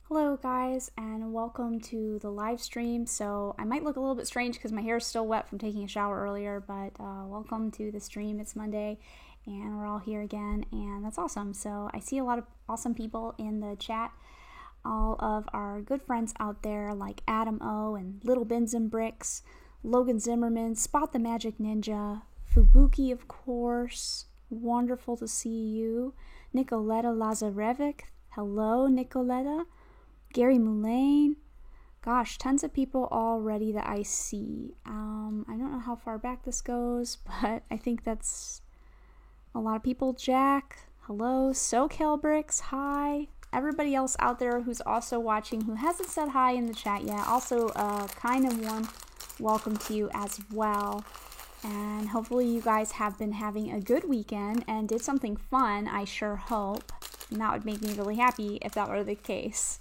Hello guys, and welcome to the live stream. So I might look a little bit strange because my hair is still wet from taking a shower earlier, but welcome to the stream. It's Monday and we're all here again, and that's awesome. So I see a lot of awesome people in the chat, all of our good friends out there like Adam O and Little Bins and Bricks, Logan Zimmerman, Spot the Magic Ninja, Fubuki of course, wonderful to see you, Nicoletta Lazarevic, hello Nicoletta, Gary Mullane, gosh, tons of people already that I see. I don't know how far back this goes, but I think that's a lot of people. Jack, hello, SoCal Bricks, hi. Everybody else out there who's also watching who hasn't said hi in the chat yet, also kind of warm welcome to you as well. And hopefully you guys have been having a good weekend and did something fun, I sure hope. And that would make me really happy if that were the case.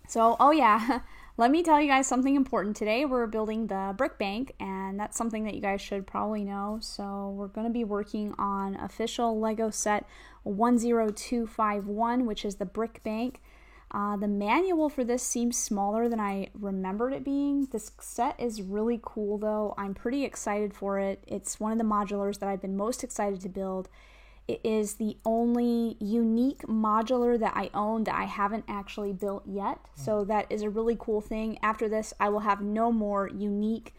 So, oh yeah, let me tell you guys something important. Today we're building the brick bank, and that's something that you guys should probably know. So we're going to be working on official Lego set 10251, which is the brick bank. The manual for this seems smaller than I remembered it being. This set is really cool though. I'm pretty excited for it. It's one of the modulars that I've been most excited to build. It is the only unique modular that I own that I haven't actually built yet. So that is a really cool thing. After this, I will have no more unique,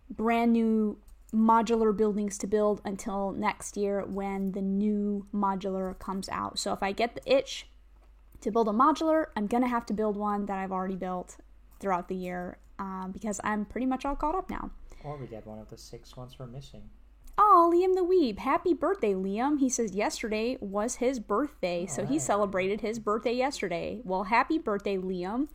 brand new modular buildings to build until next year when the new modular comes out. So if I get the itch to build a modular, I'm going to have to build one that I've already built throughout the year because I'm pretty much all caught up now. Or we get one of the 6 ones we're missing. Oh, Liam the Weeb. Happy birthday, Liam. He says yesterday was his birthday, so he celebrated his birthday yesterday. Well, happy birthday, Liam.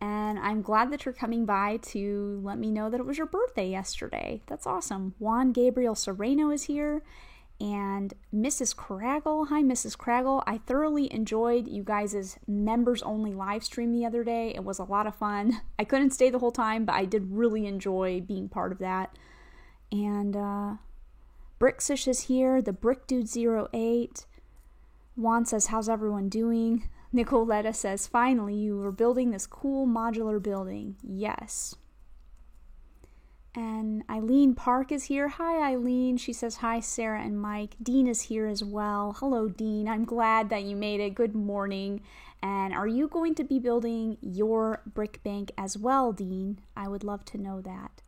And I'm glad that you're coming by to let me know that it was your birthday yesterday. That's awesome. Juan Gabriel Sereno is here. And Mrs. Craggle. Hi, Mrs. Craggle. I thoroughly enjoyed you guys' members-only live stream the other day. It was a lot of fun. I couldn't stay the whole time, but I did really enjoy being part of that. And, Brixish is here, the Brick Dude 08. Juan says, how's everyone doing? Nicoletta says, finally, you were building this cool modular building. Yes. And Eileen Park is here. Hi, Eileen. She says, hi, Sarah and Mike. Dean is here as well. Hello, Dean. I'm glad that you made it. Good morning. And are you going to be building your brick bank as well, Dean? I would love to know that.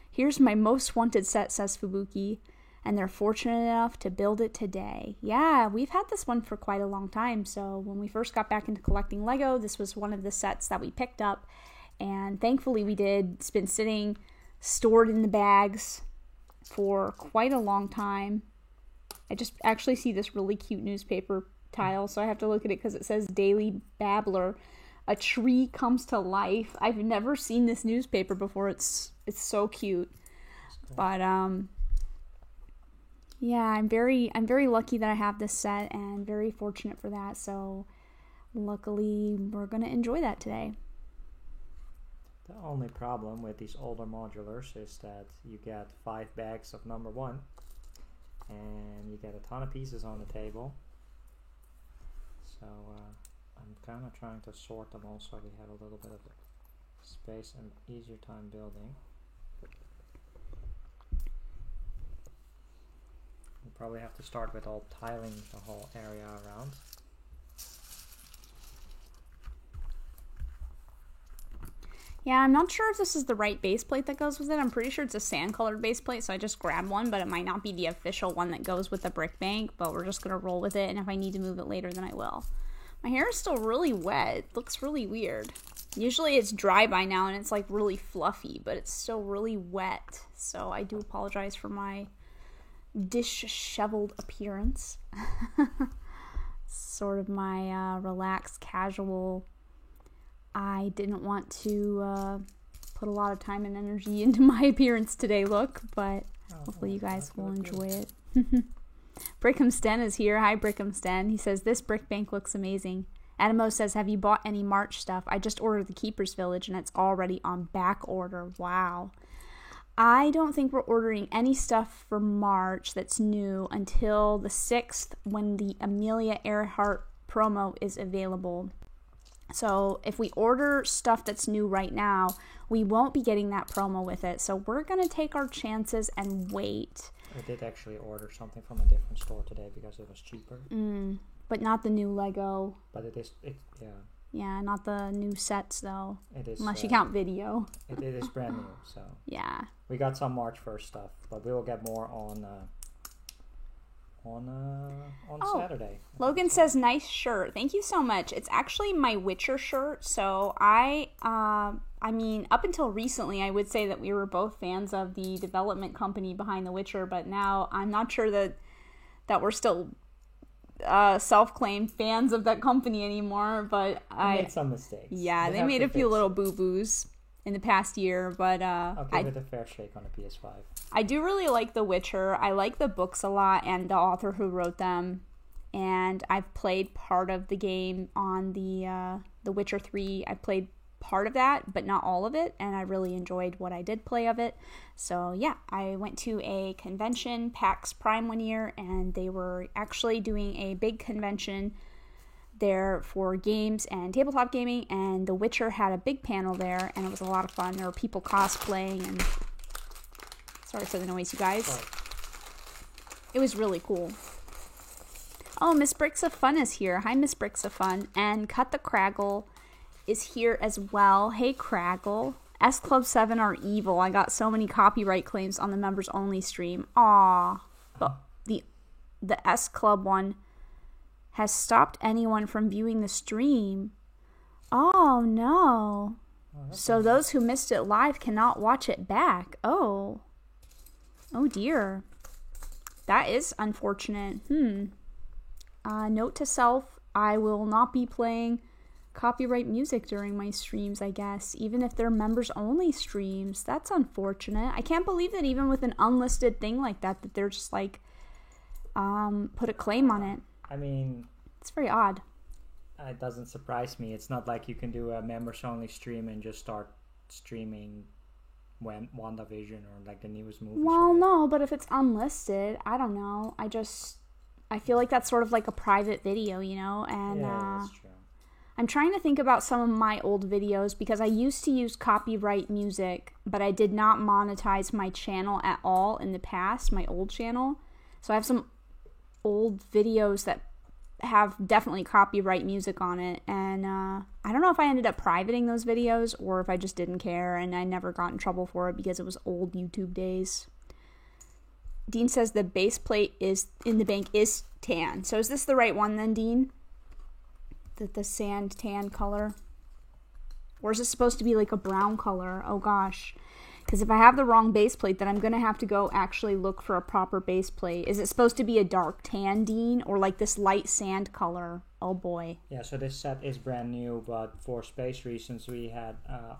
Here's my most wanted set, says Fubuki. And they're fortunate enough to build it today. Yeah, we've had this one for quite a long time. So when we first got back into collecting Lego, this was one of the sets that we picked up. And thankfully we did. It's been sitting stored in the bags for quite a long time. I just actually see this really cute newspaper tile, so I have to look at it because it says Daily Babbler. A tree comes to life. I've never seen this newspaper before. It's so cute. But yeah, I'm very lucky that I have this set and very fortunate for that. So luckily we're going to enjoy that today. The only problem with these older modulars is that you get 5 bags of number 1 and you get a ton of pieces on the table. So I'm kind of trying to sort them all so we have a little bit of space and easier time building. We probably have to start with all tiling the whole area around. Yeah, I'm not sure if this is the right base plate that goes with it. I'm pretty sure it's a sand colored base plate, so I just grabbed one, but it might not be the official one that goes with the brick bank, but we're just going to roll with it, and if I need to move it later, then I will. My hair is still really wet. It looks really weird. Usually it's dry by now, and it's like really fluffy, but it's still really wet, so I do apologize for my disheveled appearance. Sort of my relaxed, casual... I didn't want to put a lot of time and energy into my appearance today look, but hopefully you guys will enjoy it. Brickham Sten is here. Hi, Brickham Sten. He says, this brick bank looks amazing. Adamo says, have you bought any March stuff? I just ordered the Keeper's Village, and it's already on back order. Wow. I don't think we're ordering any stuff for March that's new until the 6th when the Amelia Earhart promo is available. So if we order stuff that's new right now, we won't be getting that promo with it. So we're going to take our chances and wait. I did actually order something from a different store today because it was cheaper. But not the new Lego. But yeah. Yeah, not the new sets though. It is. Unless you count video. It is brand new, so. Yeah. We got some March 1st stuff, but we will get more on Saturday. Logan says, nice shirt. Thank you so much. It's actually my Witcher shirt. So I mean, up until recently, I would say that we were both fans of the development company behind The Witcher, but now I'm not sure that we're still self-claimed fans of that company anymore. But I made some mistakes. Yeah, they made a few little boo-boos in the past year, but I'll give it a fair shake on the PS5. I do really like The Witcher. I like the books a lot and the author who wrote them, and I've played part of the game on the Witcher 3. I played part of that, but not all of it, and I really enjoyed what I did play of it. So yeah, I went to a convention, PAX Prime, one year, and they were actually doing a big convention there for games and tabletop gaming, and The Witcher had a big panel there, and it was a lot of fun. There were people cosplaying, and sorry for the noise, you guys. It was really cool. Oh, Miss Bricks of Fun is here. Hi, Miss Bricks of Fun. And Cut the Craggle is here as well. Hey, Craggle. S Club 7 are evil. I got so many copyright claims on the members only stream. Aww. But the S Club one has stopped anyone from viewing the stream. Oh, no. So those who missed it live cannot watch it back. Oh dear. That is unfortunate. Note to self, I will not be playing copyright music during my streams, I guess, even if they're members only streams. That's unfortunate. I can't believe that even with an unlisted thing like that they're just like put a claim on it. I mean, it's very odd. It doesn't surprise me. It's not like you can do a members only stream and just start streaming when WandaVision or like the newest movies. Well, right? No, but if it's unlisted, I don't know. I feel like that's sort of like a private video, you know? And yeah, that's true. I'm trying to think about some of my old videos because I used to use copyright music, but I did not monetize my channel at all in the past, my old channel. So I have some old videos that have definitely copyright music on it, and I don't know if I ended up privating those videos or if I just didn't care and I never got in trouble for it because it was old YouTube days. Dean says the base plate is in the bank is tan. So is this the right one then, Dean? The sand tan color? Or is it supposed to be like a brown color? Oh gosh. Because if I have the wrong base plate, then I'm going to have to go actually look for a proper base plate. Is it supposed to be a dark tan, Dean? Or like this light sand color? Oh boy. Yeah, so this set is brand new, but for space reasons we had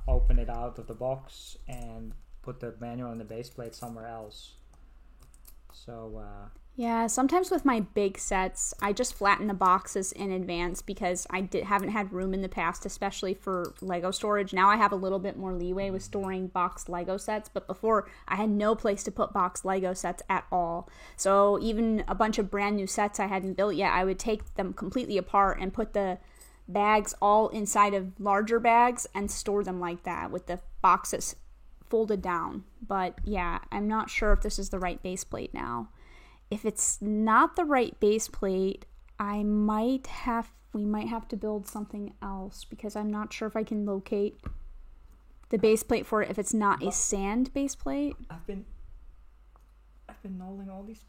opened it out of the box and put the manual and the base plate somewhere else. So, yeah, sometimes with my big sets, I just flatten the boxes in advance because I haven't had room in the past, especially for Lego storage. Now I have a little bit more leeway with storing boxed Lego sets, but before I had no place to put boxed Lego sets at all. So even a bunch of brand new sets I hadn't built yet, I would take them completely apart and put the bags all inside of larger bags and store them like that with the boxes folded down. But yeah, I'm not sure if this is the right base plate now. If it's not the right base plate, we might have to build something else because I'm not sure if I can locate the base plate for it if it's not a sand base plate. I've been knolling all these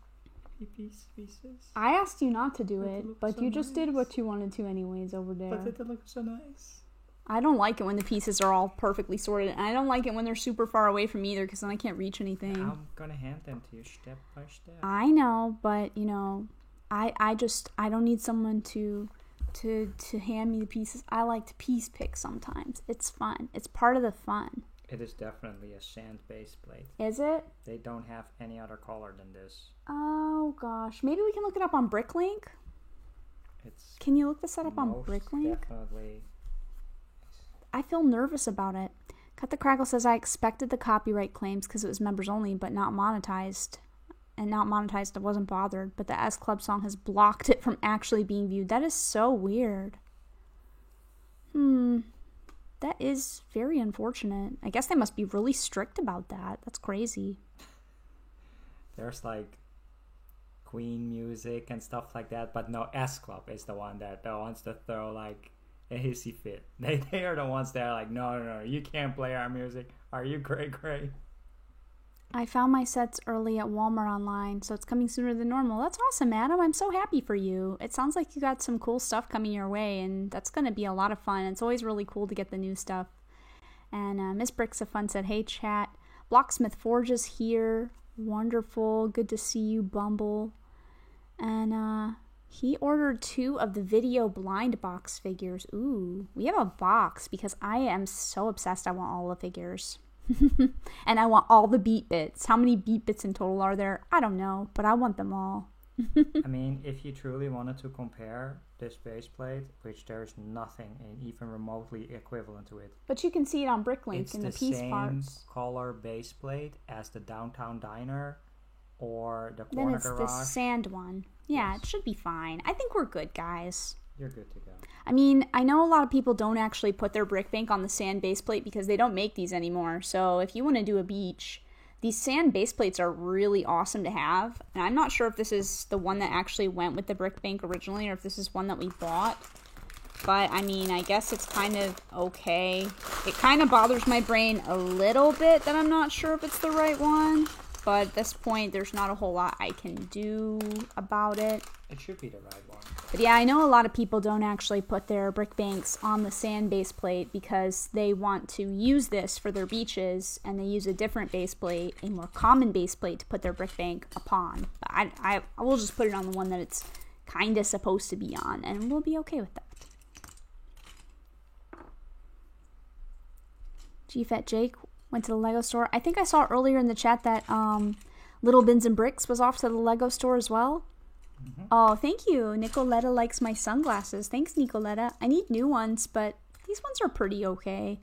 pieces. I asked you not to do But it, it looks but so you just did nice. what you wanted to anyways over there. But it looks so nice. I don't like it when the pieces are all perfectly sorted, and I don't like it when they're super far away from me either, because then I can't reach anything. I'm gonna hand them to you step by step. I know, but you know, I don't need someone to hand me the pieces. I like to piece pick sometimes. It's fun. It's part of the fun. It is definitely a sand base plate. Is it? They don't have any other color than this. Oh gosh, maybe we can look it up on Bricklink. It's Can you look this up on most Bricklink? definitely. I feel nervous about it. Cut the Crackle says, I expected the copyright claims because it was members only, but not monetized. And not monetized, I wasn't bothered. But the S Club song has blocked it from actually being viewed. That is so weird. That is very unfortunate. I guess they must be really strict about that. That's crazy. There's like Queen music and stuff like that, but no, S Club is the one that wants to throw like a hissy fit. They are the ones that are like, no, you can't play our music. Are you cray? I found my sets early at Walmart online, so it's coming sooner than normal. That's awesome, Adam. I'm so happy for you. It sounds like you got some cool stuff coming your way, and that's going to be a lot of fun. It's always really cool to get the new stuff. And Miss Bricks of Fun said, hey, chat. Blocksmith Forge is here. Wonderful. Good to see you, Bumble. And he ordered 2 of the Video Blind Box figures. Ooh, we have a box because I am so obsessed. I want all the figures. And I want all the beat bits. How many beat bits in total are there? I don't know, but I want them all. I mean, if you truly wanted to compare this base plate, which there's nothing even remotely equivalent to it. But you can see it on Bricklink in the piece parts. It's the same color base plate as the Downtown Diner or the Corner Then it's Garage. the sand one. Yeah, Yes. It should be fine. I think we're good, guys. You're good to go. I mean, I know a lot of people don't actually put their brick bank on the sand base plate because they don't make these anymore. So if you want to do a beach, these sand base plates are really awesome to have. And I'm not sure if this is the one that actually went with the brick bank originally or if this is one that we bought. But, I mean, I guess it's kind of okay. It kind of bothers my brain a little bit that I'm not sure if it's the right one. But at this point, there's not a whole lot I can do about it. It should be the right one. But yeah, I know a lot of people don't actually put their brick banks on the sand base plate because they want to use this for their beaches, and they use a different base plate, a more common base plate, to put their brick bank upon. But I will just put it on the one that it's kind of supposed to be on, and we'll be okay with that. GFat Jake went to the Lego store. I think I saw earlier in the chat that Little Bins and Bricks was off to the Lego store as well. Mm-hmm. Oh, thank you. Nicoletta likes my sunglasses. Thanks, Nicoletta. I need new ones, but these ones are pretty okay.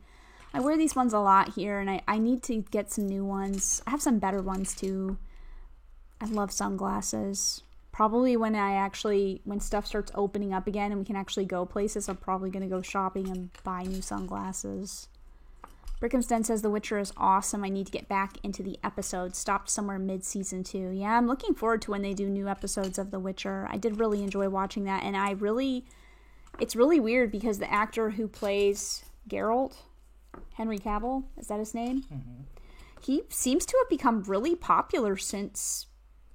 I wear these ones a lot here, and I need to get some new ones. I have some better ones, too. I love sunglasses. Probably when stuff starts opening up again and we can actually go places, I'm probably going to go shopping and buy new sunglasses. Brickham's Den says The Witcher is awesome. I need to get back into the episodes. Stopped somewhere mid-season 2. Yeah, I'm looking forward to when they do new episodes of The Witcher. I did really enjoy watching that, and it's really weird because the actor who plays Geralt, Henry Cavill, is that his name? Mm-hmm. He seems to have become really popular since,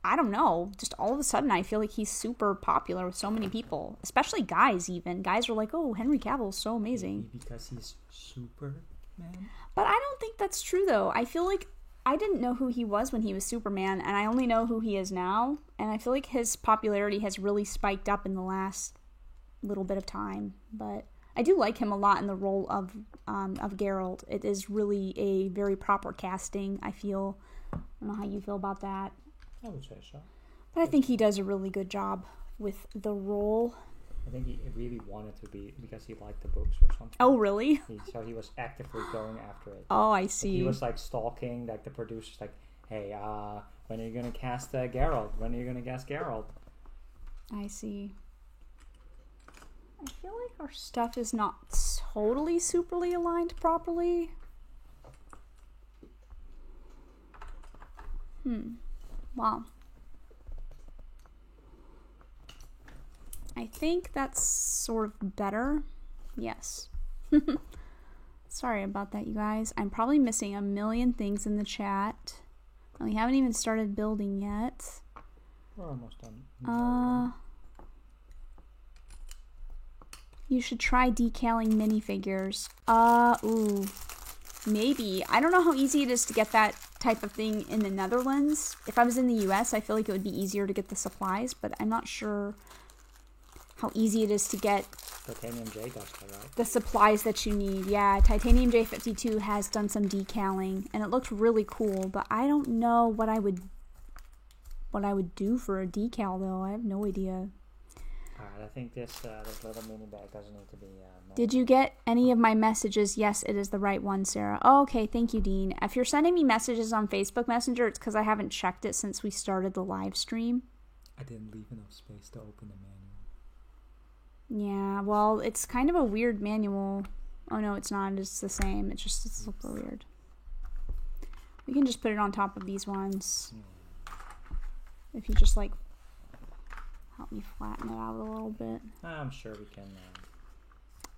I don't know, just all of a sudden I feel like he's super popular with so many people, especially guys even. Guys are like, oh, Henry Cavill is so amazing. Maybe because he's super... Man. But I don't think that's true, though. I feel like I didn't know who he was when he was Superman, and I only know who he is now. And I feel like his popularity has really spiked up in the last little bit of time. But I do like him a lot in the role of Geralt. It is really a very proper casting, I feel. I don't know how you feel about that. I would say so. But I think he does a really good job with the role. I think he really wanted to be because he liked the books or something. Oh, really? So he was actively going after it. Oh, I see. He was like stalking, like the producers, like, "Hey, when are you gonna cast Geralt? When are you gonna cast Geralt?" I see. I feel like our stuff is not totally superly aligned properly. Wow. I think that's sort of better. Yes. Sorry about that, you guys. I'm probably missing a million things in the chat. And we haven't even started building yet. We're almost done. You should try decaling minifigures. Ooh. Maybe. I don't know how easy it is to get that type of thing in the Netherlands. If I was in the US, I feel like it would be easier to get the supplies, but I'm not sure how easy it is to get Titanium J does that, right? the supplies that you need. Yeah, Titanium J52 has done some decaling, and it looks really cool, but I don't know what I would do for a decal, though. I have no idea. Alright, I think this little mini bag doesn't need to be... Did you get any of my messages? Yes, it is the right one, Sarah. Oh, okay, thank you, Dean. If you're sending me messages on Facebook Messenger, it's because I haven't checked it since we started the live stream. I didn't leave enough space to open the manual. Yeah, well, it's kind of a weird manual. Oh, no, it's not. It's the same. It's just super weird. We can just put it on top of these ones. If you just, like, help me flatten it out a little bit. I'm sure we can...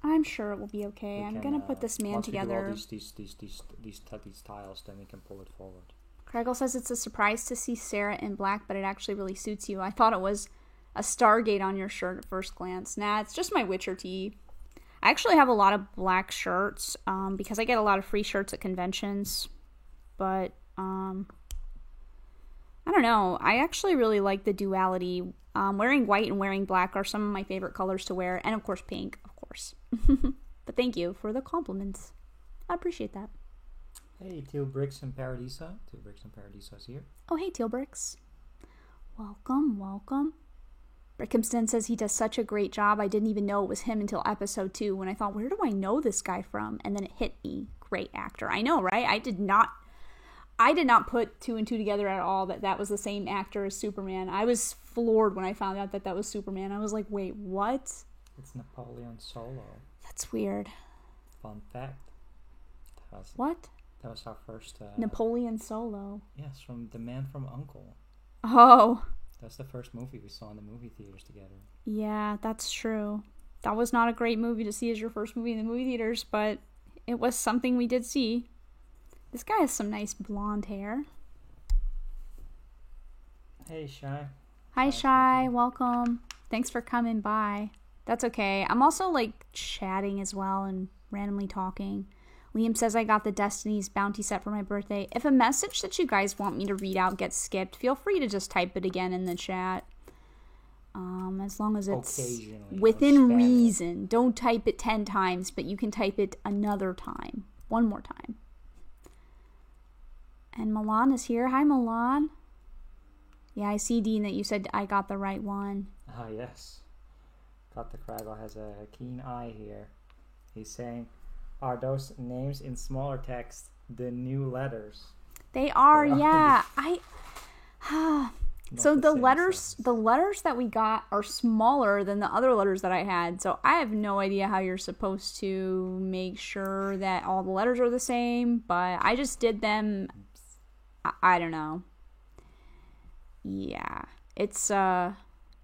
I'm sure it will be okay. I'm gonna put this man together. Once we do all these tiles, then we can pull it forward. Craigle says it's a surprise to see Sarah in black, but it actually really suits you. I thought it was a Stargate on your shirt at first glance. Nah, it's just my Witcher tee. I actually have a lot of black shirts because I get a lot of free shirts at conventions. But, I don't know. I actually really like the duality. Wearing white and wearing black are some of my favorite colors to wear. And, of course, pink, of course. But thank you for the compliments. I appreciate that. Hey, Teal Bricks and Paradisa. Teal Bricks and Paradisa is here. Oh, hey, Teal Bricks. Welcome, welcome. Brickhamston says he does such a great job. I didn't even know it was him until episode 2 when I thought, where do I know this guy from? And then it hit me. Great actor. I know, right? I did not put 2 and 2 together at all that was the same actor as Superman. I was floored when I found out that was Superman. I was like, wait, what? It's Napoleon Solo. That's weird. Fun fact. What? That was our first... Napoleon Solo. Yes, from The Man from U.N.C.L.E. Oh. That's the first movie we saw in the movie theaters together. Yeah, that's true. That was not a great movie to see as your first movie in the movie theaters, but it was something we did see. This guy has some nice blonde hair. Hey, Shy. Hi, Shy. Welcome. Thanks for coming by. That's okay. I'm also, like, chatting as well and randomly talking. Liam says I got the Destiny's bounty set for my birthday. If a message that you guys want me to read out gets skipped, feel free to just type it again in the chat. As long as it's within reason. Don't type it 10 times, but you can type it another time. One more time. And Milan is here. Hi, Milan. Yeah, I see, Dean, that you said I got the right one. Ah, yes. Got the Craggle has a keen eye here. He's saying, are those names in smaller text the new letters? They are, yeah. So the letters that we got are smaller than the other letters that I had. So I have no idea how you're supposed to make sure that all the letters are the same, but I just did them. I don't know. Yeah. It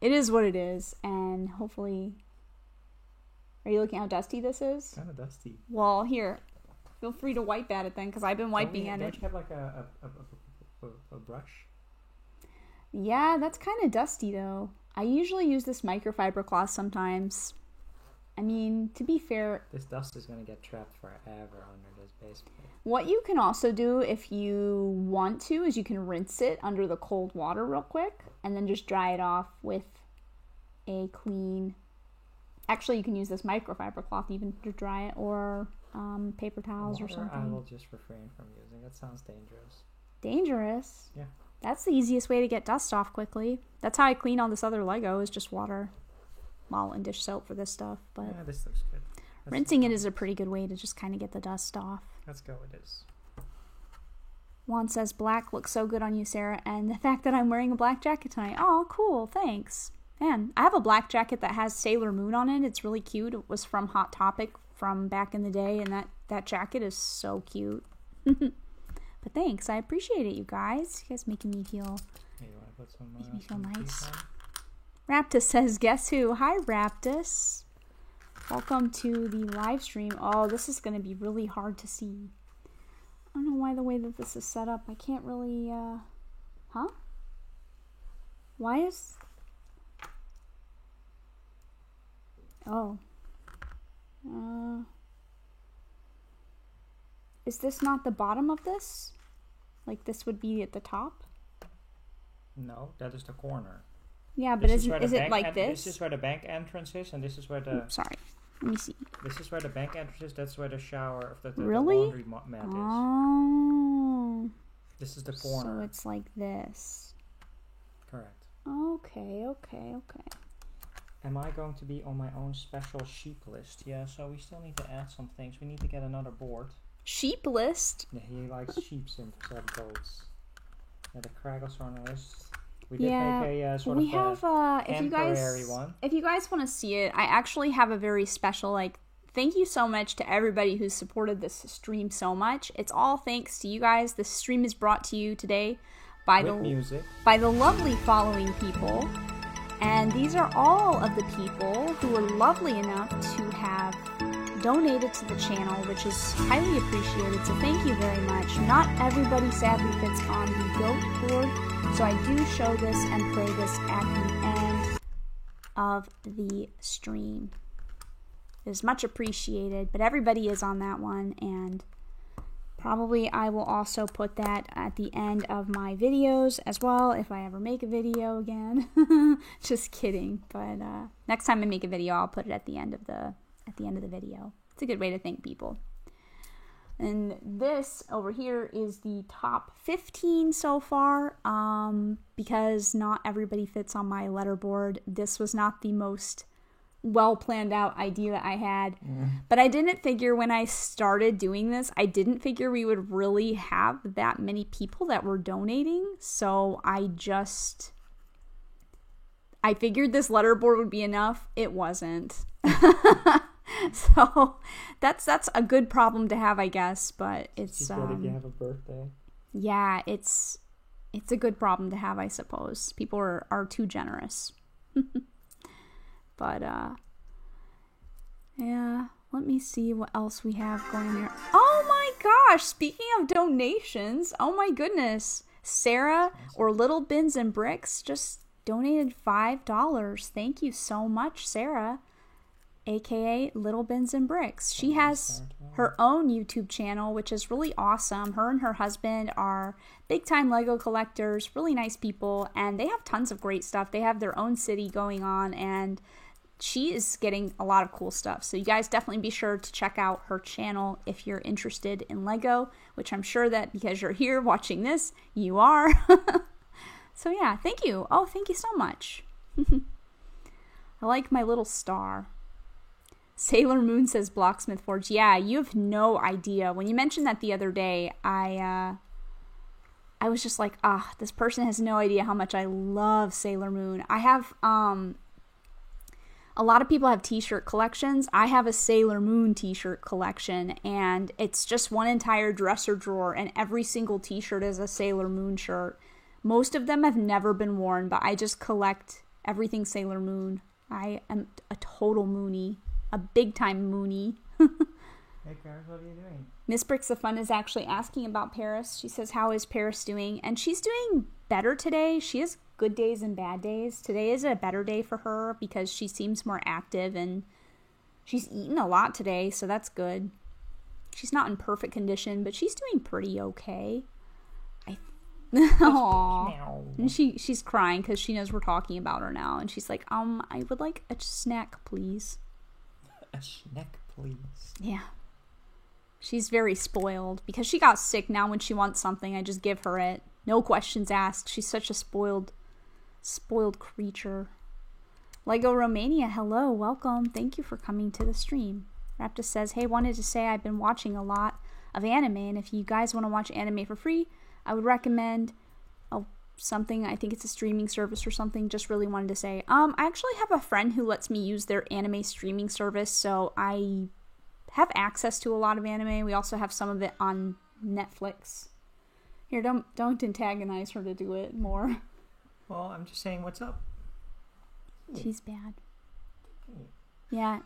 is what it is, and hopefully... Are you looking how dusty this is? Kind of dusty. Well, here. Feel free to wipe at it then, because I've been wiping at it. Don't you have like a brush? Yeah, that's kind of dusty though. I usually use this microfiber cloth sometimes. I mean, to be fair... This dust is going to get trapped forever under this base plate. What you can also do if you want to is you can rinse it under the cold water real quick and then just dry it off with a clean... Actually, you can use this microfiber cloth even to dry it, or paper towels or something. I will just refrain from using. That sounds dangerous. Dangerous? Yeah. That's the easiest way to get dust off quickly. That's how I clean all this other Lego, is just water. Well, and dish soap for this stuff, but... Yeah, this looks good. Rinsing it is a pretty good way to just kind of get the dust off. Let's go with this. Juan says, black looks so good on you, Sarah, and the fact that I'm wearing a black jacket tonight. Oh, cool, thanks. Man, I have a black jacket that has Sailor Moon on it. It's really cute. It was from Hot Topic from back in the day, and that jacket is so cute. But thanks, I appreciate it, you guys. You guys making me feel, Hey, you want to put some, nice. Raptus says, guess who? Hi, Raptus. Welcome to the live stream. Oh, this is going to be really hard to see. I don't know why the way that this is set up. I can't really, huh? Why is... Oh. Is this not the bottom of this? Like this would be at the top? No, that is the corner. Yeah, but is it like this? This is where the bank entrance is, and this is where the... Oops, sorry. Let me see. This is where the bank entrance is. That's where the shower, the really? laundry mat is. Oh. This is the corner. So it's like this. Correct. Okay. Am I going to be on my own special sheep list? Yeah, so we still need to add some things. We need to get another board. Sheep list? Yeah, he likes sheeps instead of goats. Yeah, the Kraggles are on the list. We did make a sort of temporary one. If you guys want to see it, I actually have a very special, thank you so much to everybody who's supported this stream so much. It's all thanks to you guys. This stream is brought to you today by the lovely following people. And these are all of the people who were lovely enough to have donated to the channel, which is highly appreciated. So thank you very much. Not everybody sadly fits on the GOAT board. So I do show this and play this at the end of the stream. It is much appreciated, but everybody is on that one, and probably I will also put that at the end of my videos as well if I ever make a video again. Just kidding, but next time I make a video, I'll put it at the end of the video. It's a good way to thank people. And this over here is the top 15 so far, because not everybody fits on my letterboard. This was not the most well planned out idea I had, but I didn't figure when I started doing this, I didn't figure we would really have that many people that were donating. So I figured this letterboard would be enough. It wasn't. So that's a good problem to have, I guess, but it's good if you have a birthday. Yeah, it's a good problem to have, I suppose. People are too generous. But yeah, let me see what else we have going here. Oh my gosh, speaking of donations, oh my goodness. Sarah or Little Bins and Bricks just donated $5. Thank you so much, Sarah. AKA Little Bins and Bricks. She has her own YouTube channel, which is really awesome. Her and her husband are big time Lego collectors, really nice people, and they have tons of great stuff. They have their own city going on, and she is getting a lot of cool stuff. So you guys definitely be sure to check out her channel if you're interested in Lego, which I'm sure that because you're here watching this, you are. So yeah, thank you. Oh, thank you so much. I like my little star. Sailor Moon says Blocksmith Forge. Yeah, you have no idea. When you mentioned that the other day, I was just like, this person has no idea how much I love Sailor Moon. I have, a lot of people have t-shirt collections. I have a Sailor Moon t-shirt collection, and it's just one entire dresser drawer, and every single t-shirt is a Sailor Moon shirt. Most of them have never been worn, but I just collect everything Sailor Moon. I am a total Moonie. A big-time Moonie. Hey, Paris, what are you doing? Miss Bricks of Fun is actually asking about Paris. She says, how is Paris doing? And she's doing better today. She has good days and bad days. Today is a better day for her because she seems more active, and she's eaten a lot today, so that's good. She's not in perfect condition, but she's doing pretty okay. Aww. And she's crying because she knows we're talking about her now, and she's like, I would like a snack, please. A snack, please. Yeah. She's very spoiled because she got sick. Now when she wants something, I just give her it. No questions asked. She's such a spoiled creature. Lego Romania, hello, welcome. Thank you for coming to the stream. Raptus says, hey, wanted to say I've been watching a lot of anime, and if you guys want to watch anime for free, I would recommend something. I think it's a streaming service or something. Just really wanted to say, I actually have a friend who lets me use their anime streaming service, so I have access to a lot of anime. We also have some of it on Netflix. Here, don't antagonize her to do it more. Well, I'm just saying what's up. She's bad. Yeah.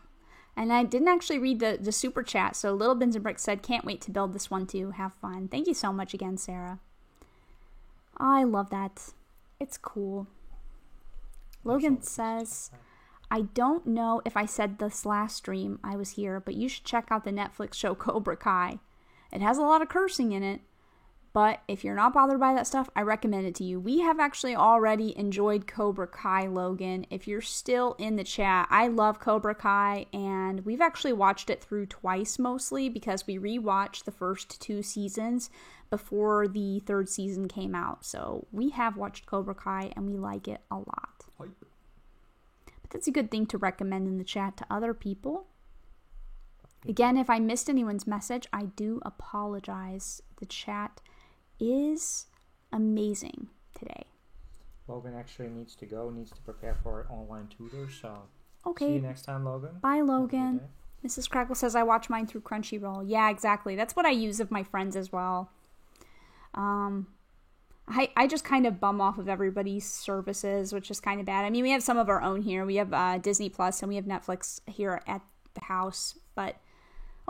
And I didn't actually read the super chat, so Little Bins and Bricks said, can't wait to build this one too. Have fun. Thank you so much again, Sarah. I love that. It's cool. Logan says, I don't know if I said this last stream I was here, but you should check out the Netflix show Cobra Kai. It has a lot of cursing in it, but if you're not bothered by that stuff, I recommend it to you. We have actually already enjoyed Cobra Kai, Logan. If you're still in the chat, I love Cobra Kai, and we've actually watched it through twice mostly because we rewatched the first 2 seasons before the 3rd season came out. So we have watched Cobra Kai, and we like it a lot. But that's a good thing to recommend in the chat to other people. Again, if I missed anyone's message, I do apologize. The chat is amazing today. Logan actually needs to prepare for an online tutor, so okay. See you next time, Logan. Bye, Logan. Mrs. Crackle says, I watch mine through Crunchyroll. Yeah, exactly. That's what I use of my friends as well. I just kind of bum off of everybody's services, which is kind of bad. I mean, we have some of our own here. We have Disney Plus and we have Netflix here at the house, but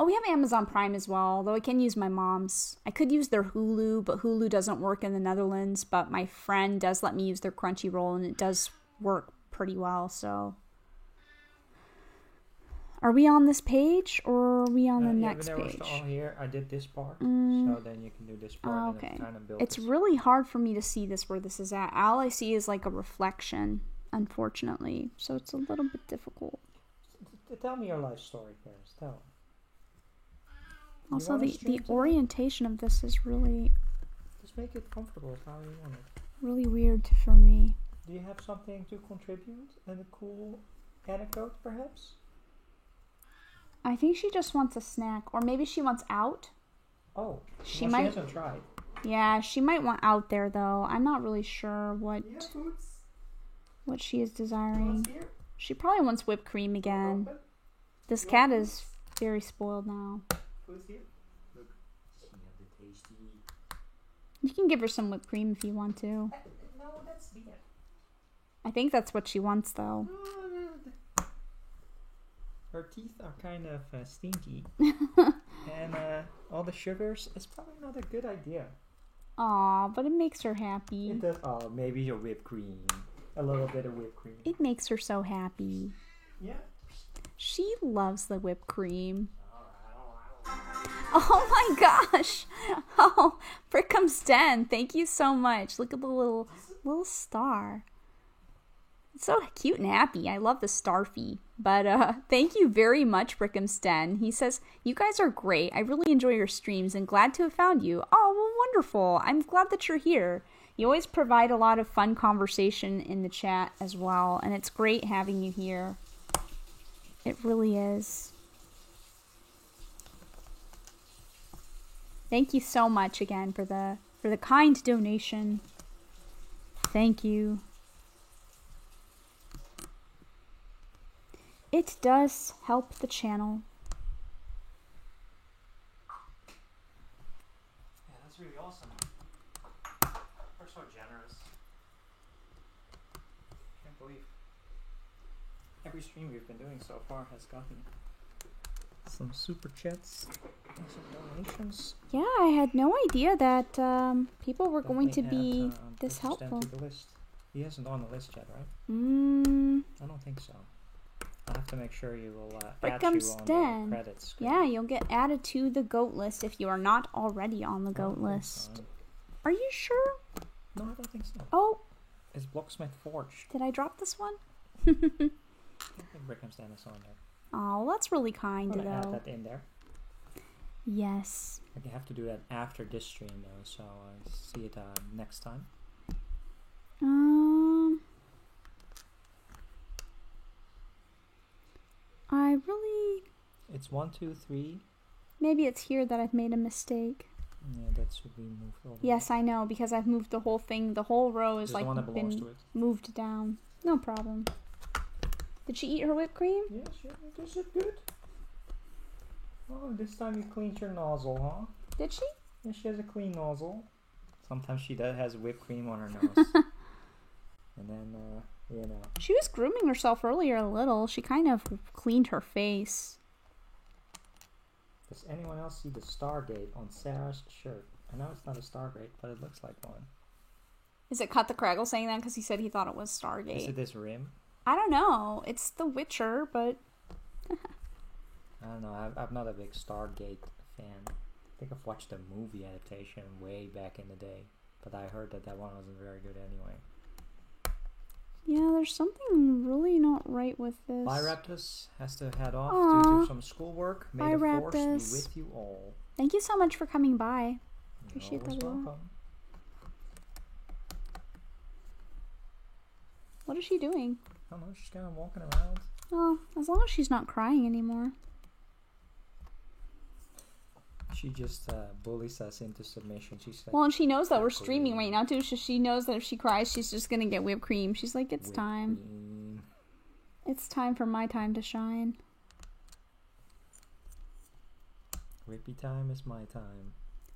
we have Amazon Prime as well, though I can use my mom's. I could use their Hulu, but Hulu doesn't work in the Netherlands, but my friend does let me use their Crunchyroll, and it does work pretty well, so. Are we on this page, or are we on the next page? All here. I did this part, so then you can do this part. Okay. And kind of build it's really hard for me to see where this is at. All I see is like a reflection, unfortunately, so it's a little bit difficult. Tell me your life story first. Tell me. Also, the orientation of this is really... Just make it comfortable how you want it. Really weird for me. Do you have something to contribute? And a cool anecdote, perhaps? I think she just wants a snack. Or maybe she wants out. Oh, she hasn't tried. Yeah, she might want out there, though. I'm not really sure what she is desiring. She probably wants whipped cream again. This cat is very spoiled now. Look, she has the tasty. You can give her some whipped cream if you want to. No, that's beer. I think that's what she wants, though. Her teeth are kind of stinky. And all the sugars is probably not a good idea. Aw, but it makes her happy. It does. Oh, maybe your whipped cream. A little bit of whipped cream. It makes her so happy. Yeah. She loves the whipped cream. Oh my gosh! Oh, Brickham's Den, thank you so much. Look at the little star. It's so cute and happy. I love the starfy. But thank you very much, Brickham's Den. He says, you guys are great. I really enjoy your streams and glad to have found you. Oh, well, wonderful. I'm glad that you're here. You always provide a lot of fun conversation in the chat as well, and it's great having you here. It really is. Thank you so much again for the kind donation. Thank you. It does help the channel. Yeah, that's really awesome. We're so generous. Can't believe every stream we've been doing so far has gotten some super chats and some donations. Yeah, I had no idea that people were going to be this helpful. To the list. He isn't on the list yet, right? I don't think so. I'll have to make sure you will add Brickham's you on Den. the credits screen. Yeah, you'll get added to the GOAT list if you are not already on the GOAT list. So. Are you sure? No, I don't think so. Oh. It's Blocksmith Forge. Did I drop this one? I think Brickham's Den is on there. Oh, that's really kind, though. Add that in there. Yes. I have to do that after this stream, though, so I see it next time. I really... It's 1, 2, 3. Maybe it's here that I've made a mistake. Yeah, that should be moved over. Yes, I know, because I've moved the whole thing. The whole row is like been moved down. No problem. Did she eat her whipped cream? Yeah, is it good? Oh, this time you cleaned your nozzle, huh? Did she? Yeah, she has a clean nozzle. Sometimes she has whipped cream on her nose. And then You know. She was grooming herself earlier a little. She kind of cleaned her face. Does anyone else see the Stargate on Sarah's shirt? I know it's not a Stargate, but it looks like one. Is it Cut the Craggle saying that because he said he thought it was Stargate? Is it this rim? I don't know. It's The Witcher, but... I don't know. I'm not a big Stargate fan. I think I've watched the movie adaptation way back in the day, but I heard that one wasn't very good anyway. Yeah, there's something really not right with this. Bye, Raptus has to head off Aww. to do some schoolwork. May Bye, the force be Raptus. with you all. Thank you so much for coming by. You're Appreciate always that a lot. welcome. What is she doing? I don't know, she's kind of walking around. Oh, as long as she's not crying anymore. She just bullies us into submission. She's like, Well, and she knows that we're whipped streaming cream. right now, too, so she knows that if she cries, she's just gonna get whipped cream. She's like, it's Whipped time. cream. It's time for my time to shine. Whippy time is my time.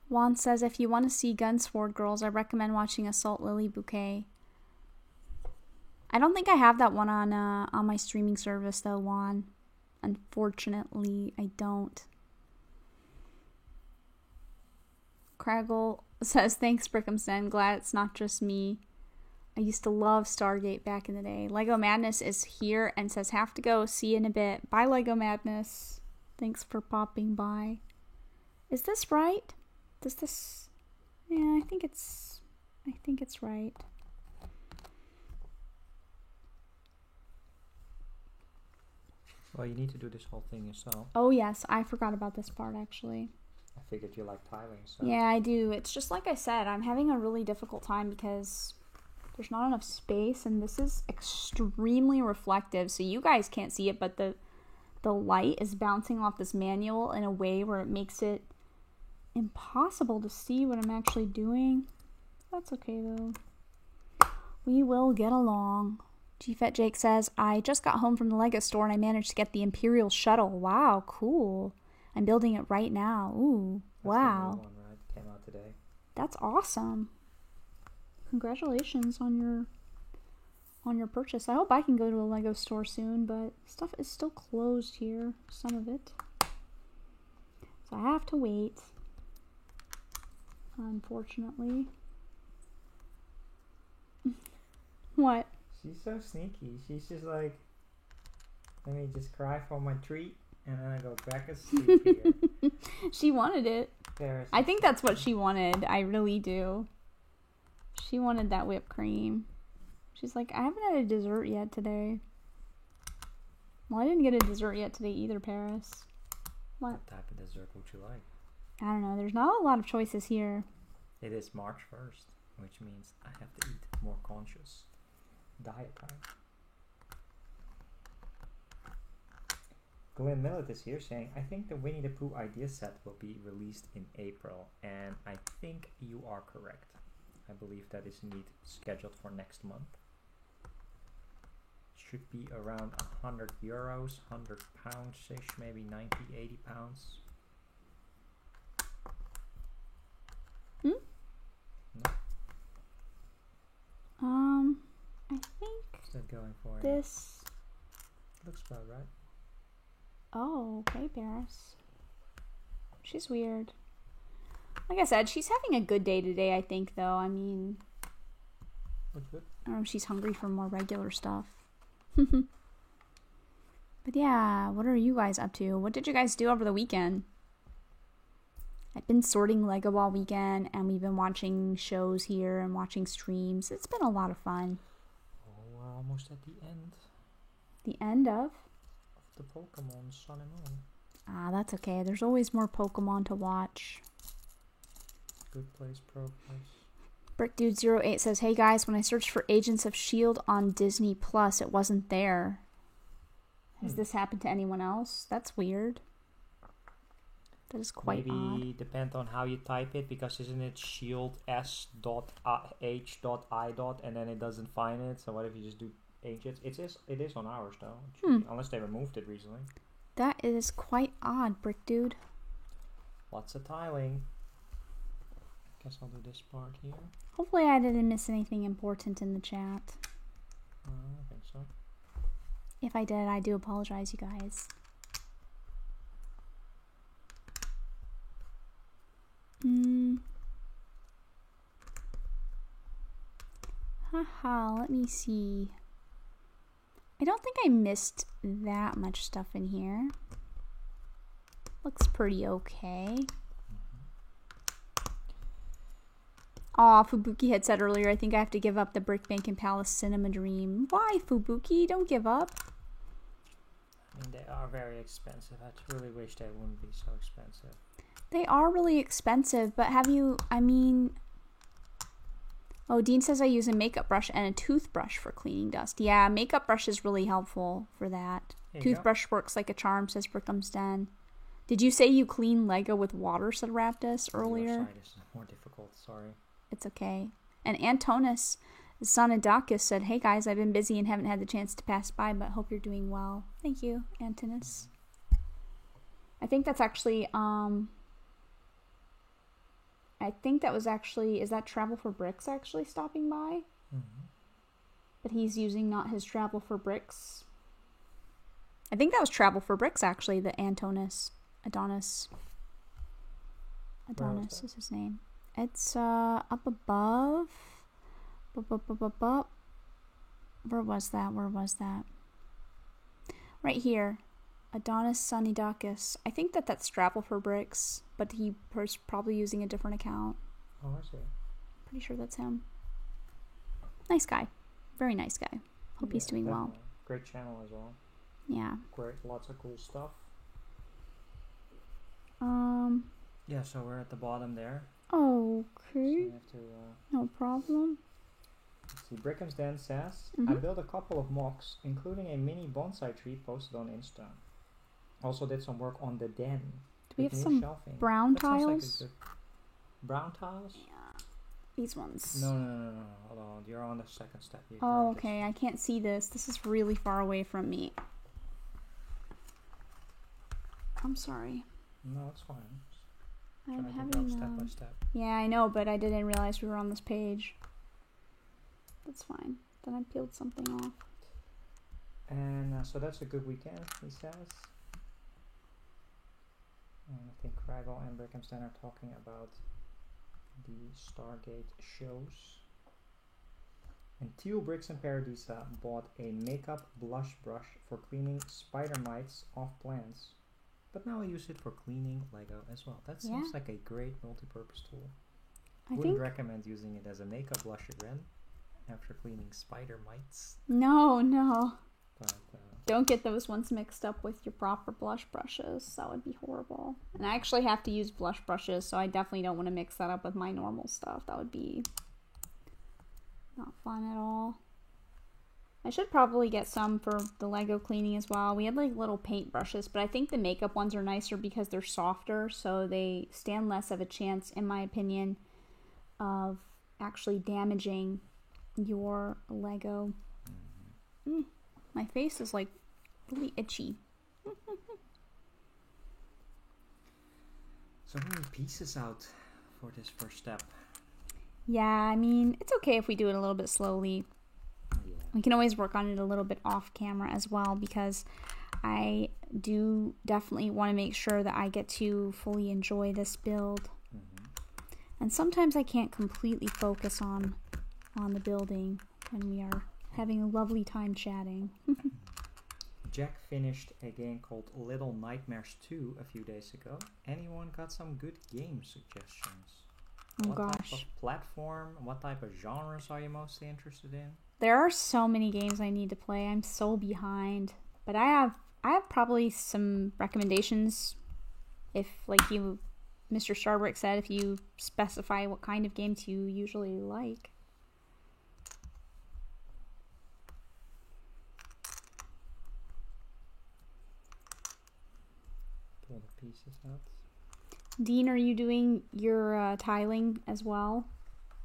Juan says, if you want to see Gunsword Girls, I recommend watching Assault Lily Bouquet. I don't think I have that one on my streaming service, though, Juan. Unfortunately, I don't. Craggle says, thanks, Brickhamston. Glad it's not just me. I used to love Stargate back in the day. Lego Madness is here and says, have to go. See you in a bit. Bye, Lego Madness. Thanks for popping by. Is this right? Does this... Yeah, I think it's right. Well, you need to do this whole thing yourself. Oh, yes. I forgot about this part, actually. I figured you like tiling, so... Yeah, I do. It's just like I said, I'm having a really difficult time because there's not enough space, and this is extremely reflective, so you guys can't see it, but the light is bouncing off this manual in a way where it makes it impossible to see what I'm actually doing. That's okay, though. We will get along. GFET Jake says, I just got home from the Lego store and I managed to get the Imperial Shuttle. Wow, cool. I'm building it right now. Ooh, That's wow. the new one, right? Came out today. That's awesome. Congratulations on your purchase. I hope I can go to a Lego store soon, but stuff is still closed here, some of it. So I have to wait. Unfortunately. What? She's so sneaky. She's just like, let me just cry for my treat, and then I go back to sleep here. She wanted it. Paris I is think that's what she wanted. I really do. She wanted that whipped cream. She's like, I haven't had a dessert yet today. Well, I didn't get a dessert yet today either, Paris. What? What type of dessert would you like? I don't know. There's not a lot of choices here. It is March 1st, which means I have to eat more conscious diet time. Glenn Millet is here saying, I think the Winnie the Pooh idea set will be released in April, and I think you are correct. I believe that is indeed scheduled for next month. Should be around 100 euros, 100 pounds-ish, maybe 90, 80 pounds. Hmm? No. I think What's that going for? this... Looks about right. Oh, okay, Paris. She's weird. Like I said, she's having a good day today, I think, though. I mean, Looks good. I don't know if she's hungry for more regular stuff. But yeah, what are you guys up to? What did you guys do over the weekend? I've been sorting Lego all weekend, and we've been watching shows here and watching streams. It's been a lot of fun. Oh, we're almost at the end The end of? of the Pokemon Sun and Moon. Ah, that's okay. There's always more Pokemon to watch. Good place, pro place. BrickDude08 says, hey guys, when I searched for Agents of S.H.I.E.L.D. on Disney Plus, it wasn't there. Has this happened to anyone else? That's weird. That is quite odd. Maybe depend on how you type it, because isn't it shield s.h.i. and then it doesn't find it? So what if you just do agents? It is on ours though. It should be, unless they removed it recently. That is quite odd, BrickDude. Lots of tiling. Guess I'll do this part here. Hopefully I didn't miss anything important in the chat. also. If I did, I do apologize, you guys. Haha, let me see. I don't think I missed that much stuff in here. Looks pretty okay. Aw, Fubuki had said earlier, I think I have to give up the Brickbank and Palace Cinema Dream. Why, Fubuki? Don't give up. I mean, they are very expensive. I truly wish they wouldn't be so expensive. They are really expensive, but have you, I mean... Oh, Dean says I use a makeup brush and a toothbrush for cleaning dust. Yeah, makeup brush is really helpful for that. Toothbrush works like a charm, says Brickham's Den. Did you say you clean Lego with water, said Raptus earlier? Your side is more difficult, sorry. It's okay. And Antonis Sonadakis said, hey guys, I've been busy and haven't had the chance to pass by, but hope you're doing well. Thank you, Antonis. I think that's actually, I think that was actually, is that Travel for Bricks actually stopping by? Mm-hmm. But he's using not his Travel for Bricks. I think that was Travel for Bricks actually, the Adonis is his name. It's up above. Where was that? Right here. Adonis Sonidakis. I think that's Travel for Bricks, but he was probably using a different account. Oh, I see. Pretty sure that's him. Nice guy. Very nice guy. Hope he's doing well. Great channel as well. Yeah. Great, lots of cool stuff. Yeah, so we're at the bottom there. Okay. So you have to, no problem. let's see, Brickham's Den says, I built a couple of mocks, including a mini bonsai tree posted on Insta. Also did some work on the den. Do we have some shelving. Brown tiles? Brown tiles? Yeah. These ones. No. Hold on. You're on the second step. Oh, okay. I can't see this. This is really far away from me. I'm sorry. No, it's fine. I'm having step by step. Yeah, I know, but I didn't realize we were on this page. That's fine. Then I peeled something off. And so that's a good weekend, he says. And I think Craggle and Brickham's Den are talking about the Stargate shows. And Teal Bricks and Paradisa bought a makeup blush brush for cleaning spider mites off plants. But now I use it for cleaning Lego as well. That seems like a great multi-purpose tool. I wouldn't recommend using it as a makeup blush again after cleaning spider mites. No. But, don't get those ones mixed up with your proper blush brushes. That would be horrible. And I actually have to use blush brushes, so I definitely don't want to mix that up with my normal stuff. That would be not fun at all. I should probably get some for the Lego cleaning as well. We had like little paint brushes, but I think the makeup ones are nicer because they're softer, so they stand less of a chance, in my opinion, of actually damaging your Lego. My face is like really itchy. So many pieces out for this first step. Yeah, I mean, it's okay if we do it a little bit slowly. Yeah. We can always work on it a little bit off camera as well, because I do definitely want to make sure that I get to fully enjoy this build. And sometimes I can't completely focus on the building when we are having a lovely time chatting. Jack finished a game called Little Nightmares 2 a few days ago. Anyone got some good game suggestions? What type of platform, what type of genres are you mostly interested in? There are so many games I need to play. I'm so behind. But I have probably some recommendations. If, like you, Mr. Starbrick said, if you specify what kind of games you usually like. Pull the pieces out. Dean, are you doing your tiling as well?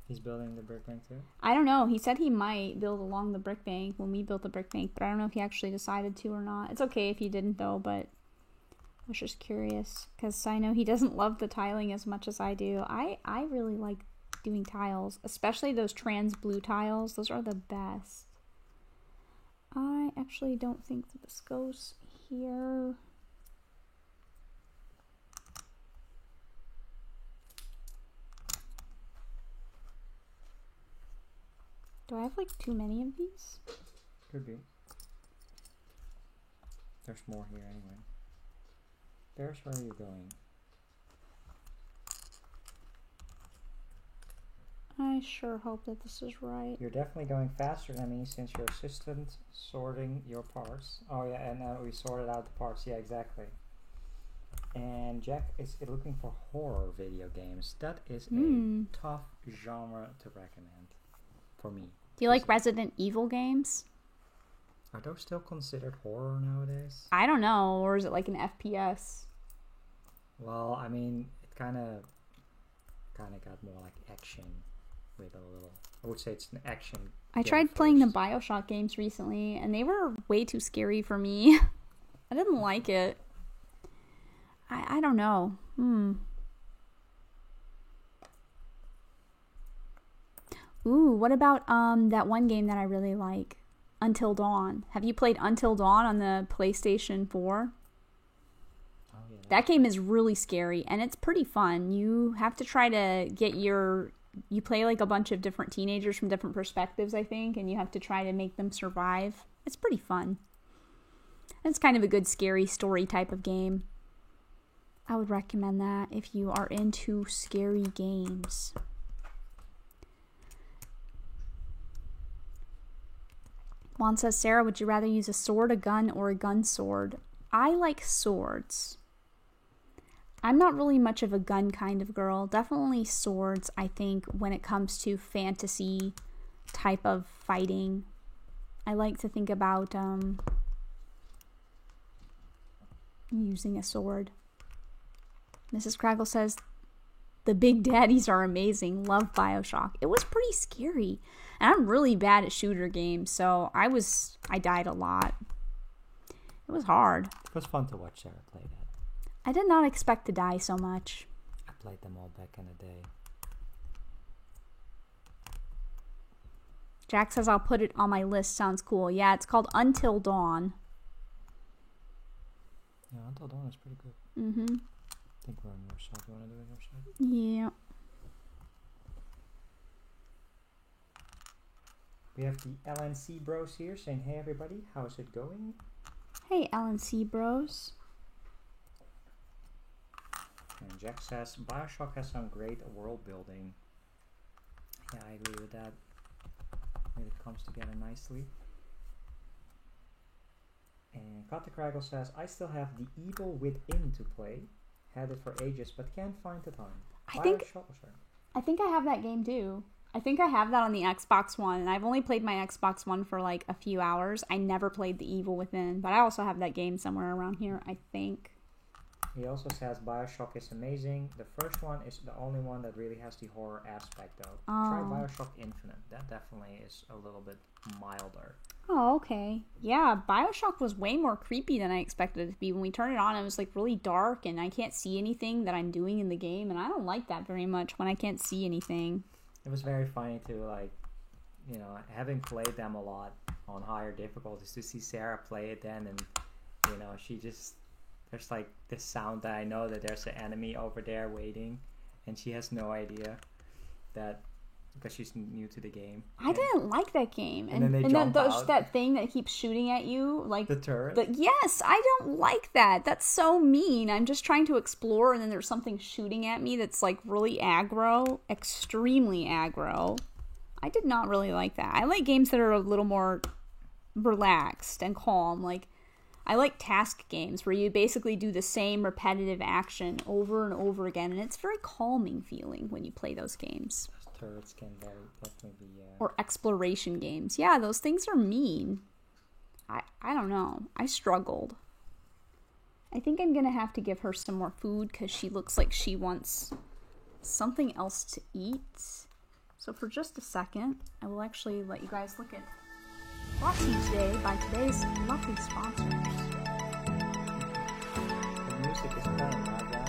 He's building the brick bank too? I don't know. He said he might build along the brick bank when we built the brick bank, but I don't know if he actually decided to or not. It's okay if he didn't though, but I was just curious because I know he doesn't love the tiling as much as I do. I really like doing tiles, especially those trans blue tiles. Those are the best. I actually don't think that this goes here. Do I have like too many of these? Could be. There's more here anyway. There's where you're going. I sure hope that this is right. You're definitely going faster than me since your assistant sorting your parts. Oh yeah, and we sorted out the parts. Yeah, exactly. And Jack is looking for horror video games. That is a tough genre to recommend for me. Do you like Resident Evil games? Are those still considered horror nowadays? I don't know, or is it like an FPS? Well, I mean, it kind of got more like action with a little. I would say it's an action. I tried playing the BioShock games recently, and they were way too scary for me. I didn't like it. I don't know. Ooh, what about that one game that I really like, Until Dawn? Have you played Until Dawn on the PlayStation 4? Oh, yeah. That game is really scary, and it's pretty fun. You have to try to get you play like a bunch of different teenagers from different perspectives, I think, and you have to try to make them survive. It's pretty fun. It's kind of a good scary story type of game. I would recommend that if you are into scary games. Juan says, Sarah, would you rather use a sword, a gun, or a gun sword? I like swords. I'm not really much of a gun kind of girl. Definitely swords, I think, when it comes to fantasy type of fighting. I like to think about using a sword. Mrs. Craggle says, the Big Daddies are amazing. Love BioShock. It was pretty scary. And I'm really bad at shooter games, so I died a lot. It was hard. It was fun to watch Sarah play that. I did not expect to die so much. I played them all back in the day. Jack says, I'll put it on my list. Sounds cool. Yeah, it's called Until Dawn. Yeah, Until Dawn is pretty good. Mm-hmm. I think we're on your side. You want to do it on your side? Yeah. We have the LNC bros here saying, hey everybody, how's it going? Hey LNC bros. And Jack says, BioShock has some great world building. Yeah, I agree with that. It comes together nicely. And Kata Craggle says, I still have The Evil Within to play. Had it for ages, but can't find the time. I think I have that game too. I think I have that on the Xbox One, and I've only played my Xbox One for like a few hours. I never played The Evil Within, but I also have that game somewhere around here, I think. He also says BioShock is amazing. The first one is the only one that really has the horror aspect though. Try BioShock Infinite. That definitely is a little bit milder. Oh, okay. Yeah, BioShock was way more creepy than I expected it to be. When we turned it on, it was like really dark and I can't see anything that I'm doing in the game, and I don't like that very much when I can't see anything. It was very funny to, like, you know, having played them a lot on higher difficulties, to see Sarah play it then, and, you know, she just, there's like this sound that I know that there's an enemy over there waiting, and she has no idea that, because she's new to the game. I didn't like that game. And then they jump out. That thing that keeps shooting at you, like the turret? Yes, I don't like that. That's so mean. I'm just trying to explore, and then there's something shooting at me that's like really aggro, extremely aggro. I did not really like that. I like games that are a little more relaxed and calm. Like, I like task games where you basically do the same repetitive action over and over again, and it's very calming feeling when you play those games. Turrets can definitely be or exploration games. Yeah, those things are mean. I don't know. I struggled. I think I'm gonna have to give her some more food because she looks like she wants something else to eat. So for just a second, I will actually let you guys look at brought to you today by today's lovely sponsors. The music is playing, right, guys?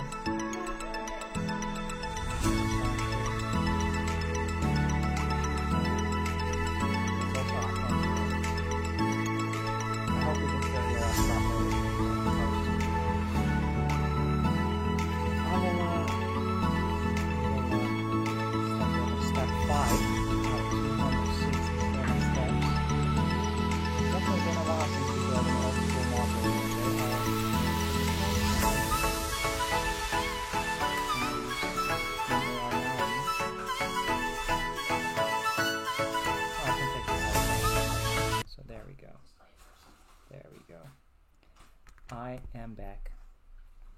I am back.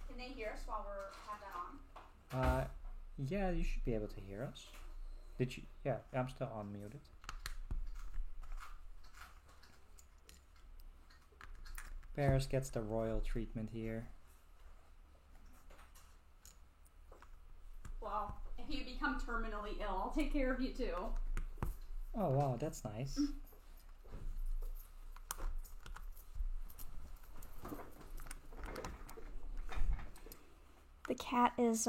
Can they hear us while we have that on? Yeah, you should be able to hear us. Did you? Yeah, I'm still unmuted. Paris gets the royal treatment here. Well, if you become terminally ill, I'll take care of you too. Oh wow, that's nice. The cat is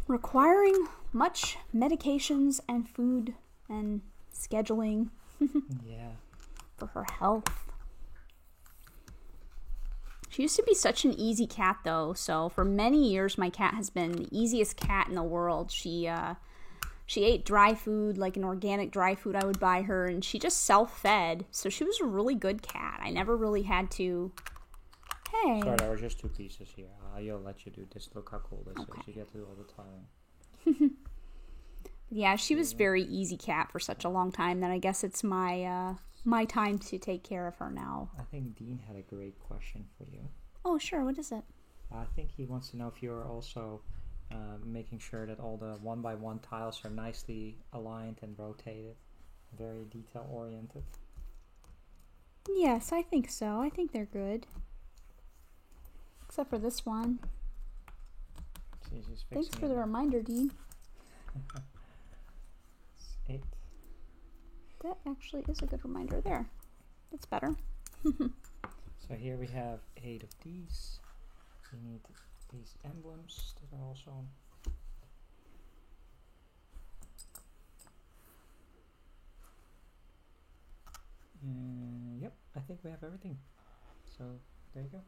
requiring much medications and food and scheduling Yeah. for her health. She used to be such an easy cat though, so for many years my cat has been the easiest cat in the world. She ate dry food, like an organic dry food I would buy her, and she just self-fed, so she was a really good cat. I never really had to... Hey. Sorry, there were just 2 pieces here. I'll let you do this. Look how cool this is. You get to do all the time. Yeah, she was very easy cat for such a long time that I guess it's my my time to take care of her now. I think Dean had a great question for you. Oh, sure. What is it? I think he wants to know if you're also making sure that all the 1x1 tiles are nicely aligned and rotated. Very detail oriented. Yes, I think so. I think they're good. Except for this one. Thanks for the reminder, Dean. 8. That actually is a good reminder there. That's better. So here we have 8 of these. We need these emblems that are also on. Yep, I think we have everything. So there you go.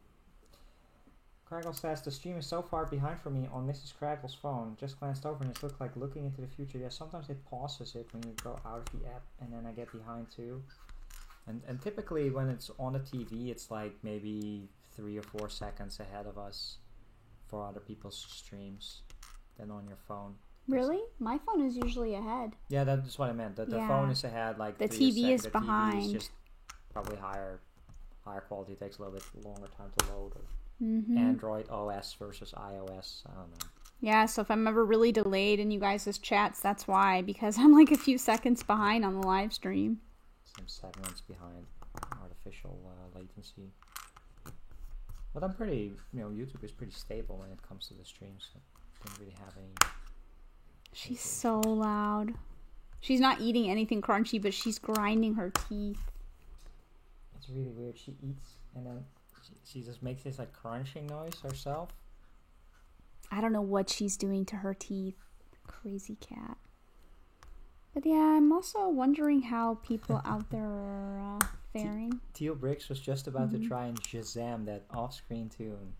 Craggle says, the stream is so far behind for me on Mrs. Craggle's phone. Just glanced over and it looked like looking into the future. Yeah, sometimes it pauses it when you go out of the app and then I get behind too. And typically when it's on the TV, it's like maybe 3 or 4 seconds ahead of us for other people's streams than on your phone. Really? My phone is usually ahead. Yeah, that's what I meant. The phone is ahead, like the TV is the behind. TV is just probably higher quality. It takes a little bit longer time to load. Android OS versus iOS. I don't know. Yeah, so if I'm ever really delayed in you guys' chats, that's why. Because I'm like a few seconds behind on the live stream. Some segments behind artificial latency. But I'm pretty, YouTube is pretty stable when it comes to the streams. So I don't really have any. She's so loud. She's not eating anything crunchy, but she's grinding her teeth. It's really weird. She eats and then she just makes this like crunching noise herself. I don't know what she's doing to her teeth. Crazy cat. But yeah, I'm also wondering how people out there are faring. Teal Bricks was just about to try and Shazam that off-screen tune.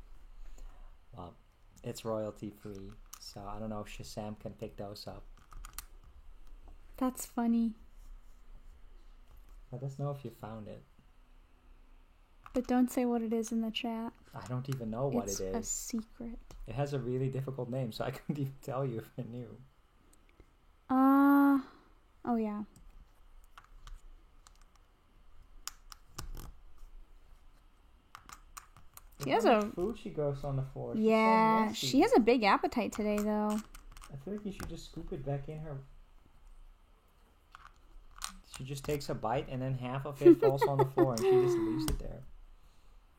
Well, it's royalty free, so I don't know if Shazam can pick those up. That's funny. Let us know if you found it. But don't say what it is in the chat. I don't even know what it is. It's a secret. It has a really difficult name, so I couldn't even tell you if I knew. Oh yeah. She has a food she goes on the floor. Yeah, she has a big appetite today though. I feel like you should just scoop it back in her. She just takes a bite and then half of it falls on the floor and she just leaves it there.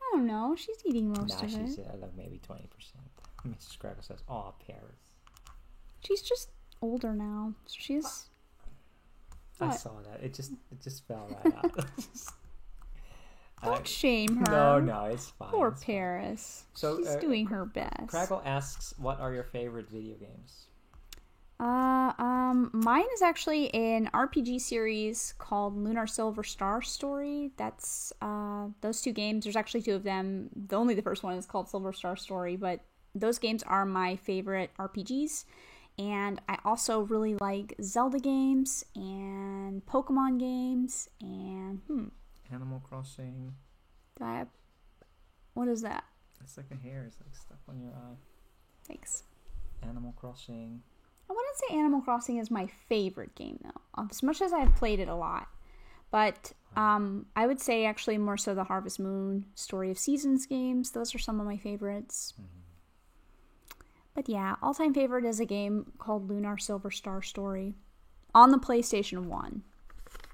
I don't know. She's eating most of she's it. like maybe 20%. Mrs. Crackle says, "Aw, Paris." She's just older now. So she's. I saw that. It just fell right out. Don't shame her. No, it's fine. Poor it's Paris. Fine. So she's doing her best. Crackle asks, "What are your favorite video games?" Mine is actually an RPG series called Lunar Silver Star Story. That's those 2 games. There's actually 2 of them. Only the first one is called Silver Star Story, but those games are my favorite RPGs. And I also really like Zelda games and Pokemon games and Animal Crossing. What is that? It's like a hair. It's like stuff on your eye. Thanks. Animal Crossing. I wouldn't say Animal Crossing is my favorite game though, as much as I've played it a lot. But I would say actually more so the Harvest Moon, Story of Seasons games. Those are some of my favorites. But yeah, all-time favorite is a game called Lunar Silver Star Story on the PlayStation 1,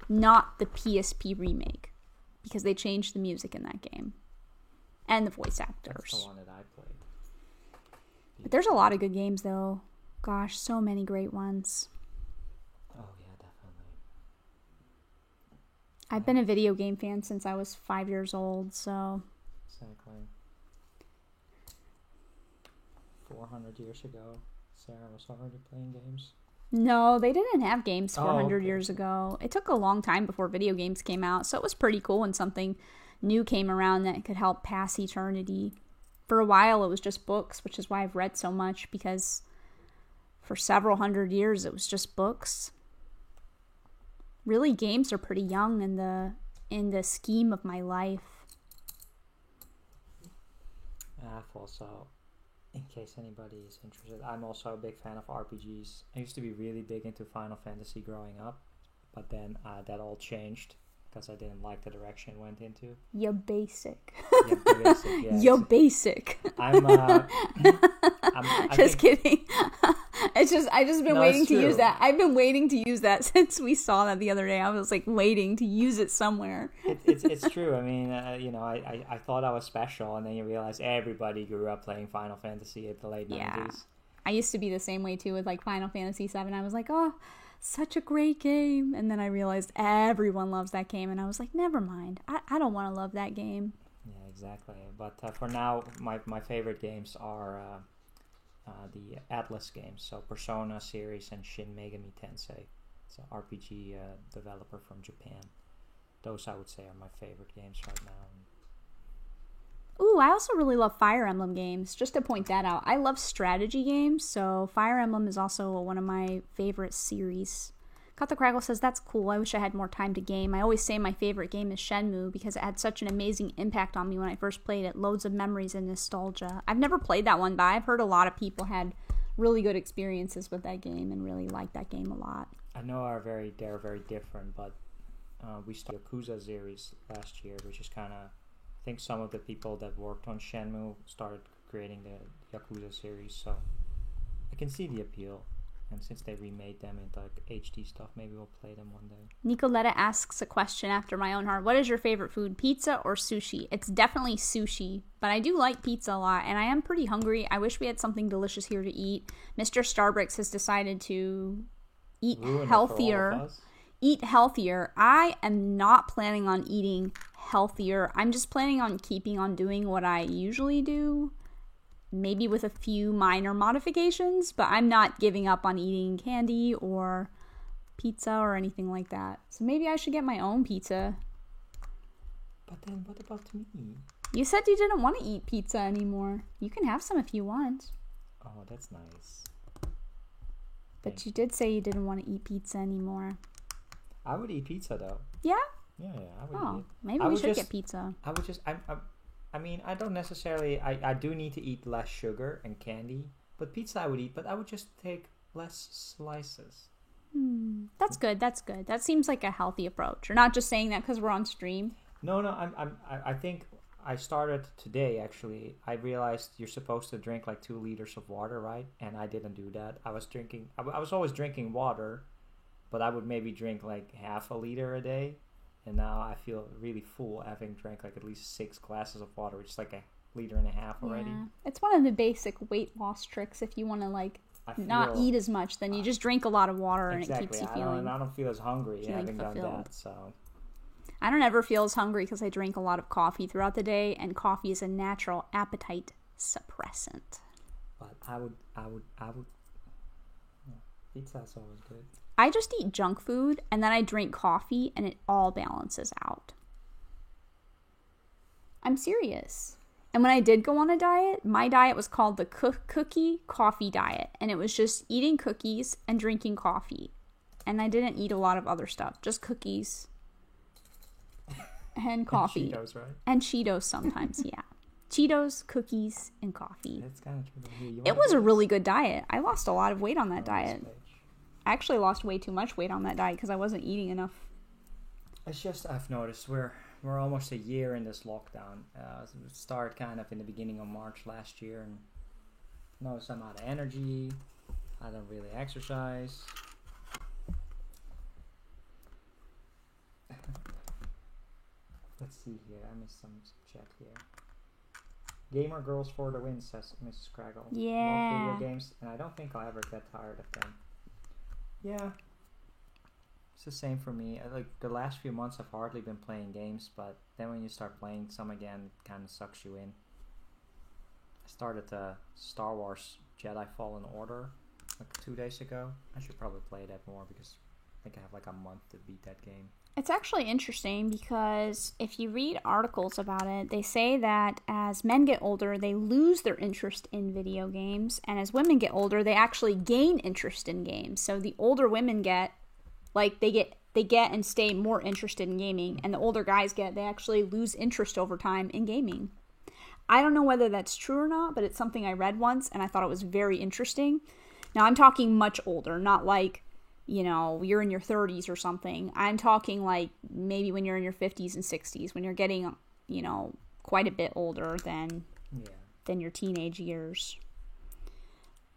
not the PSP remake, because they changed the music in that game and the voice actors. That's the one that I played. But there's a lot of good games, though. Gosh, so many great ones. Oh, yeah, definitely. I've been a video game fan since I was 5 years old, so... Exactly. 400 years ago, Sarah was already playing games. No, they didn't have games 400 okay. years ago. It took a long time before video games came out, so it was pretty cool when something new came around that could help pass eternity. For a while, it was just books, which is why I've read so much, because for several hundred years, it was just books. Really, games are pretty young in the scheme of my life. I've also, in case anybody is interested, I'm also a big fan of RPGs. I used to be really big into Final Fantasy growing up, but then that all changed because I didn't like the direction it went into. You're basic. Yeah, basic, yeah. You're basic. I'm Just kidding. I just been waiting to true. use that. I've been waiting to use that since we saw that the other day. I was like waiting to use it somewhere. It's true. I mean, I thought I was special, and then you realize everybody grew up playing Final Fantasy at the late 90s. I used to be the same way too with like Final Fantasy VII. I was like, oh, such a great game. And then I realized everyone loves that game. And I was like, never mind. I don't want to love that game. Yeah, exactly. But for now, my favorite games are the Atlas games. So Persona series and Shin Megami Tensei. It's an RPG developer from Japan. Those, I would say, are my favorite games right now. Ooh, I also really love Fire Emblem games. Just to point that out, I love strategy games, so Fire Emblem is also one of my favorite series. Cut the Crackle says, that's cool. I wish I had more time to game. I always say my favorite game is Shenmue because it had such an amazing impact on me when I first played it. Loads of memories and nostalgia. I've never played that one, but I've heard a lot of people had really good experiences with that game and really liked that game a lot. I know they're very different, but we started the Yakuza series last year, which is kind of... I think some of the people that worked on Shenmue started creating the Yakuza series, so I can see the appeal. And since they remade them into like HD stuff, maybe we'll play them one day. Nicoletta asks a question after my own heart. What is your favorite food, pizza or sushi? It's definitely sushi, but I do like pizza a lot, and I am pretty hungry. I wish we had something delicious here to eat. Mr. Starbricks has decided to eat healthier. Eat healthier. I am not planning on eating healthier. I'm just planning on keeping on doing what I usually do, maybe with a few minor modifications, but I'm not giving up on eating candy or pizza or anything like that. So maybe I should get my own pizza. But then what about me? You said you didn't want to eat pizza anymore. You can have some if you want. Oh, that's nice. But you did say you didn't want to eat pizza anymore. I would eat pizza though. Yeah? Yeah, I would eat. Maybe we should get pizza. I would just... I mean, I don't necessarily... I do need to eat less sugar and candy. But pizza I would eat, but I would just take less slices. That's good. That seems like a healthy approach. You're not just saying that because we're on stream. No, I think I started today, actually. I realized you're supposed to drink like 2 liters of water, right? And I didn't do that. I was always drinking water, but I would maybe drink like half a liter a day. And now I feel really full having drank like at least 6 glasses of water, which is like 1.5 liters already. Yeah. It's one of the basic weight loss tricks. If you want to like not eat as much, then you just drink a lot of water and it keeps you feeling... I don't feel as hungry having done that, so... I don't ever feel as hungry because I drink a lot of coffee throughout the day, and coffee is a natural appetite suppressant. But I would... Yeah, pizza's always good. I just eat junk food, and then I drink coffee, and it all balances out. I'm serious. And when I did go on a diet, my diet was called the cookie coffee diet, and it was just eating cookies and drinking coffee. And I didn't eat a lot of other stuff, just cookies and coffee. And Cheetos, right? And Cheetos sometimes, yeah. Cheetos, cookies, and coffee. That's kind of true. It was a really good diet. I lost a lot of weight on that diet. I actually lost way too much weight on that diet because I wasn't eating enough It's just I've noticed we're almost a year in this lockdown. It started kind of in the beginning of March last year, and noticed I'm out of energy. I don't really exercise. Let's see here. I missed some chat here. Gamer girls for the win, says Mrs. Craggle. Yeah. Love video games, and I don't think I'll ever get tired of them. Yeah. It's the same for me. Like the last few months, I've hardly been playing games, but then when you start playing some again, it kind of sucks you in. I started Star Wars Jedi Fallen Order like 2 days ago. I should probably play that more because I think I have like a month to beat that game. It's actually interesting because if you read articles about it, they say that as men get older, they lose their interest in video games, and as women get older, they actually gain interest in games. So the older women get, like they get and stay more interested in gaming, and the older guys they actually lose interest over time in gaming. I don't know whether that's true or not, but it's something I read once, and I thought it was very interesting. Now, I'm talking much older, not like, you're in your 30s or something. I'm talking like maybe when you're in your 50s and 60s, when you're getting, quite a bit older than your teenage years.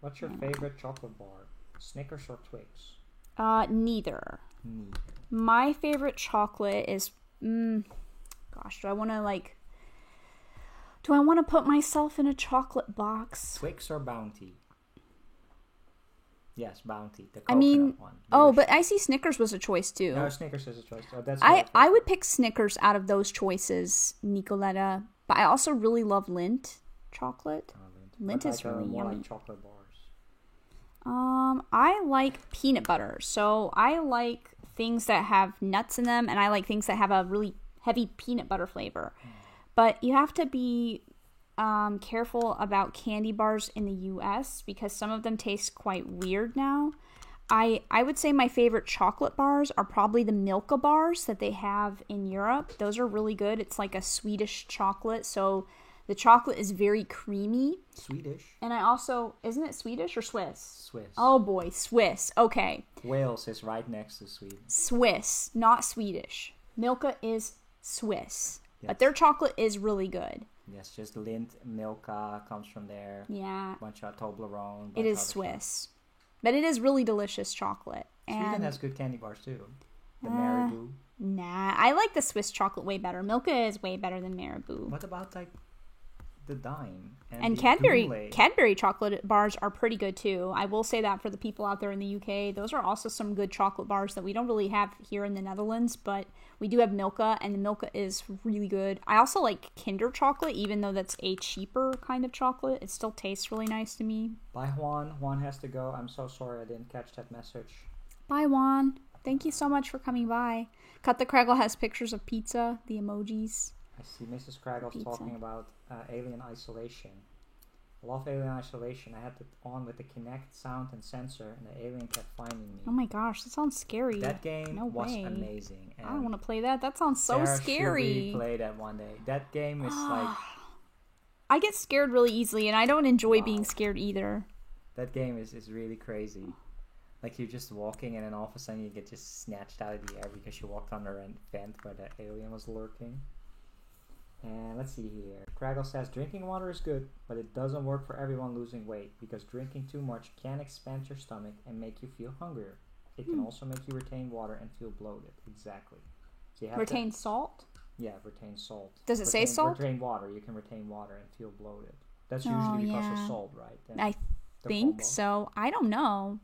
What's your favorite chocolate bar? Snickers or Twix? Neither. My favorite chocolate is, gosh, do I want to put myself in a chocolate box? Twix or Bounty? Yes, Bounty, the coconut one. Delicious. But I see Snickers was a choice too. No, Snickers is a choice. Oh, that's I would pick Snickers out of those choices, Nicoletta. But I also really love Lindt chocolate. Lindt is really yummy. Like chocolate bars. I like peanut butter. So I like things that have nuts in them, and I like things that have a really heavy peanut butter flavor. But you have to be careful about candy bars in the US because some of them taste quite weird now. I would say my favorite chocolate bars are probably the Milka bars that they have in Europe. Those are really good. It's like a Swedish chocolate, so the chocolate is very creamy. Swedish. And I also, isn't it Swedish or Swiss? Swiss. Oh boy, Swiss. Okay. Wales is right next to Sweden. Swiss, not Swedish. Milka is Swiss. Yes. But their chocolate is really good. Yes, just Lindt, Milka comes from there. Yeah. Bunch of Toblerone. It is Swiss. But it is really delicious chocolate. Sweden has good candy bars too. The Marabou. Nah, I like the Swiss chocolate way better. Milka is way better than Marabou. What about like the Dime and Cadbury chocolate bars are pretty good too. I will say that for the people out there in the UK, those are also some good chocolate bars that we don't really have here in the Netherlands, but we do have Milka, and the Milka is really good. I also like Kinder chocolate, even though that's a cheaper kind of chocolate. It still tastes really nice to me. Bye, Juan. Juan has to go. I'm so sorry I didn't catch that message. Bye, Juan. Thank you so much for coming by. Cut the Craggle has pictures of pizza, the emojis. I see Mrs. Craggle's talking about Alien Isolation. I love Alien Isolation. I had it on with the Kinect sound and sensor, and the alien kept finding me. Oh my gosh, that sounds scary. That game was amazing. And I don't want to play that. That sounds so scary. Should play that one day. That game is like... I get scared really easily, and I don't enjoy being scared either. That game is really crazy. Like you're just walking, and then all of a sudden you get just snatched out of the air because you walked under a vent where the alien was lurking. And let's see here. Craggle says, drinking water is good, but it doesn't work for everyone losing weight because drinking too much can expand your stomach and make you feel hungrier. It can also make you retain water and feel bloated. Exactly. So you have retain salt? Yeah, retain salt. Does it say salt? Retain water. You can retain water and feel bloated. That's usually because of salt, right? I think so. I don't know.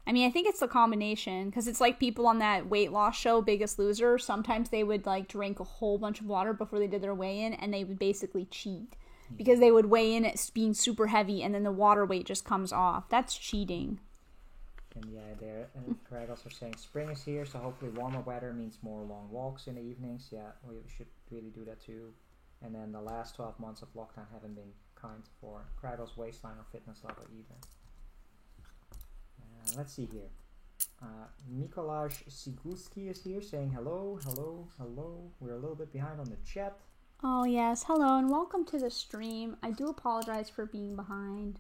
I mean, I think it's the combination because it's like people on that weight loss show, Biggest Loser. Sometimes they would like drink a whole bunch of water before they did their weigh-in, and they would basically cheat because they would weigh in at being super heavy, and then the water weight just comes off. That's cheating. And yeah, Craig also saying spring is here, so hopefully warmer weather means more long walks in the evenings. Yeah, we should really do that too. And then the last 12 months of lockdown haven't been kind for Craggle's waistline or fitness level either. Let's see here. Mikolaj Sigulski is here saying hello. We're a little bit behind on the chat. Oh yes, hello and welcome to the stream. I do apologize for being behind.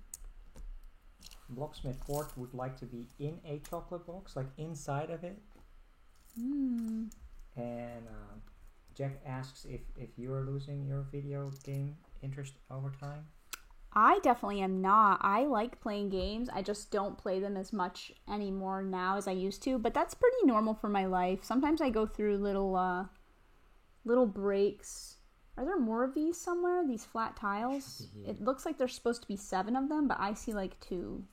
Blocksmith Ford would like to be in a chocolate box, like inside of it. And Jack asks if you are losing your video game interest over time. I definitely am not. I like playing games. I just don't play them as much anymore now as I used to. But that's pretty normal for my life. Sometimes I go through little breaks. Are there more of these somewhere? These flat tiles? It looks like there's supposed to be 7 of them, but I see like 2.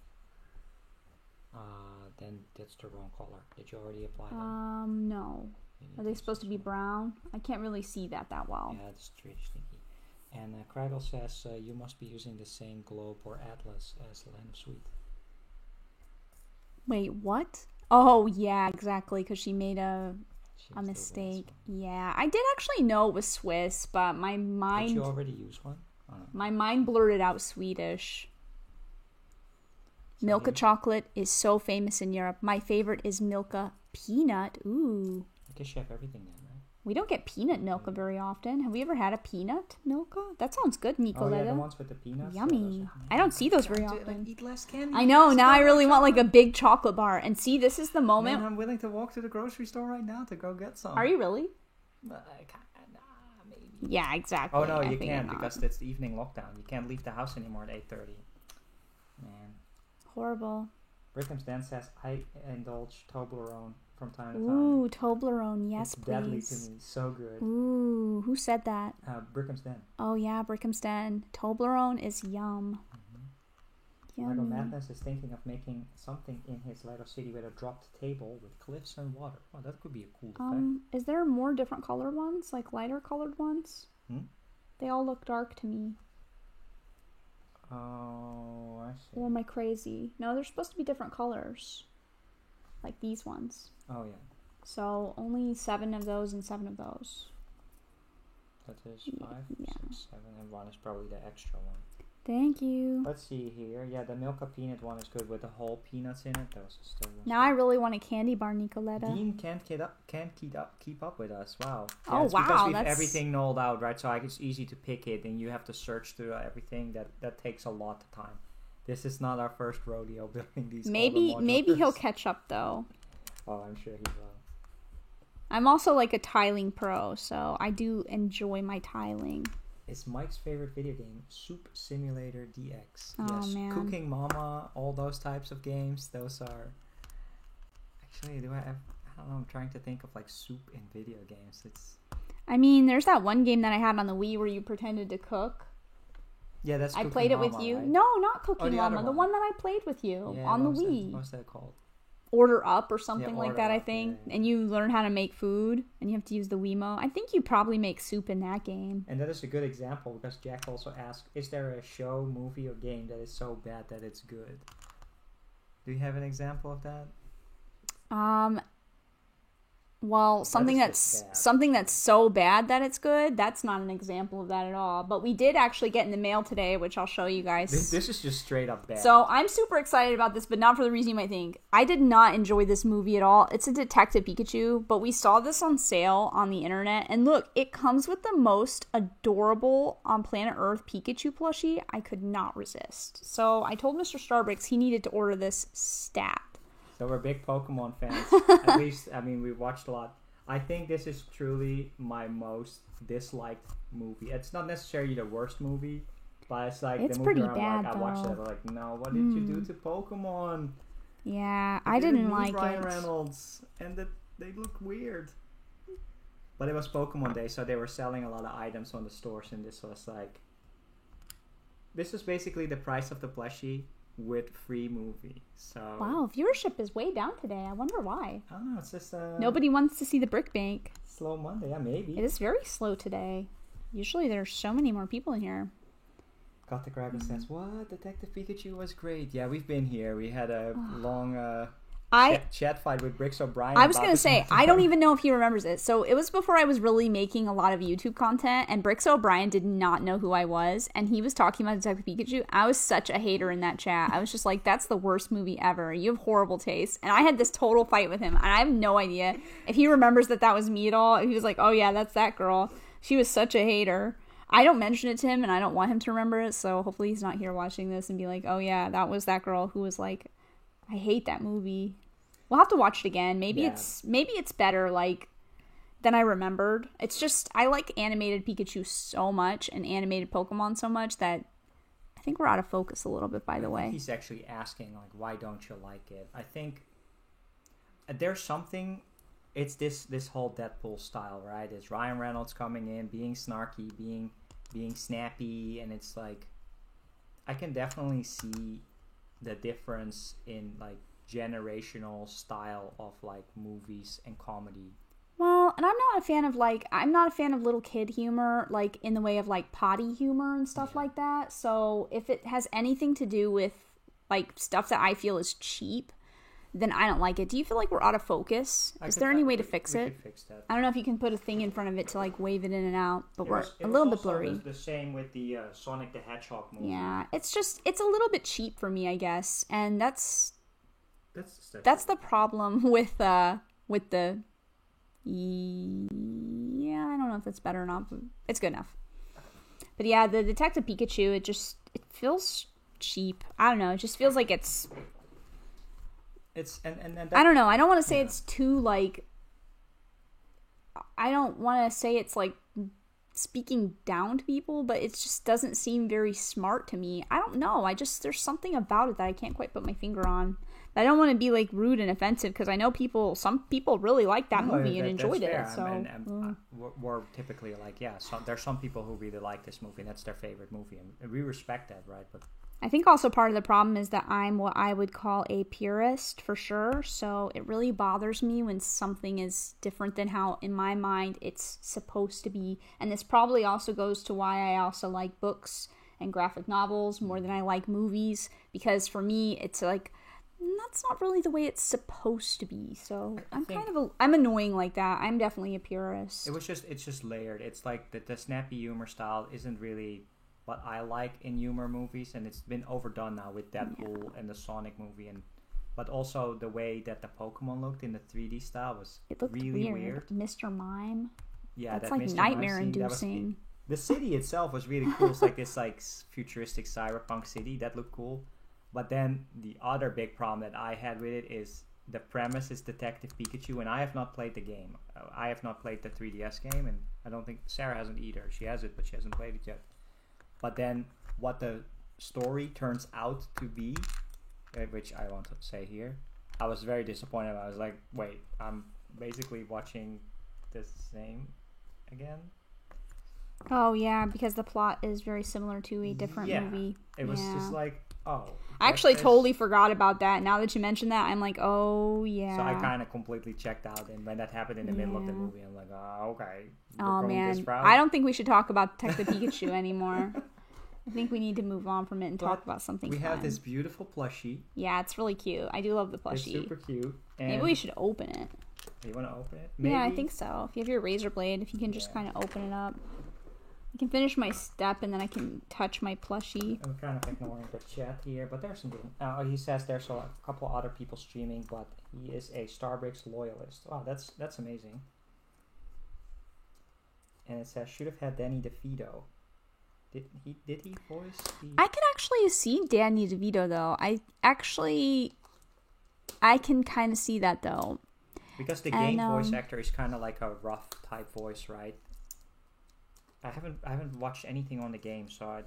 Then that's the wrong color. Did you already apply them? No. Are they supposed to be brown? I can't really see that well. Yeah, it's pretty sneaky. And Craggle says you must be using the same globe or atlas as Land of Sweet. Wait, what? Oh, yeah, exactly, because she made a mistake. Yeah, I did actually know it was Swiss, but my mind... Did you already use one? Oh, no. My mind blurted out Swedish. Milka chocolate is so famous in Europe. My favorite is Milka peanut. Ooh. I guess you have everything then, right? We don't get peanut Milka very often. Have we ever had a peanut Milka? That sounds good, Nicoletta. Oh, yeah, the ones with the peanuts. Yummy. I don't see those very often. Eat less candy. I know. Now I really want like a big chocolate bar. And see, this is the moment. Man, I'm willing to walk to the grocery store right now to go get some. Are you really? Maybe. Yeah, exactly. Oh, no, you can't because it's the evening lockdown. You can't leave the house anymore at 8:30. Man. Horrible. Brickham's Den says, I indulge Toblerone from time to time. Ooh, Toblerone. Yes, it's please. Deadly to me. So good. Ooh, who said that? Brickham's Den. Oh, yeah, Brickham's Den. Toblerone is yum. Lego Madness is thinking of making something in his Lego city with a dropped table with cliffs and water. Oh, that could be a cool effect. Is there more different colored ones? Like lighter colored ones? They all look dark to me. Oh, I see. Or am I crazy? No, they're supposed to be different colors. Like these ones. Oh, yeah. So only 7 of those and 7 of those. That is 5, 6, 7, and 1 is probably the extra one. Thank you. Let's see here. Yeah, the Milka peanut one is good with the whole peanuts in it. Those are still. Now I really want a candy bar, Nicoletta. Dean can't keep up with us. Wow. Yeah, oh it's wow! Because we've everything knolled out, right? So it's easy to pick it, and you have to search through everything. That takes a lot of time. This is not our first rodeo building these. Maybe he'll catch up though. Oh, I'm sure he will. I'm also like a tiling pro, so I do enjoy my tiling. It's Mike's favorite video game, Soup Simulator DX. Oh, yes, man. Cooking Mama, all those types of games. Those are... Actually, I don't know, I'm trying to think of like soup in video games. I mean, there's that one game that I had on the Wii where you pretended to cook. Yeah, that's Cooking I played it Mama, with you. right? No, not Cooking Mama. The one that I played with you on the Wii. What's that called? Order Up or something like that, I think. Yeah. And you learn how to make food, and you have to use the Wiimote. I think you probably make soup in that game. And that is a good example, because Jack also asked, is there a show, movie, or game that is so bad that it's good? Do you have an example of that? Well, something that's so bad that it's good, that's not an example of that at all. But we did actually get in the mail today, which I'll show you guys. This is just straight up bad. So I'm super excited about this, but not for the reason you might think. I did not enjoy this movie at all. It's a Detective Pikachu, but we saw this on sale on the internet. And look, it comes with the most adorable on planet Earth Pikachu plushie. I could not resist. So I told Mr. Starbricks he needed to order this stat. So we're big Pokemon fans. At least, I mean, we watched a lot. I think this is truly my most disliked movie. It's not necessarily the worst movie, but it's like it's the movie pretty where I'm bad, like, I watched it, I'm like, no, what did you do to Pokemon? Yeah, I didn't like Ryan it. Reynolds, and they look weird. But it was Pokemon Day, so they were selling a lot of items on the stores, and this was basically the price of the plushie with free movie. So wow, viewership is way down today. I wonder why. I don't know, it's just nobody wants to see the Brick Bank. Slow Monday. Yeah, maybe it is very slow today. Usually there's so many more people in here. Got the Kraken says, what? Detective Pikachu was great. Yeah, we've been here. We had a long chat fight with Bricks O'Brien. I was going to say, I don't even know if he remembers it. So it was before I was really making a lot of YouTube content, and Bricks O'Brien did not know who I was, and he was talking about Detective Pikachu. I was such a hater in that chat. I was just like, that's the worst movie ever. You have horrible taste. And I had this total fight with him, and I have no idea if he remembers that was me at all. He was like, oh yeah, that's that girl. She was such a hater. I don't mention it to him, and I don't want him to remember it, so hopefully he's not here watching this and be like, oh yeah, that was that girl who was like, I hate that movie. We'll have to watch it again. Maybe it's better. Like than I remembered. It's just, I like animated Pikachu so much and animated Pokemon so much that I think we're out of focus a little bit, by the way. He's actually asking, like, why don't you like it? I think there's something, it's this whole Deadpool style, right? It's Ryan Reynolds coming in, being snarky, being snappy, and it's like, I can definitely see the difference in, like, generational style of, like, movies and comedy. Well, and I'm not a fan of little kid humor, like, in the way of, like, potty humor and stuff like that. So if it has anything to do with, like, stuff that I feel is cheap, then I don't like it. Do you feel like we're out of focus? Is there any way to fix it? Could fix that. I don't know if you can put a thing in front of it to, like, wave it in and out, but we're a It little was bit blurry. The same with the Sonic the Hedgehog movie. Yeah, it's a little bit cheap for me, I guess, and that's the problem with the yeah, I don't know if that's better or not, but it's good enough. But yeah, the Detective Pikachu, it feels cheap. I don't know, it just feels like it's I don't know. I don't want to say it's too, like, I don't want to say it's, like, speaking down to people, but it just doesn't seem very smart to me. I don't know. There's something about it that I can't quite put my finger on. I don't want to be, like, rude and offensive, because I know some people really liked that movie and enjoyed it. So we're typically like, there's some people who really like this movie, and that's their favorite movie, and we respect that, right? But I think also part of the problem is that I'm what I would call a purist, for sure. So it really bothers me when something is different than how, in my mind, it's supposed to be. And this probably also goes to why I also like books and graphic novels more than I like movies, because for me, it's like, that's not really the way it's supposed to be. So I'm annoying like that. I'm definitely a purist. It's just layered. It's like the snappy humor style isn't really what I like in humor movies, and it's been overdone now with Deadpool and the Sonic movie, but also the way that the Pokemon looked in the 3D style was really weird. Mr. Mime. Yeah, that's that like Mr. nightmare inducing. The city itself was really cool. It's like this, like, futuristic cyberpunk city that looked cool. But then the other big problem that I had with it is the premise is Detective Pikachu, and I have not played the game. I have not played the 3DS game, and I don't think Sarah hasn't either. She has it, but she hasn't played it yet. But then what the story turns out to be, which I want to say here, I was very disappointed. I was like, wait, I'm basically watching the same again? Oh, yeah, because the plot is very similar to a different movie. It was just like, oh. I actually totally forgot about that. Now that you mentioned that, I'm like, oh, yeah. So I kind of completely checked out, and when that happened in the middle of the movie, I'm like, oh, okay. Oh, man. I don't think we should talk about Detective Pikachu anymore. I think we need to move on from it and talk about something fun. We have this beautiful plushie. Yeah, it's really cute. I do love the plushie. It's super cute. And maybe we should open it. You want to open it? Maybe? Yeah, I think so. If you have your razor blade, if you can just kind of open it up. I can finish my step, and then I can touch my plushie. I'm kind of ignoring the chat here, but there's something. He says there's a couple other people streaming, but he is a Starbucks loyalist. Wow, that's amazing. And it says, should have had Danny DeVito. Did he voice the... I can actually see Danny DeVito, though. I can kind of see that, though. Because the game voice actor is kind of like a rough type voice, right? I haven't watched anything on the game, so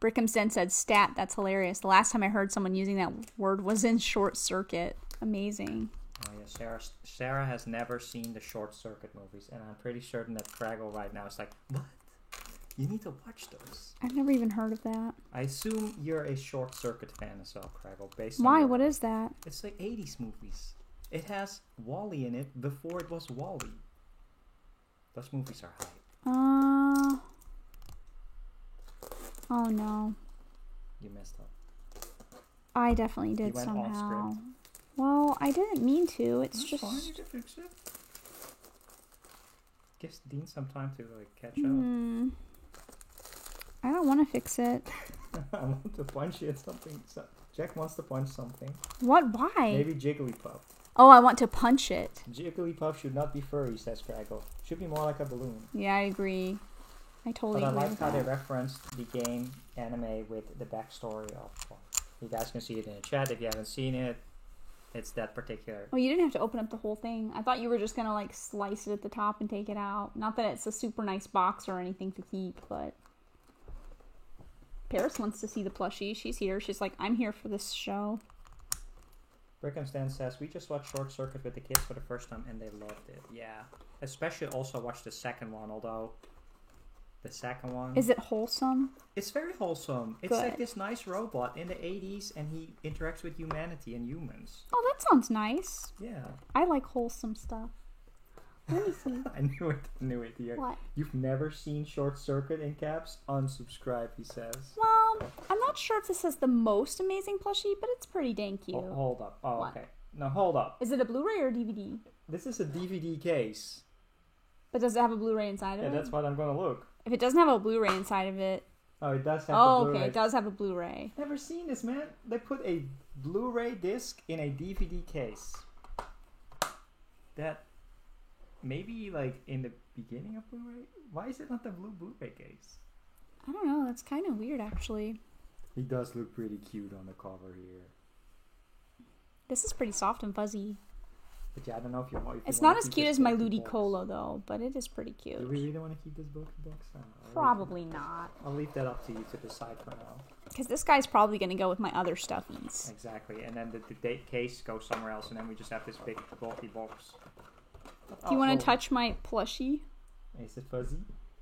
Brickhamston said stat. That's hilarious. The last time I heard someone using that word was in Short Circuit. Amazing. Oh yeah, Sarah has never seen the Short Circuit movies, and I'm pretty certain that Craggle right now is like, what? You need to watch those. I've never even heard of that. I assume you're a Short Circuit fan as well, Craggle. Why? What is that? It's like 80s movies. It has Wall-E in it before it was Wall-E. Those movies are hype. Oh no. You messed up. I definitely did somehow. Well, I didn't mean to. It's just fine. You can fix it. Gives Dean some time to catch up. I don't want to fix it. I want to punch it. Jack wants to punch something. What? Why? Maybe Jigglypuff. Oh, I want to punch it. Jigglypuff should not be furry, says Craggle. Should be more like a balloon. Yeah, I agree. I totally agree. But I liked how they referenced the game anime with the backstory of. Well, you guys can see it in the chat if you haven't seen it. It's that particular. Oh, you didn't have to open up the whole thing. I thought you were just gonna like slice it at the top and take it out. Not that it's a super nice box or anything to keep, but Paris wants to see the plushie. She's here. She's like, I'm here for this show. Brickham Stan says, we just watched Short Circuit with the kids for the first time and they loved it. Yeah. Especially also watched the second one, although the second one... Is it wholesome? It's very wholesome. It's Good. like this nice robot in the 80s and he interacts with humanity and humans. Oh, that sounds nice. Yeah. I like wholesome stuff. Let me see. I knew it here. What? You've never seen Short Circuit in caps? Unsubscribe, he says. Well, I'm not sure if this is the most amazing plushie, but it's pretty dang cute. Hold up. Oh, What? okay. No, hold up. Is it a Blu-ray or DVD? This is a DVD case. But does it have a Blu-ray inside of Yeah, it? that's what I'm gonna look. If it doesn't have a Blu-ray inside of it... Oh, it does have Oh, the Blu-ray. okay, it does have a Blu-ray. Never seen this, man. They put a Blu-ray disc in a DVD case. That maybe like in the beginning of Blu-ray. Why is it not the Blu-ray case? I don't know, that's kind of weird, actually. He does look pretty cute on the cover here. This is pretty soft and fuzzy. But yeah, I don't know if you want. It's not as cute as my Ludicolo, though, but it is pretty cute. Do we really want to keep this box? I don't know. Probably not. I'll leave that up to you to decide for now. Because this guy's probably going to go with my other stuffies. Exactly, and then the date case goes somewhere else, and then we just have this big bulky box. Do you want to touch my plushie? Is it fuzzy?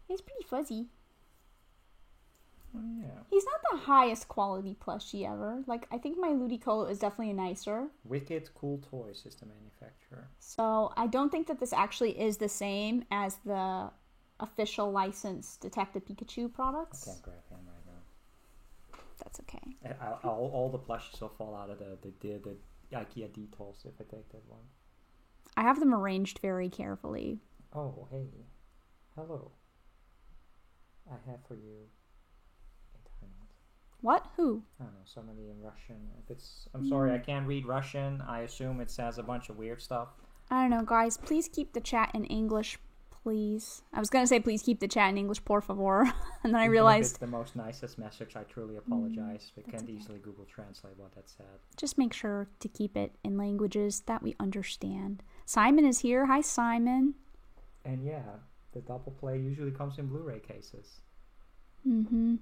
He's pretty fuzzy. Oh, yeah. He's not the highest quality plushie ever. Like, I think my Ludicolo is definitely nicer. Wicked Cool Toys is the manufacturer. So, I don't think that this actually is the same as the official licensed Detective Pikachu products. I can't grab him right now. That's okay. All the plushies will fall out of the IKEA Details if I take that one. I have them arranged very carefully. Oh, hey. Hello. I have for you internet. What? Who? I don't know, somebody in Russian. I'm sorry, I can't read Russian. I assume it says a bunch of weird stuff. I don't know, guys. Please keep the chat in English, please. I was gonna say please keep the chat in English, por favor. And then I realized... It's the most nicest message. I truly apologize. We can't easily Google Translate what that said. Just make sure to keep it in languages that we understand. Simon is here. Hi, Simon. And yeah, the double play usually comes in Blu-ray cases. Mm-hmm.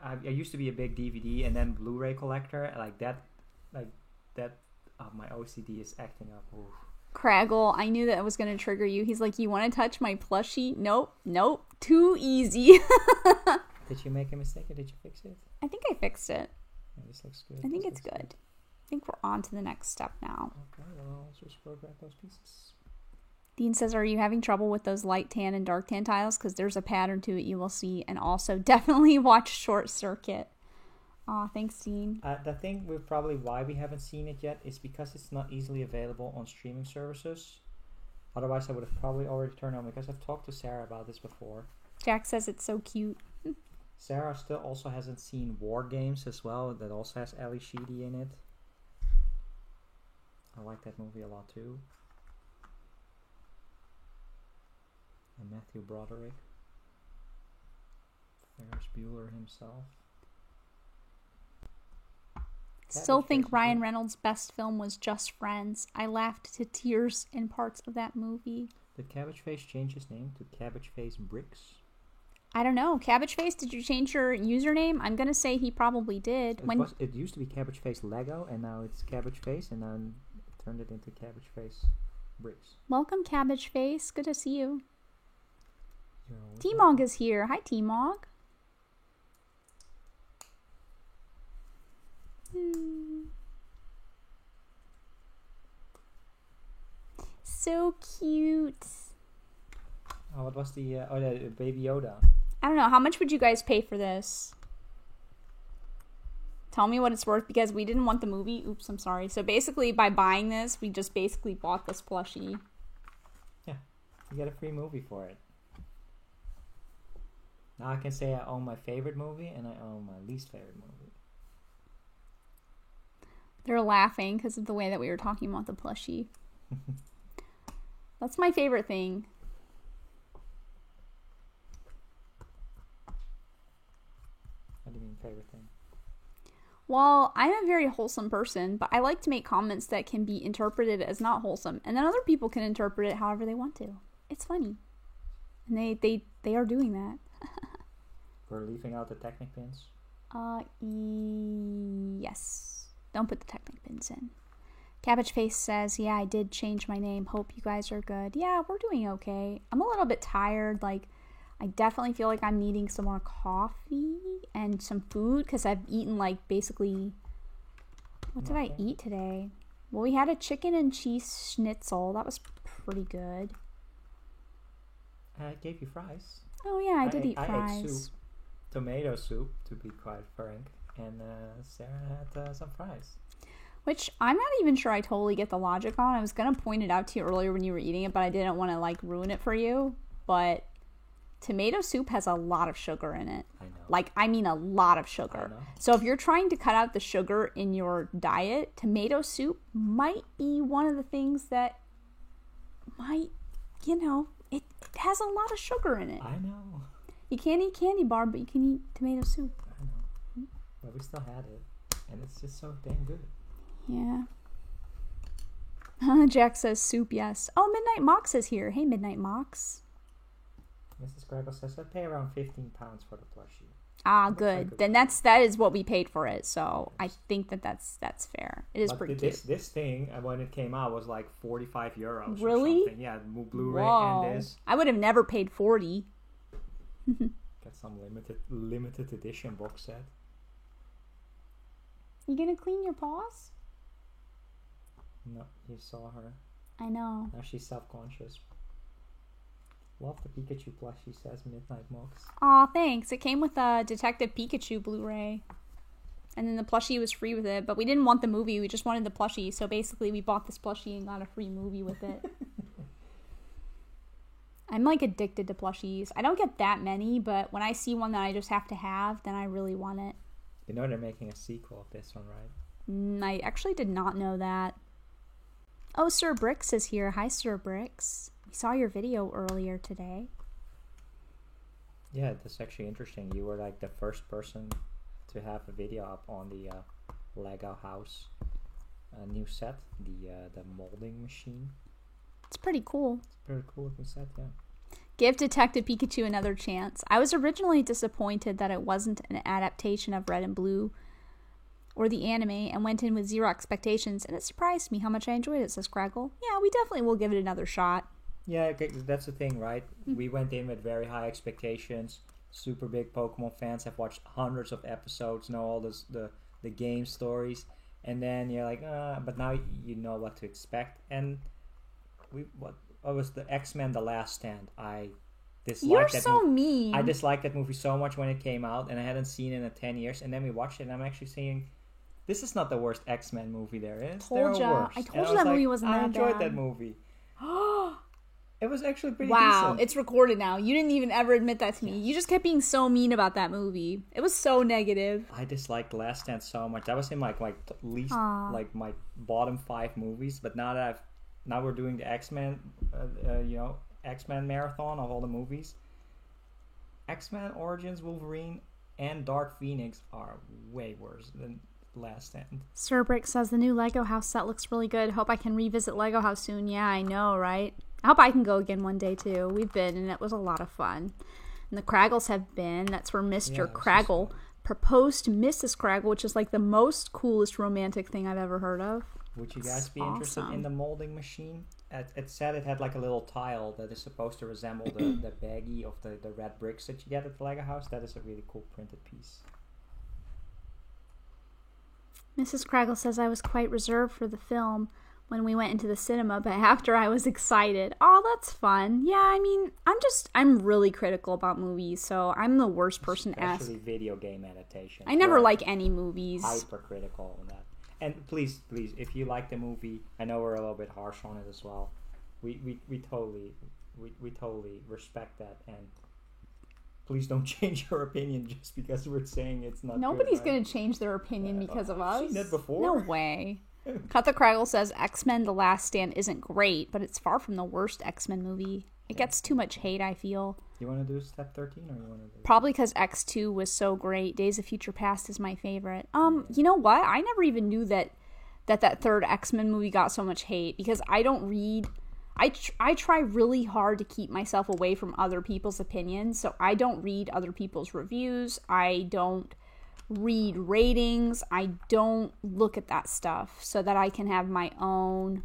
I used to be a big DVD and then Blu-ray collector. Like that, my OCD is acting up. Oof. Craggle, I knew that was going to trigger you. He's like, you want to touch my plushie? Nope. Too easy. Did you make a mistake or did you fix it? I think I fixed it. Yeah, this looks good. I think it's good. I think we're on to the next step now. Okay, well, I'll just go grab those pieces. Dean says, are you having trouble with those light tan and dark tan tiles? Because there's a pattern to it you will see. And also, definitely watch Short Circuit. Aw, thanks, Dean. The thing with probably why we haven't seen it yet is because it's not easily available on streaming services. Otherwise, I would have probably already turned on because I've talked to Sarah about this before. Jack says it's so cute. Sarah still also hasn't seen War Games as well. That also has Ali Sheedy in it. I like that movie a lot too. And Matthew Broderick. Ferris Bueller himself. Still think Ryan Reynolds' best film was Just Friends. I laughed to tears in parts of that movie. Did Cabbage Face change his name to Cabbage Face Bricks? I don't know. Cabbage Face, did you change your username? I'm going to say he probably did. It used to be Cabbage Face Lego, and now it's Cabbage Face, and then turned it into Cabbage Face Bricks. Welcome, Cabbage Face. Good to see you. T-Mog is here. Hi, T-Mog. So cute. Oh, what was the Baby Yoda? I don't know. How much would you guys pay for this? Tell me what it's worth because we didn't want the movie. Oops, I'm sorry. So basically, by buying this, we just basically bought this plushie. Yeah, you get a free movie for it. Now I can say I own my favorite movie and I own my least favorite movie. They're laughing because of the way that we were talking about the plushie. That's my favorite thing. What do you mean favorite thing? Well, I'm a very wholesome person, but I like to make comments that can be interpreted as not wholesome, and then other people can interpret it however they want to. It's funny. And they are doing that. We're leaving out the Technic pins. Yes. Don't put the Technic pins in. Cabbage Face says, yeah, I did change my name. Hope you guys are good. Yeah, we're doing okay. I'm a little bit tired. Like, I definitely feel like I'm needing some more coffee and some food because I've eaten, like, basically... What did I eat today? Well, we had a chicken and cheese schnitzel. That was pretty good. I gave you fries. Oh, yeah, I did eat I fries. ate soup. Tomato soup, to be quite frank. And Sarah had some fries. Which I'm not even sure I totally get the logic on. I was going to point it out to you earlier when you were eating it, but I didn't want to, like, ruin it for you. But tomato soup has a lot of sugar in it. I know. Like, I mean a lot of sugar. I know. So if you're trying to cut out the sugar in your diet, tomato soup might be one of the things that might, you know, it has a lot of sugar in it. I know. You can't eat candy bar, but you can eat tomato soup. I know. But we still had it. And it's just so damn good. Yeah. Jack says soup, yes. Oh, Midnight Mox is here. Hey, Midnight Mox. Mrs. Craggle says, I pay around £15 for the plushie. Ah, Looks good. like a- Then that is what we paid for it. So I think that's fair. It is But pretty this, cute. This thing, when it came out, was like €45 Really? or something. Yeah, Blu-ray Whoa. and this. I would have never paid 40. Got some limited edition box set. You gonna clean your paws? No, you saw her. I know. Now she's self-conscious. Love the Pikachu plushie, says Midnight Mox. Aw, thanks. It came with a Detective Pikachu Blu-ray. And then the plushie was free with it. But we didn't want the movie. We just wanted the plushie. So basically we bought this plushie and got a free movie with it. I'm like addicted to plushies. I don't get that many, but when I see one that I just have to have, then I really want it. You know they're making a sequel of this one, right? I actually did not know that. Oh, Sir Bricks is here. Hi, Sir Bricks. We saw your video earlier today. Yeah, that's actually interesting. You were like the first person to have a video up on the Lego house new set, the molding machine. It's pretty cool. It's a pretty cool looking set, yeah. Give Detective Pikachu another chance. I was originally disappointed that it wasn't an adaptation of Red and Blue or the anime and went in with zero expectations, and it surprised me how much I enjoyed it, says Craggle. Yeah, we definitely will give it another shot. Yeah, okay, that's the thing, right? We went in with very high expectations. Super big Pokemon fans, have watched hundreds of episodes, know all the game stories, and then you're like, but now you know what to expect. And what was the X-Men: The Last Stand? I disliked You're that so movie. mean. I disliked that movie so much when it came out, and I hadn't seen it in 10 years. And then we watched it, and I'm actually saying, this is not the worst X-Men movie there is. There Told are ya. worse. I And told you was that like, movie wasn't I that enjoyed bad. that movie. It was actually pretty Wow, decent. it's recorded now. You didn't even ever admit that to me. You just kept being so mean about that movie. It was so negative. I disliked Last Stand so much. That was in like least Aw. like my bottom 5 movies. But now we're doing the X-Men, X-Men marathon of all the movies. X-Men Origins Wolverine and Dark Phoenix are way worse than Last Stand. Sir Brick says the new Lego house set looks really good. Hope I can revisit Lego house soon. Yeah, I know, right? I hope I can go again one day too. We've been and it was a lot of fun. And the Kraggles have been. That's where Mr. Yeah, Craggle proposed to Mrs. Craggle, which is like the most coolest romantic thing I've ever heard of. Would you guys be That's interested awesome. in the molding machine? It said it had like a little tile that is supposed to resemble the baggie of the red bricks that you get at the Lego house. That is a really cool printed piece. Mrs. Craggle says I was quite reserved for the film when we went into the cinema, but after I was excited. Oh, that's fun. Yeah, I mean, I'm really critical about movies, so I'm the worst person to ask. Especially video game adaptations. I never We're like any movies. hypercritical on that. And please, if you like the movie, I know we're a little bit harsh on it as well. We totally respect that, and please don't change your opinion just because we're saying it's not. Nobody's good, right? going to change their opinion because of us. I've seen it before. No way. Cut the Craggle says X-Men: The Last Stand isn't great, but it's far from the worst X-Men movie. It gets too much hate, I feel. you want to do step 13 or you want to do... Probably because X2 was so great. Days of Future Past is my favorite. You know what? I never even knew that third X-Men movie got so much hate because I don't read... I try really hard to keep myself away from other people's opinions, so I don't read other people's reviews. I don't read ratings. I don't look at that stuff so that I can have my own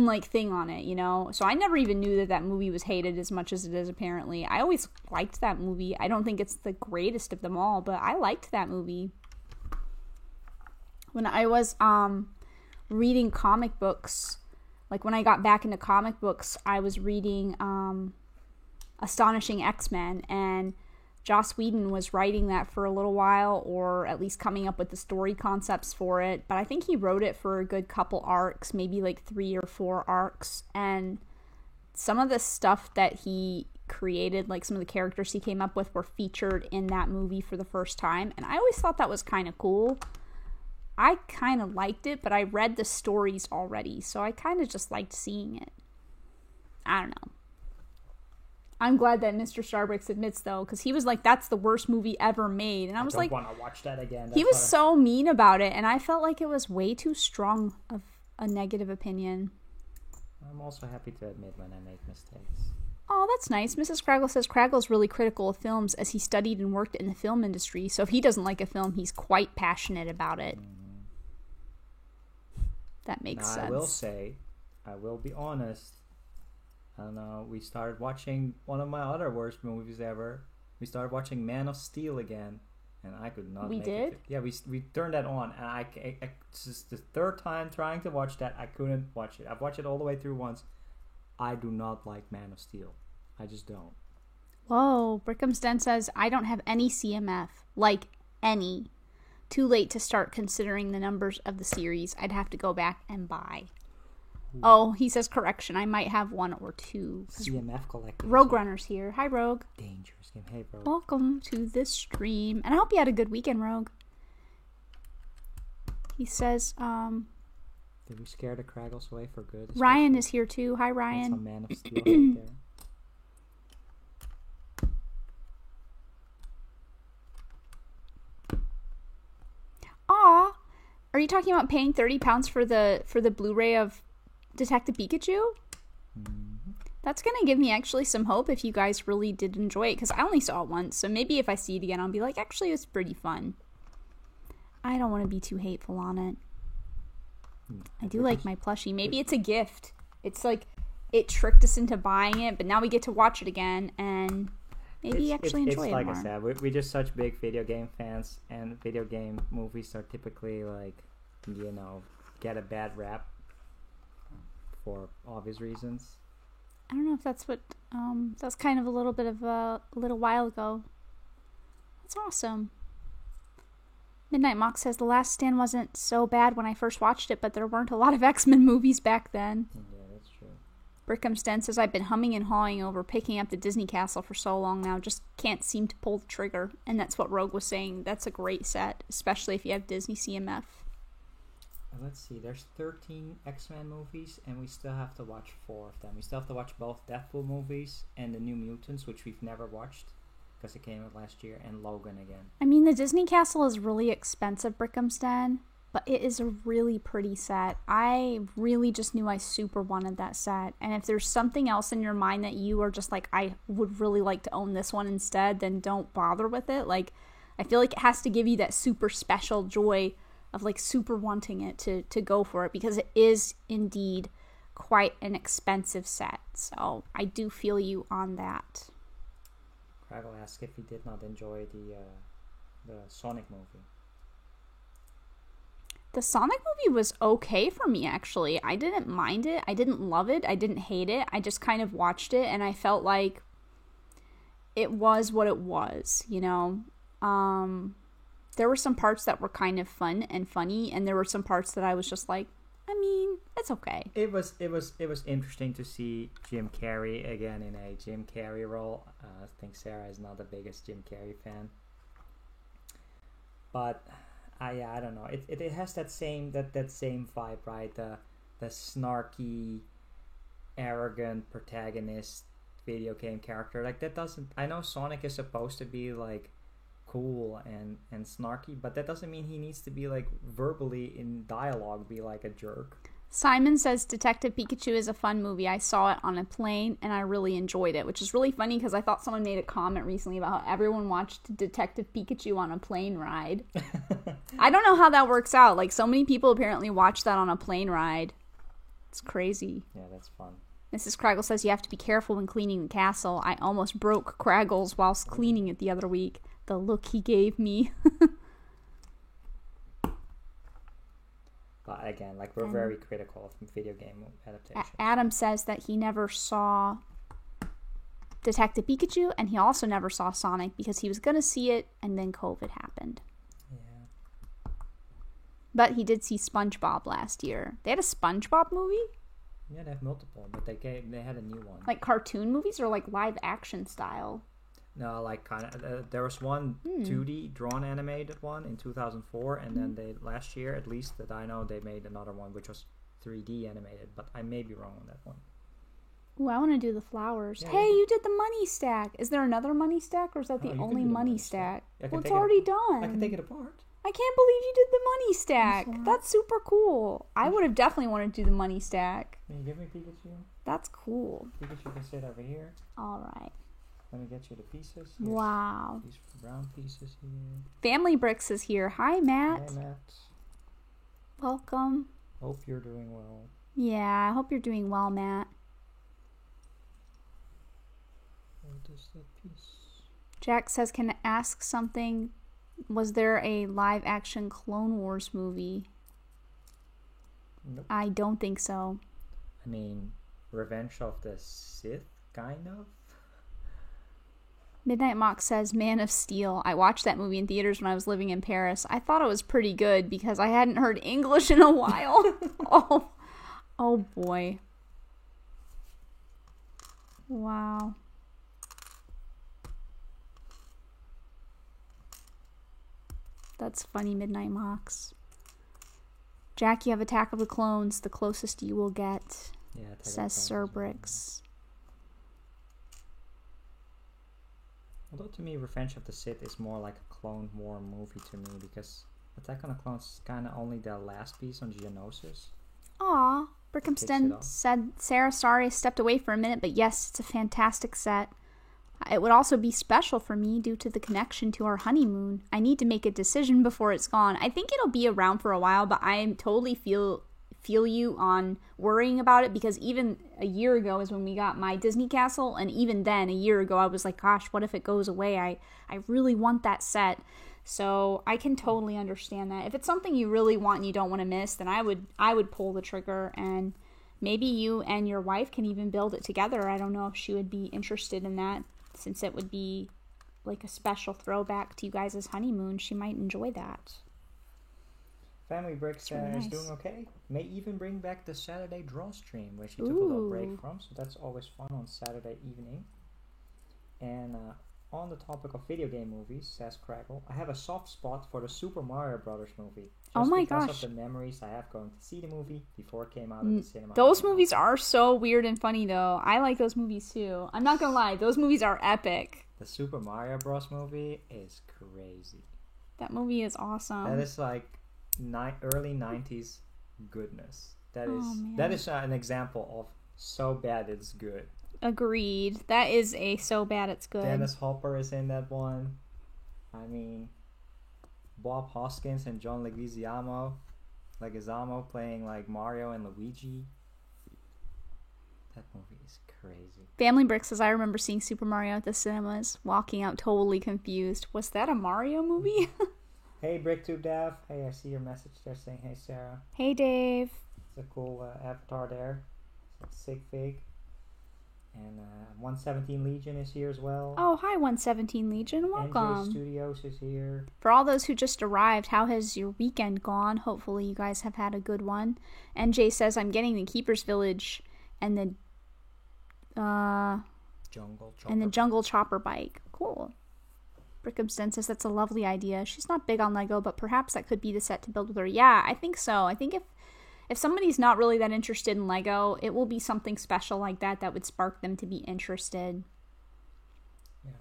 like thing on it, you know? So I never even knew that movie was hated as much as it is apparently. I always liked that movie. I don't think it's the greatest of them all, but I liked that movie. When I was reading comic books, like when I got back into comic books, I was reading Astonishing X-Men, and Joss Whedon was writing that for a little while, or at least coming up with the story concepts for it, but I think he wrote it for a good couple arcs, maybe like 3 or 4 arcs, and some of the stuff that he created, like some of the characters he came up with, were featured in that movie for the first time, and I always thought that was kind of cool. I kind of liked it, but I read the stories already, so I kind of just liked seeing it. I don't know. I'm glad that Mr. Starbucks admits, though, because he was like, that's the worst movie ever made. And I was like... I don't want to watch that again. He was so mean about it, and I felt like it was way too strong of a negative opinion. I'm also happy to admit when I make mistakes. Oh, that's nice. Mrs. Craggle says Craggle's really critical of films as he studied and worked in the film industry, so if he doesn't like a film, he's quite passionate about it. That makes sense. I will say, I will be honest, I don't know, we started watching one of my other worst movies ever. We started watching Man of Steel again, and I could not make did? it. Yeah, we turned that on, and it's just the third time trying to watch that, I couldn't watch it. I've watched it all the way through once. I do not like Man of Steel. I just don't. Whoa, Brickham's Den says, I don't have any CMF. Like, any. Too late to start considering the numbers of the series. I'd have to go back and buy. Ooh. Oh, he says correction. I might have 1 or 2. CMF collector. Rogue Runner's here. Hi, Rogue. Dangerous game. Hey, Rogue. Welcome to this stream. And I hope you had a good weekend, Rogue. He says, did we scare the Kraggles away for good? Ryan is here too. Hi, Ryan. That's a Man of Steel right there. Aw, are you talking about paying £30 for the Blu-ray of Detective Pikachu? Mm-hmm. That's gonna give me actually some hope if you guys really did enjoy it, because I only saw it once, so maybe if I see it again, I'll be like, actually, it's pretty fun. I don't want to be too hateful on it. I do like my plushie. Maybe it's a gift. It's like it tricked us into buying it, but now we get to watch it again and maybe actually enjoy it more. It's like I said, we're just such big video game fans, and video game movies are typically like, you know, get a bad rap for obvious reasons. I don't know if that's what, that's kind of a little bit of a little while ago. That's awesome. Midnight Mock says, The Last Stand wasn't so bad when I first watched it, but there weren't a lot of X-Men movies back then. Yeah, that's true. Brickham's Den says, I've been humming and hawing over picking up the Disney Castle for so long now, just can't seem to pull the trigger. And that's what Rogue was saying. That's a great set, especially if you have Disney CMF. Let's see, there's 13 X-Men movies, and we still have to watch 4 of them. We still have to watch both Deadpool movies and the New Mutants, which we've never watched, because it came out last year, and Logan again. I mean, the Disney Castle is really expensive, Brickham's Den, but it is a really pretty set. I really just knew I super wanted that set. And if there's something else in your mind that you are just like, I would really like to own this one instead, then don't bother with it. Like, I feel like it has to give you that super special joy of like super wanting it to go for it, because it is indeed quite an expensive set. So I do feel you on that. Craggle asked if he did not enjoy the Sonic movie. The Sonic movie was okay for me, actually. I didn't mind it. I didn't love it. I didn't hate it. I just kind of watched it, and I felt like it was what it was, you know? There were some parts that were kind of fun and funny, and there were some parts that I was just like, I mean, it's okay. It was interesting to see Jim Carrey again in a Jim Carrey role. I think Sarah is not the biggest Jim Carrey fan, but I don't know. It has that same vibe, right? The snarky, arrogant protagonist video game character. Like, that doesn't... I know Sonic is supposed to be, like, cool and snarky, but that doesn't mean he needs to be, like, verbally in dialogue be like a jerk. Simon says Detective Pikachu is a fun movie. I saw it on a plane and I really enjoyed it, which is really funny because I thought someone made a comment recently about how everyone watched Detective Pikachu on a plane ride. I don't know how that works out. Like, so many people apparently watch that on a plane ride. It's crazy. Yeah, that's fun. Mrs. Craggle says you have to be careful when cleaning the castle. I almost broke Craggles whilst cleaning it the other week. The look he gave me. But again, like, we're very critical of video game adaptations. Adam says that he never saw Detective Pikachu, and he also never saw Sonic because he was going to see it, and then COVID happened. Yeah. But he did see SpongeBob last year. They had a SpongeBob movie? Yeah, they have multiple, but they had a new one. Like cartoon movies or like live action style? No, like kind of. There was one 2D drawn animated one in 2004, and then they last year, at least that I know, they made another one which was 3D animated. But I may be wrong on that one. Ooh, I want to do the flowers. Yeah, hey, you did the money stack. Is there another money stack, or is that the only money stack? Well, it's already done. I can take it apart. I can't believe you did the money stack. That's super cool. I would have definitely wanted to do the money stack. Can you give me Pikachu? That's cool. Pikachu can sit over here. All right. Let me get you the pieces. Wow. These brown pieces here. Family Bricks is here. Hi, Matt. Hi, Matt. Welcome. Hope you're doing well. Yeah, I hope you're doing well, Matt. What is that piece? Jack says, can I ask something? Was there a live action Clone Wars movie? Nope. I don't think so. I mean, Revenge of the Sith, kind of. Midnight Mock says, Man of Steel. I watched that movie in theaters when I was living in Paris. I thought it was pretty good because I hadn't heard English in a while. Oh boy. Wow. That's funny, Midnight Mocks. Jack, you have Attack of the Clones, the closest you will get, Yeah, says Sir Bricks. Although to me, Revenge of the Sith is more like a Clone War movie to me, because Attack on the Clones is kind of only the last piece on Geonosis. Aw, Brickhamston said Sarah sorry stepped away for a minute, but yes, it's a fantastic set. It would also be special for me due to the connection to our honeymoon. I need to make a decision before it's gone. I think it'll be around for a while, but I totally feel you on worrying about it, because even a year ago is when we got my Disney castle, and even then, a year ago, I was like, gosh, what if it goes away? I really want that set. So I can totally understand that. If it's something you really want and you don't want to miss, then I would pull the trigger, and maybe you and your wife can even build it together. I don't know if she would be interested in that, since it would be like a special throwback to you guys' honeymoon. She might enjoy that. Family Bricks really is nice. doing okay. May even bring back the Saturday draw stream, which he took a little break from, so that's always fun on Saturday evening. And on the topic of video game movies, says Crackle, I have a soft spot for the Super Mario Brothers movie. Oh my because gosh. of the memories I have going to see the movie before it came out of the cinema. Those movies are so weird and funny, though. I like those movies too. I'm not gonna lie, those movies are epic. The Super Mario Bros. Movie is crazy. That movie is awesome. That is like early 90s goodness. That is an example of so bad it's good. Agreed. That is a so bad it's good. Dennis Hopper is in that one. I mean, Bob Hoskins and John Leguizamo playing like Mario and Luigi. That movie is crazy. Family Brick says, I remember seeing Super Mario at the cinemas, walking out totally confused. Was that a Mario movie? Hey, BrickTube Dev. Hey, I see your message there saying, hey, Sarah. Hey, Dave. It's a cool avatar there. It's Sig Fig. And 117 Legion is here as well. Oh, hi, 117 Legion. Welcome. NJ Studios is here. For all those who just arrived, how has your weekend gone? Hopefully you guys have had a good one. NJ says, I'm getting the Keeper's Village and the Jungle Chopper bike. Cool. Brickhamston says that's a lovely idea. She's not big on Lego, but perhaps that could be the set to build with her. Yeah, I think so. I think if somebody's not really that interested in Lego, it will be something special like that that would spark them to be interested. Yeah.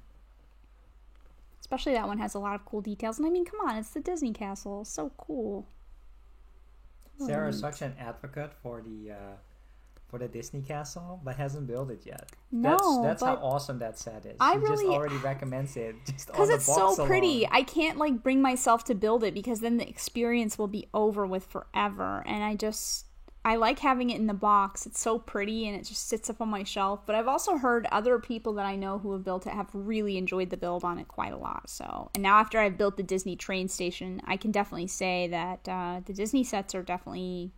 Especially that one has a lot of cool details. And I mean, come on, it's the Disney castle. So cool. Sarah is such an advocate for the Disney castle, but hasn't built it yet. No, that's how awesome that set is. I She really just already recommends it just because on the it's box so pretty. alone. I can't like bring myself to build it because then the experience will be over with forever. And I like having it in the box. It's so pretty and it just sits up on my shelf. But I've also heard other people that I know who have built it have really enjoyed the build on it quite a lot. So, and now after I've built the Disney train station, I can definitely say that the Disney sets are definitely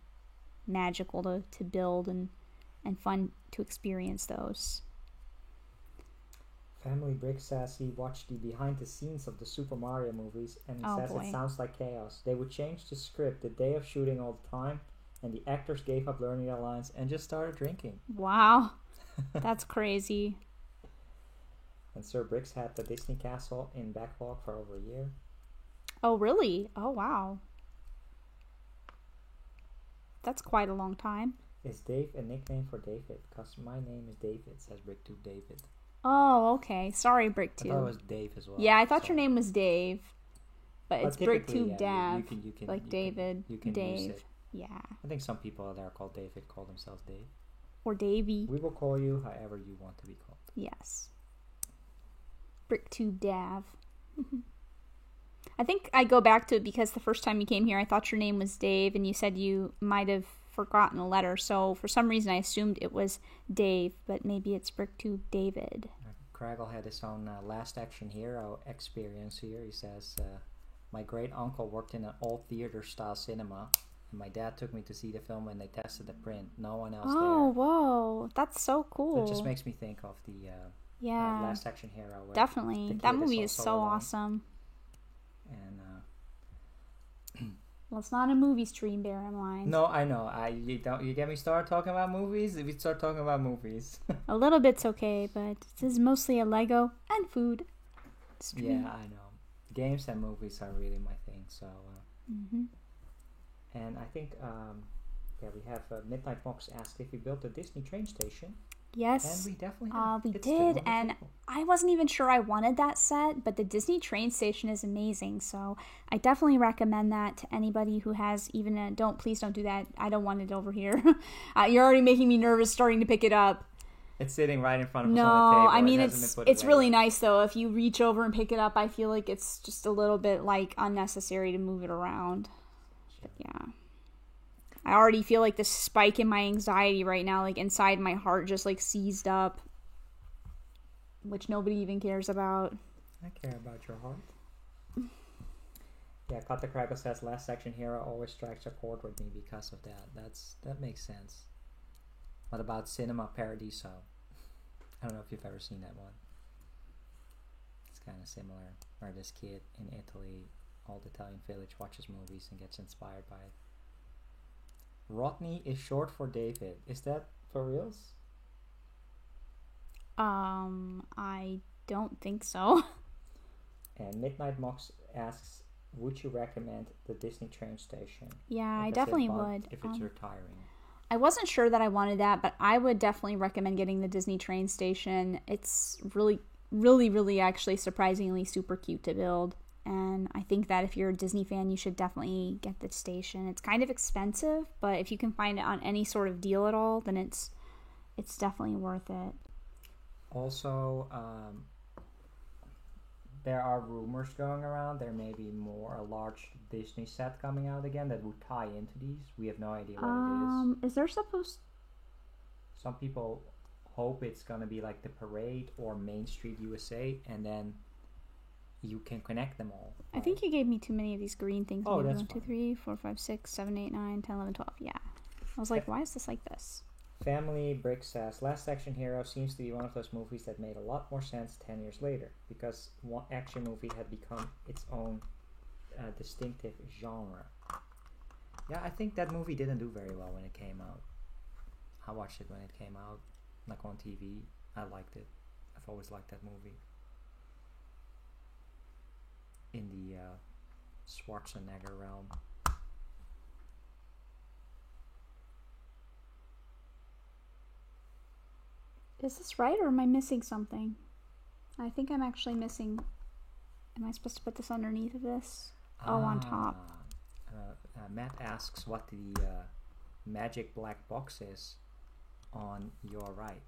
magical to build and fun to experience those. Family Brick says he watched the behind the scenes of the Super Mario movies and he says boy. It sounds like chaos. They would change the script the day of shooting all the time, and the actors gave up learning their lines and just started drinking. Wow. That's crazy. And Sir Briggs had the Disney castle in backlog for over a year. Oh, really? Oh, wow. That's quite a long time. Is Dave a nickname for David? Because my name is David, says BrickTube David. Oh, okay. Sorry, I thought it BrickTube. was Dave as well. Yeah, I thought so- your name was Dave. But it's typically, BrickTube yeah, Dav. you can, Like David, you can Dave. use it. Yeah. I think some people that are called David call themselves Dave. Or Davey. We will call you however you want to be called. Yes. BrickTube Dav. I think I go back to it because the first time you came here, I thought your name was Dave, and you said you might have forgotten a letter. So for some reason, I assumed it was Dave, but maybe it's BrickTube David. Craggle had his own Last Action Hero experience here. He says, my great uncle worked in an old theater style cinema, and my dad took me to see the film when they tested the print. No one else Oh, there. whoa. That's so cool. It just makes me think of the yeah, Last Action Hero. Where definitely. the That kid movie all is so solo alone. awesome. And Well, it's not a movie stream, bear in mind. no, I know. You get me started talking about movies. If we start talking about movies, A little bit's okay, but this is mostly a Lego and food stream. yeah, I know. Games and movies are really my thing. So, Mm-hmm. and I think we have Midnight Mox asked if we built a Disney train station, Yes. and we definitely have. We It's still did, on the and table. I wasn't even sure I wanted that set, but the Disney train station is amazing, so I definitely recommend that to anybody who has even a, please don't do that, I don't want it over here. You're already making me nervous starting to pick it up. It's sitting right in front of us No, on the table. I mean, It hasn't been put it's away really yet. nice, though. If you reach over and pick it up, I feel like it's just a little bit, like, unnecessary to move it around. But, yeah. I already feel like this spike in my anxiety right now, like, inside my heart just, like, seized up. Which nobody even cares about. I care about your heart. Yeah, Cut the Crackle says Last Action Hero always strikes a chord with me because of that. That makes sense. What about Cinema Paradiso? I don't know if you've ever seen that one. It's kind of similar, where this kid in Italy, old Italian village, watches movies and gets inspired by it. Rodney is short for David. Is that for reals? I don't think so. And Midnight Mox asks, would you recommend the Disney train station? Yeah, Like I said, definitely but would. If it's retiring. I wasn't sure that I wanted that, but I would definitely recommend getting the Disney train station. It's really, really, really actually surprisingly super cute to build. And I think that if you're a Disney fan, you should definitely get the station. It's kind of expensive, but if you can find it on any sort of deal at all, then it's definitely worth it. Also, there are rumors going around. There may be a large Disney set coming out again that would tie into these. We have no idea what it is. Is there supposed... Some people hope it's gonna be like the Parade or Main Street USA, and then you can connect them all. I think you gave me too many of these green things. Oh, Maybe that's 1, 2, fine. 3, 4, 5, 6, 7, 8, 9, 10, 11, 12. Yeah. I was like, why is this like this? Family Brick says Last Action Hero seems to be one of those movies that made a lot more sense 10 years later, because one action movie had become its own distinctive genre. Yeah, I think that movie didn't do very well when it came out. I watched it when it came out, like on TV. I liked it. I've always liked that movie. In the Schwarzenegger realm. Is this right or am I missing something? I think I'm actually missing. Am I supposed to put this underneath of this? Oh, on top. Matt asks what the magic black box is on your right.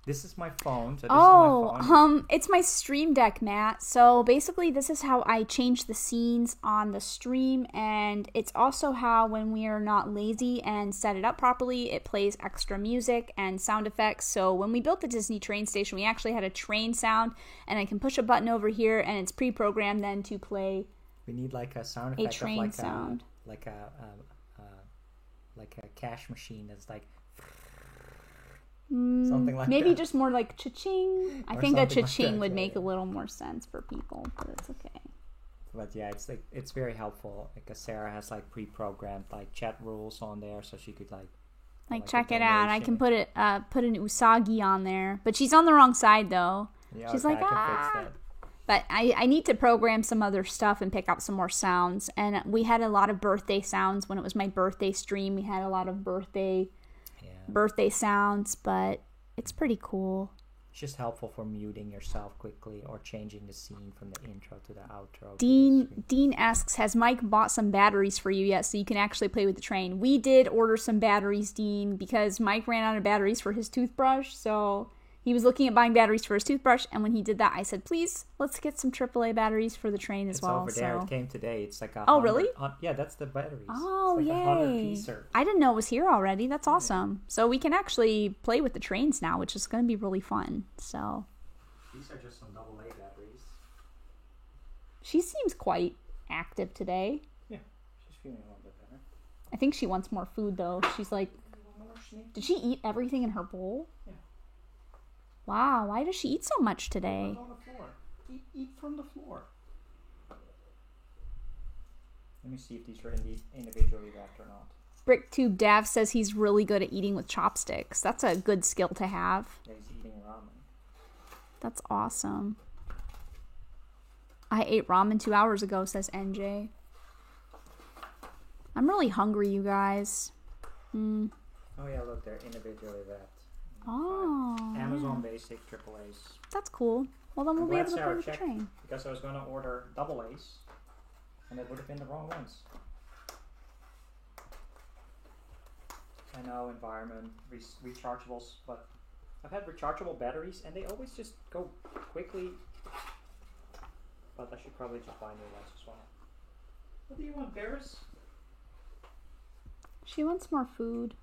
This is my phone. So this is my phone. It's my Stream Deck, Matt. So basically, this is how I change the scenes on the stream, and it's also how, when we are not lazy and set it up properly, it plays extra music and sound effects. So when we built the Disney train station, we actually had a train sound, and I can push a button over here, and it's pre-programmed then to play. We need like a sound effect a train sound, like a cash machine that's like. Something like maybe that. Just more like cha-ching. I think a cha-ching would make a little more sense for people, but it's okay. But yeah, it's very helpful because Sarah has like pre-programmed like chat rules on there, so she could like check it out. I can put an Usagi on there, but she's on the wrong side though. Yeah, she's okay, like, I can fix that. But I need to program some other stuff and pick up some more sounds. And we had a lot of birthday sounds when it was my birthday stream. We had a lot of birthday sounds, but it's pretty cool. It's just helpful for muting yourself quickly or changing the scene from the intro to the outro. Dean asks, has Mike bought some batteries for you yet so you can actually play with the train? We did order some batteries, Dean, because Mike ran out of batteries for his toothbrush, so he was looking at buying batteries for his toothbrush, and when he did that, I said, please, let's get some AAA batteries for the train as well. It's over there. It came today. It's like a Oh, really? Yeah, that's the batteries. Oh, it's like yay. 100-piecer. I didn't know it was here already. That's awesome. So we can actually play with the trains now, which is going to be really fun. So these are just some AA batteries. She seems quite active today. Yeah, she's feeling a little bit better. I think she wants more food, though. She's like, did she eat everything in her bowl? Yeah. Wow, why does she eat so much today? On the floor. Eat from the floor. Let me see if these are indeed individually wrapped or not. BrickTube Dav says he's really good at eating with chopsticks. That's a good skill to have. Yeah, he's eating ramen. That's awesome. I ate ramen 2 hours ago, says NJ. I'm really hungry, you guys. Oh yeah, look, they're individually wrapped. Oh. Amazon Basic AAAs. That's cool. Well, then we'll be able to play with the train. Because I was going to order AA's, and it would have been the wrong ones. I know, environment, rechargeables, but I've had rechargeable batteries, and they always just go quickly. But I should probably just buy new ones as well. What do you want, Paris? She wants more food.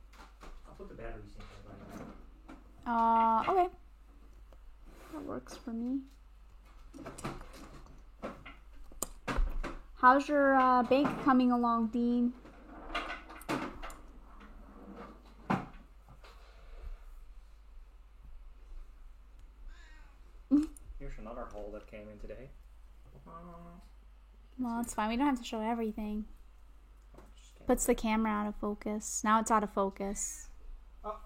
I'll put the batteries in there right now. Okay. That works for me. How's your bake coming along, Dean? Here's another hole that came in today. Well, it's fine. We don't have to show everything. Puts the camera out of focus. Now it's out of focus. Oh,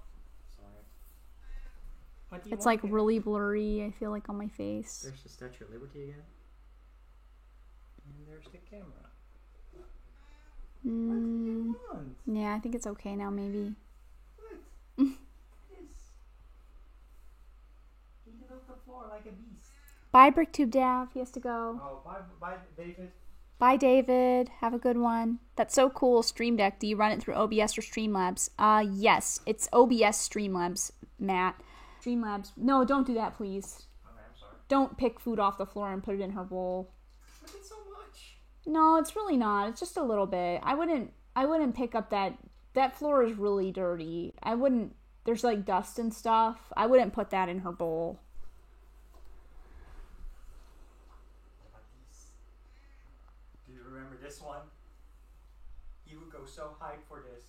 sorry. It's like really blurry, I feel like, on my face. There's the Statue of Liberty again. And there's the camera. What do you want? Yeah, I think it's okay now, maybe. What? Eat it off the floor like a beast. Bye, BrickTube Dav. He has to go. Oh, bye, David. Bye, David. Have a good one. That's so cool, Stream Deck. Do you run it through OBS or Streamlabs? Yes, it's OBS Streamlabs, Matt. Streamlabs. No, don't do that, please. Okay, I'm sorry. Don't pick food off the floor and put it in her bowl. But it's so much. No, it's really not. It's just a little bit. I wouldn't pick up that floor is really dirty. There's like dust and stuff. I wouldn't put that in her bowl. Do you remember this one? You would go so hyped for this.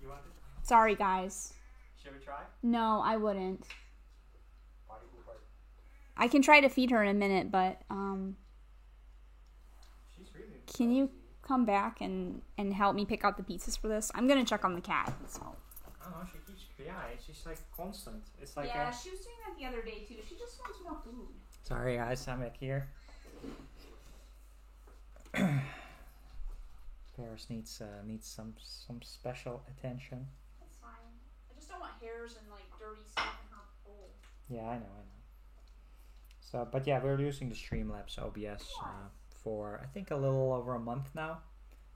You want it? Sorry, guys. Should we try? No, I wouldn't. I can try to feed her in a minute, but She's really can you come back and help me pick out the pizzas for this? I'm gonna check on the cat. So. I don't know, she keeps, she's like constant. It's like Yeah, she was doing that the other day too. She just wants more food. Sorry guys, I'm back here. Paris needs some special attention. That's fine. I just don't want hairs and like dirt dirty stuff in her bowl. Yeah, I know. So, but yeah, we're using the Streamlabs OBS for I think a little over a month now,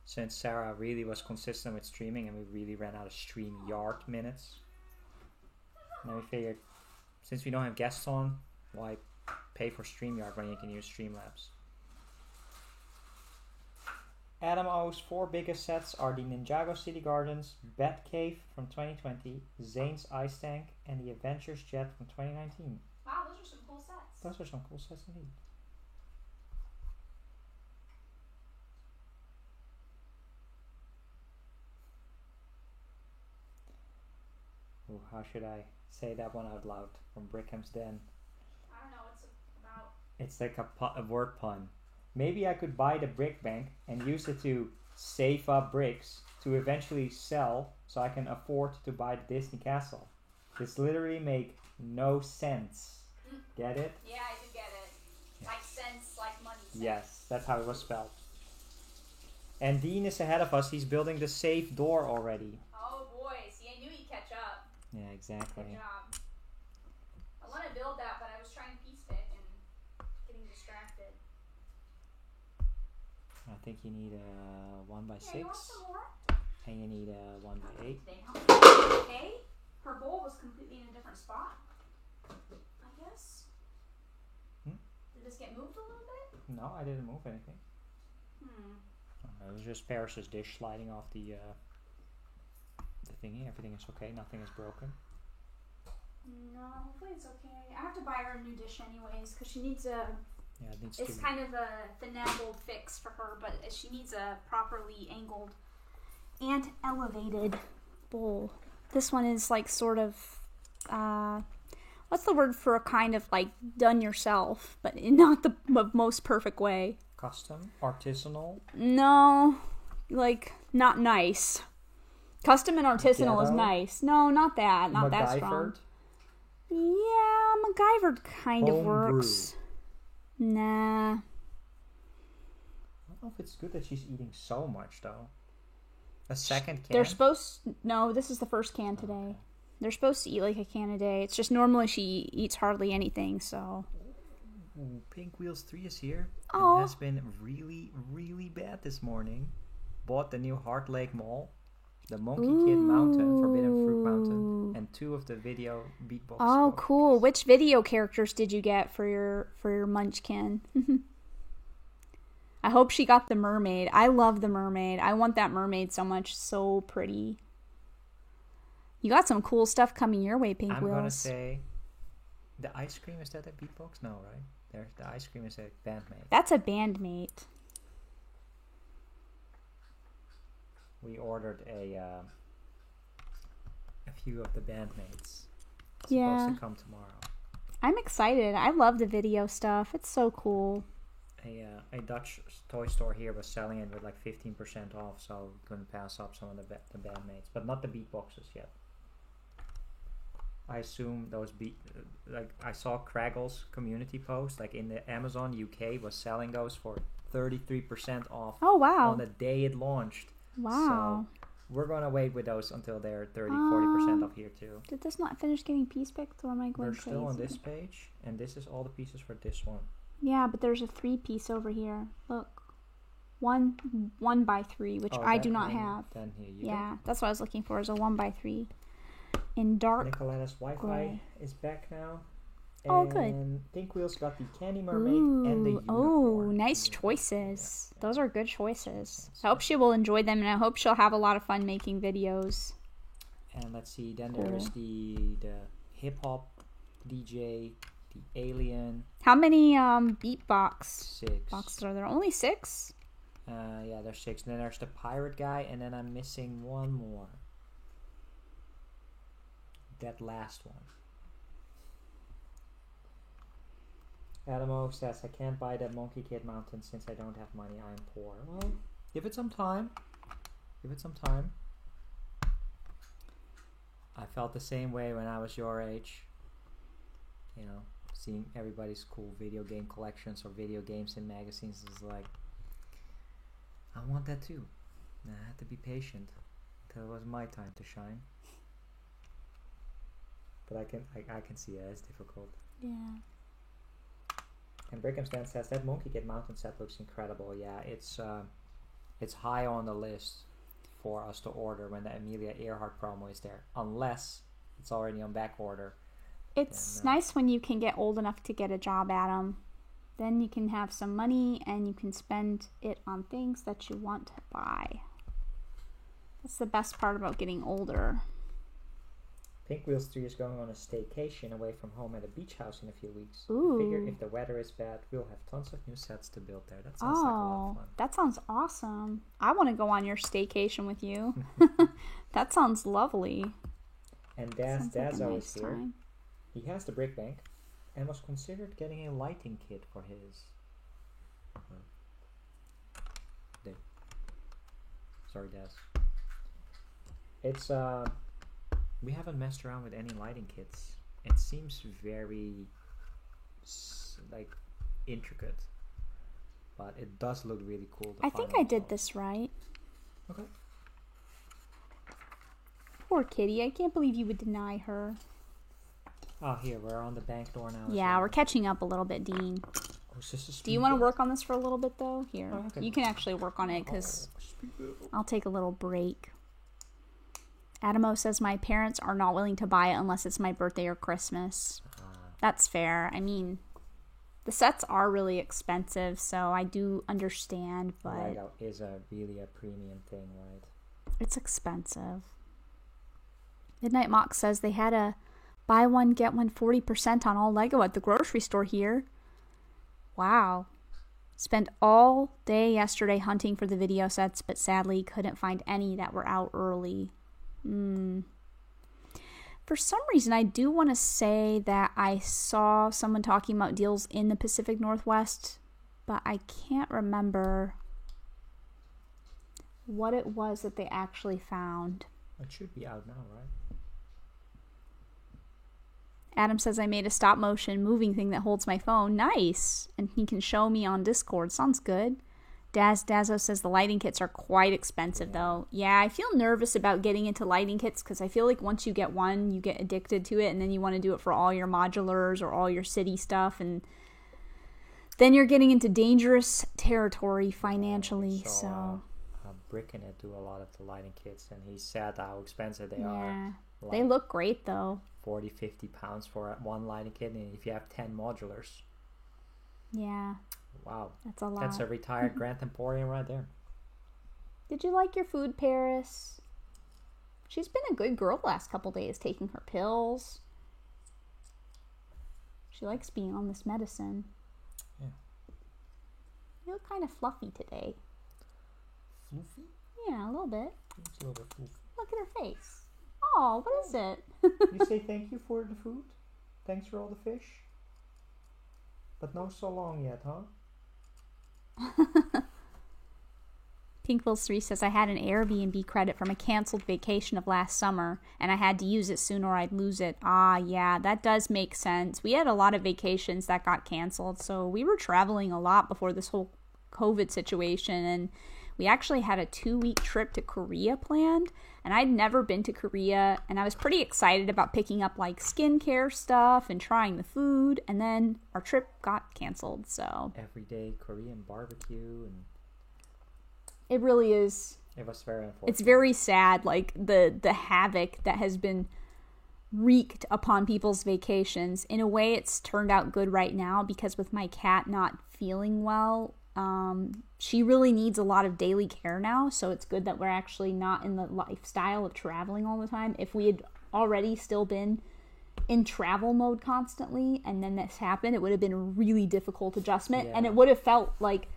since Sarah really was consistent with streaming and we really ran out of StreamYard minutes. And then we figured, since we don't have guests on, why pay for StreamYard when you can use Streamlabs? Adam O's 4 biggest sets are the Ninjago City Gardens, Batcave from 2020, Zane's Ice Tank, and the Adventures Jet from 2019. Wow, those are some cool sets. Those are some cool sets indeed. Ooh, how should I say that one out loud from Brickham's Den? I don't know what's about. It's like a word pun. Maybe I could buy the brick bank and use it to save up bricks to eventually sell so I can afford to buy the Disney castle. This literally make no sense. Get it? Yeah, I do get it. Like sense, like money sense. Yes, that's how it was spelled. And Dean is ahead of us. He's building the safe door already. Oh boy, see, I knew you'd catch up. Yeah, exactly. Good job. I want to build that, but I was trying piece pick and getting distracted. I think you need a 1x6. You want some more? And you need a 1x8. Okay. Her bowl was completely in a different spot. I guess. Did this get moved a little bit? No, I didn't move anything. It was just Paris's dish sliding off the thingy. Everything is okay. Nothing is broken. No, hopefully it's okay. I have to buy her a new dish anyways because she needs a. Yeah, it needs It's kind of a finagled fix for her, but she needs a properly angled and elevated bowl. This one is like sort of, what's the word for a kind of like done yourself, but in not the most perfect way. Custom? Artisanal? No, like not nice. Custom and artisanal is Ghetto? nice. No, not that. Not that strong. Yeah, MacGyver kind of works. Nah. I don't know if it's good that she's eating so much though. A second can? They're supposed... No, this is the first can today. Okay. They're supposed to eat like a can a day. It's just normally she eats hardly anything, so... Ooh, Pink Wheels 3 is here. Oh. It has been really, really bad this morning. Bought the new Heart Lake Mall, the Monkey Kid Mountain, Forbidden Fruit Mountain, and 2 of the video beatbox. Oh, cool. Which video characters did you get for your Munchkin? I hope she got the mermaid. I love the mermaid. I want that mermaid so much. So pretty. You got some cool stuff coming your way, Pink Wheels. I'm gonna say, the ice cream, is that a beatbox? No, right? There's the ice cream is a bandmate. That's a bandmate. We ordered a few of the bandmates. It's supposed to come tomorrow. I'm excited. I love the video stuff. It's so cool. A Dutch toy store here was selling it with like 15% off, so we couldn't pass up some of the bandmates, but not the beatboxes yet. I assume those like I saw Kraggle's community post, like in the Amazon UK was selling those for 33% off. Oh wow! On the day it launched. Wow. So we're gonna wait with those until they're 40% off here too. Did this not finish getting piece picked, or am I going They're crazy? still on this page, and this is all the pieces for this one. Yeah, but there's a 3-piece over here. Look, 1x3, which I do not have. Then here you go. That's what I was looking for, is a 1x3 in dark. Nicoletta's Wi-Fi is back now. Oh, good. And Pink Wheels got the Candy Mermaid and the Unicorn. Oh, nice choices. Yeah. Those are good choices. I hope she will enjoy them, and I hope she'll have a lot of fun making videos. And let's see, then there is the hip-hop DJ, the Alien. How many beatbox 6 boxes are there? Only 6? Yeah, there's 6. Then there's the pirate guy, and then I'm missing one more. That last one. Adamo says, I can't buy that Monkey Kid Mountain since I don't have money. I am poor. Well, give it some time. Give it some time. I felt the same way when I was your age. You know, seeing everybody's cool video game collections or video games in magazines is like, I want that too. And I had to be patient until it was my time to shine. But I can see it as difficult. Yeah. And Brigham Stan says that Monkey Kid mountain set looks incredible. Yeah, it's high on the list for us to order when the Amelia Earhart promo is there, unless it's already on back order. It's nice when you can get old enough to get a job, Adam. Then you can have some money and you can spend it on things that you want to buy. That's the best part about getting older. Pink Wheels 3 is going on a staycation away from home at a beach house in a few weeks. Ooh. I figure if the weather is bad, we'll have tons of new sets to build there. That sounds like a lot of fun. That sounds awesome. I want to go on your staycation with you. That sounds lovely. And Dazo nice is here. time. He has the brick bank and was considered getting a lighting kit for his. Sorry, Daz. It's we haven't messed around with any lighting kits. It seems very intricate, but it does look really cool. I think I did this right. Okay. Poor kitty. I can't believe you would deny her. Oh, here, we're on the bank door now. Yeah, we're catching up a little bit, Dean. Oh, do you want to work on this for a little bit, though? Here. Oh, okay. You can actually work on it, because I'll take a little break. Adamo says, my parents are not willing to buy it unless it's my birthday or Christmas. That's fair. I mean, the sets are really expensive, so I do understand, but... Lego is really a premium thing, right? It's expensive. Midnight Mock says they had a buy one, get one 40% on all Lego at the grocery store here. Wow. Spent all day yesterday hunting for the video sets, but sadly couldn't find any that were out early. For some reason, I do want to say that I saw someone talking about deals in the Pacific Northwest, but I can't remember what it was that they actually found. It should be out now, right? Adam says, I made a stop motion moving thing that holds my phone. Nice. And he can show me on Discord. Sounds good. Dazo says the lighting kits are quite expensive, though. Yeah, I feel nervous about getting into lighting kits because I feel like once you get one, you get addicted to it, and then you want to do it for all your modulars or all your city stuff, and then you're getting into dangerous territory financially. So Brick and it do a lot of the lighting kits, and he said how expensive they are. Yeah, Like they look great, though. 40-50 pounds for one lighting kit, and if you have 10 modulars. Yeah. Wow. That's a lot. That's a retired Grand Emporium right there. Did you like your food, Paris? She's been a good girl the last couple days, taking her pills. She likes being on this medicine. Yeah. You look kind of fluffy today. Floofy? Yeah, a little bit. It's a little bit floofy. Look at her face. Oh, what is it? You say thank you for the food? Thanks for all the fish? But no so long yet, huh? Pinkwills3 says, I had an Airbnb credit from a canceled vacation of last summer, and I had to use it soon or I'd lose it. Ah, yeah, that does make sense. We had a lot of vacations that got canceled, so we were traveling a lot before this whole COVID situation, and we actually had a 2-week trip to Korea planned, and I'd never been to Korea, and I was pretty excited about picking up like skincare stuff and trying the food, and then our trip got canceled, so. Everyday Korean barbecue, and it really is. It was very unfortunate. It's very sad, like the havoc that has been wreaked upon people's vacations. In a way, it's turned out good right now because with my cat not feeling well, she really needs a lot of daily care now, so it's good that we're actually not in the lifestyle of traveling all the time. If we had already still been in travel mode constantly and then this happened, it would have been a really difficult adjustment. And it would have felt like,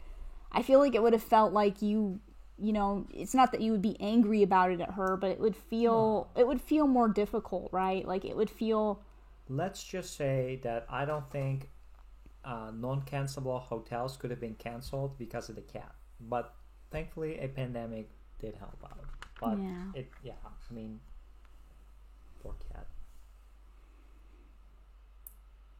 I feel like it would have felt like you know, it's not that you would be angry about it at her, but it would feel more difficult, right? Like it would feel. Let's just say that I don't think non-cancelable hotels could have been canceled because of the cat, but thankfully a pandemic did help out. But I mean, poor cat.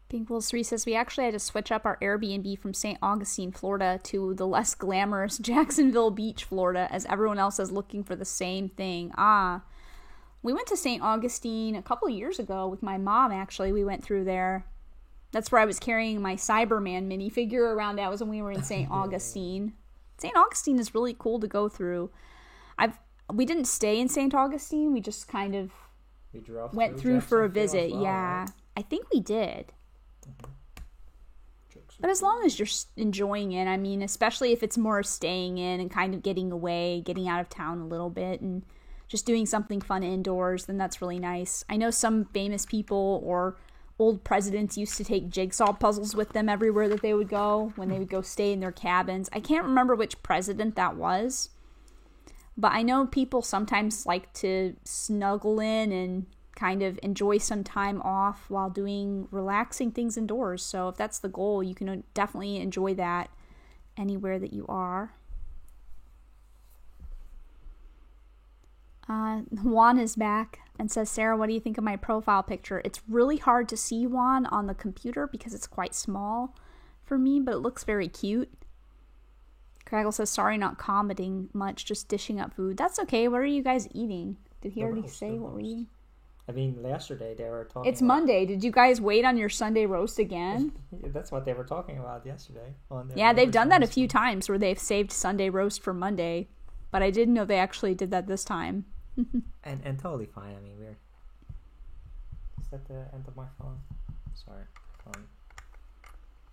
Pinkwills3 says, we actually had to switch up our Airbnb from St. Augustine, Florida to the less glamorous Jacksonville Beach, Florida, as everyone else is looking for the same thing. Well, We went to St. Augustine a couple years ago with my mom, actually. We went through there. That's where I was carrying my Cyberman minifigure around. That was when we were in St. Augustine. St. Augustine is really cool to go through. We didn't stay in St. Augustine. We just kind of went through for a visit. Well, yeah, right? I think we did. But as long as you're enjoying it, I mean, especially if it's more staying in and kind of getting away, getting out of town a little bit, and just doing something fun indoors, then that's really nice. I know some famous people or old presidents used to take jigsaw puzzles with them everywhere that they would go when they would go stay in their cabins. I can't remember which president that was, but I know people sometimes like to snuggle in and kind of enjoy some time off while doing relaxing things indoors. So if that's the goal, you can definitely enjoy that anywhere that you are. Juan is back and says, Sarah, what do you think of my profile picture? It's really hard to see Juan on the computer because it's quite small for me, but it looks very cute. Craggle says, sorry, not commenting much, just dishing up food. That's okay. What are you guys eating? Did he already say what we're eating? I mean, yesterday they were talking It's Monday. Did you guys wait on your Sunday roast again? That's what they were talking about yesterday. Yeah, they've done that a few times where they've saved Sunday roast for Monday. But I didn't know they actually did that this time. and totally fine. I mean, is that the end of my phone? Sorry, phone.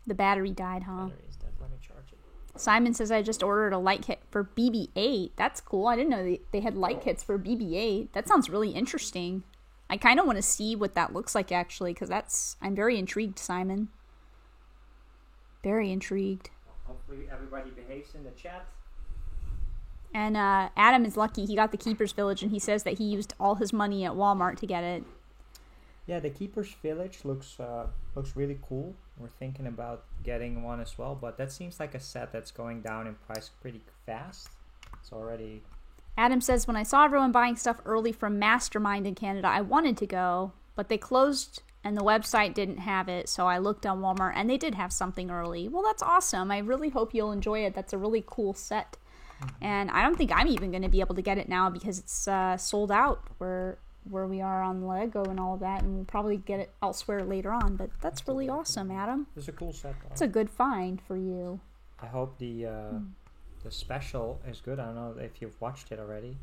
The battery died, huh? Battery is dead. Let me charge it. Simon says I just ordered a light kit for BB-8. That's cool. I didn't know they had light kits for BB-8. That sounds really interesting. I kind of want to see what that looks like, actually, because I'm very intrigued, Simon. Very intrigued. Hopefully everybody behaves in the chat. And Adam is lucky. He got the Keeper's Village, and he says that he used all his money at Walmart to get it. Yeah, the Keeper's Village looks really cool. We're thinking about getting one as well, but that seems like a set that's going down in price pretty fast. It's already... Adam says, when I saw everyone buying stuff early from Mastermind in Canada, I wanted to go, but they closed and the website didn't have it, so I looked on Walmart, and they did have something early. Well, that's awesome. I really hope you'll enjoy it. That's a really cool set. And I don't think I'm even going to be able to get it now because it's sold out where we are on Lego and all of that, and we'll probably get it elsewhere later on. But that's really awesome, Adam. It's a cool set, though. It's a good find for you. I hope the special is good. I don't know if you've watched it already.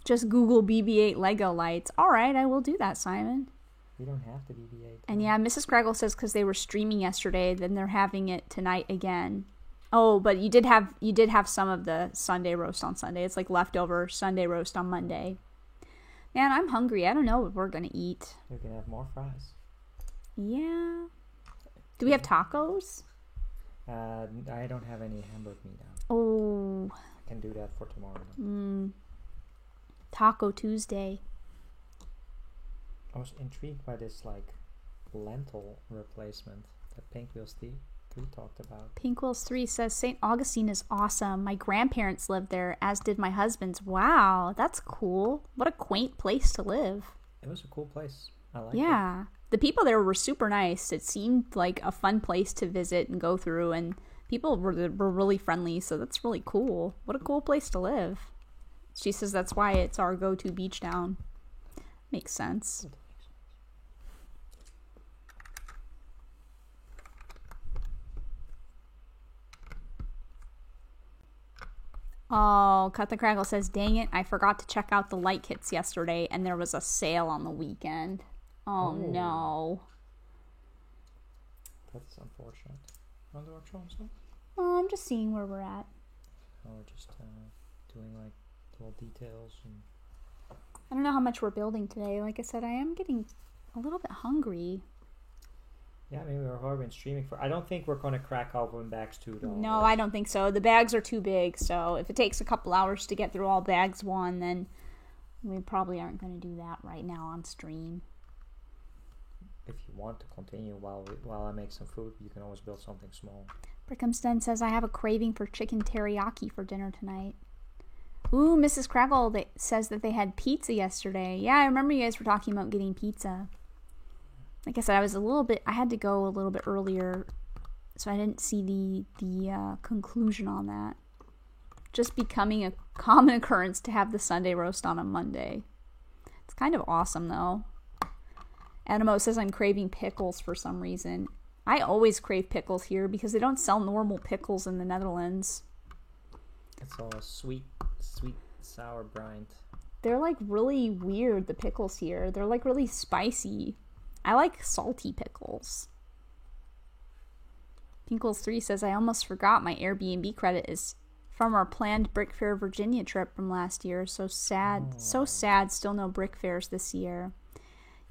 Just Google BB-8 Lego lights. All right, I will do that, Simon. We don't have the BB-8. And yeah, Mrs. Craggle says because they were streaming yesterday, then they're having it tonight again. Oh, but you did have some of the Sunday roast on Sunday. It's like leftover Sunday roast on Monday. Man, I'm hungry. I don't know what we're gonna eat. You can have more fries. Yeah. Do we have tacos? I don't have any hamburger meat now. Oh. I can do that for tomorrow. Taco Tuesday. I was intrigued by this like lentil replacement that Pink Wheels 3 talked about. Pink Wheels 3 says St. Augustine is awesome. My grandparents lived there, as did my husband's. Wow, that's cool. What a quaint place to live. It was a cool place. I liked it. Yeah. The people there were super nice. It seemed like a fun place to visit and go through, and people were really friendly, so that's really cool. What a cool place to live. She says that's why it's our go-to beach town. Makes sense. Oh, Cut the Craggle says, dang it, I forgot to check out the light kits yesterday, and there was a sale on the weekend. Oh, no. That's unfortunate. Wonder what show something? Oh, I'm just seeing where we're at. Oh, we're just doing like little details. And I don't know how much we're building today. Like I said, I am getting a little bit hungry. Yeah, I mean, we've already been streaming for... I don't think we're going to crack open bags 2, though. No, I don't think so. The bags are too big, so if it takes a couple hours to get through all bags 1, then we probably aren't going to do that right now on stream. If you want to continue while I make some food, you can always build something small. Brickhamston says, I have a craving for chicken teriyaki for dinner tonight. Ooh, Mrs. Craggle says that they had pizza yesterday. Yeah, I remember you guys were talking about getting pizza. Like I said, I had to go a little bit earlier, so I didn't see the conclusion on that. Just becoming a common occurrence to have the Sunday roast on a Monday. It's kind of awesome, though. Adamo says I'm craving pickles for some reason. I always crave pickles here because they don't sell normal pickles in the Netherlands. It's all sweet, sour brine. They're like really weird, the pickles here. They're like really spicy. I like salty pickles. Pinkles3 says, I almost forgot my Airbnb credit is from our planned Brick Fair Virginia trip from last year. So sad. So sad. Still no Brick Fairs this year.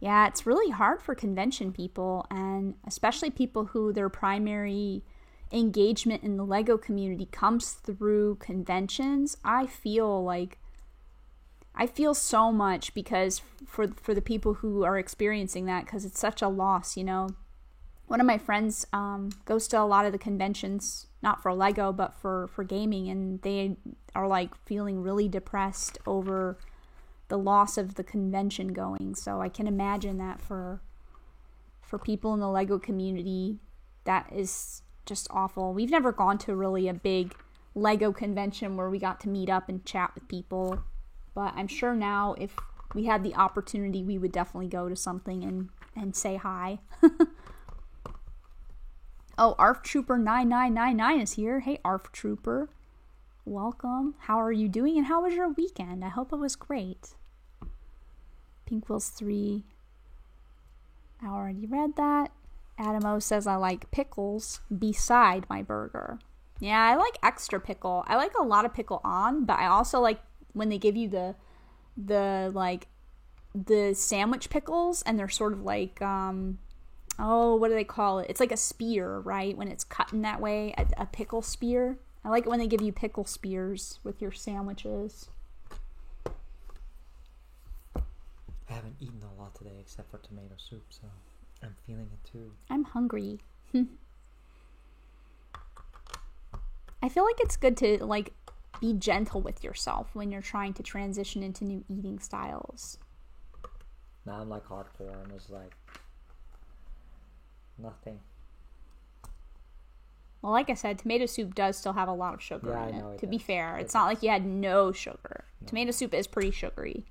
Yeah, it's really hard for convention people, and especially people who their primary engagement in the Lego community comes through conventions. I feel so much because for the people who are experiencing that, because it's such a loss, you know. One of my friends goes to a lot of the conventions, not for Lego, but for gaming, and they are like feeling really depressed over the loss of the convention going. So I can imagine that for people in the Lego community, that is just awful. We've never gone to really a big Lego convention where we got to meet up and chat with people, but I'm sure now if we had the opportunity, we would definitely go to something and say hi. Oh, ARF Trooper 9999 is here. Hey, ARF Trooper. Welcome. How are you doing, and how was your weekend? I hope it was great. Pinkwills3. I already read that. Adamo says I like pickles beside my burger. Yeah, I like extra pickle. I like a lot of pickle on, but I also like when they give you the sandwich pickles, and they're sort of like what do they call it? It's like a spear, right? When it's cut in that way, a pickle spear. I like it when they give you pickle spears with your sandwiches. I haven't eaten a lot today except for tomato soup, so I'm feeling it too. I'm hungry. I feel like it's good to like be gentle with yourself when you're trying to transition into new eating styles. Now I'm like hardcore and it's like nothing. Well, like I said, tomato soup does still have a lot of sugar in it. To be fair, it's not like you had no sugar. No. Tomato soup is pretty sugary.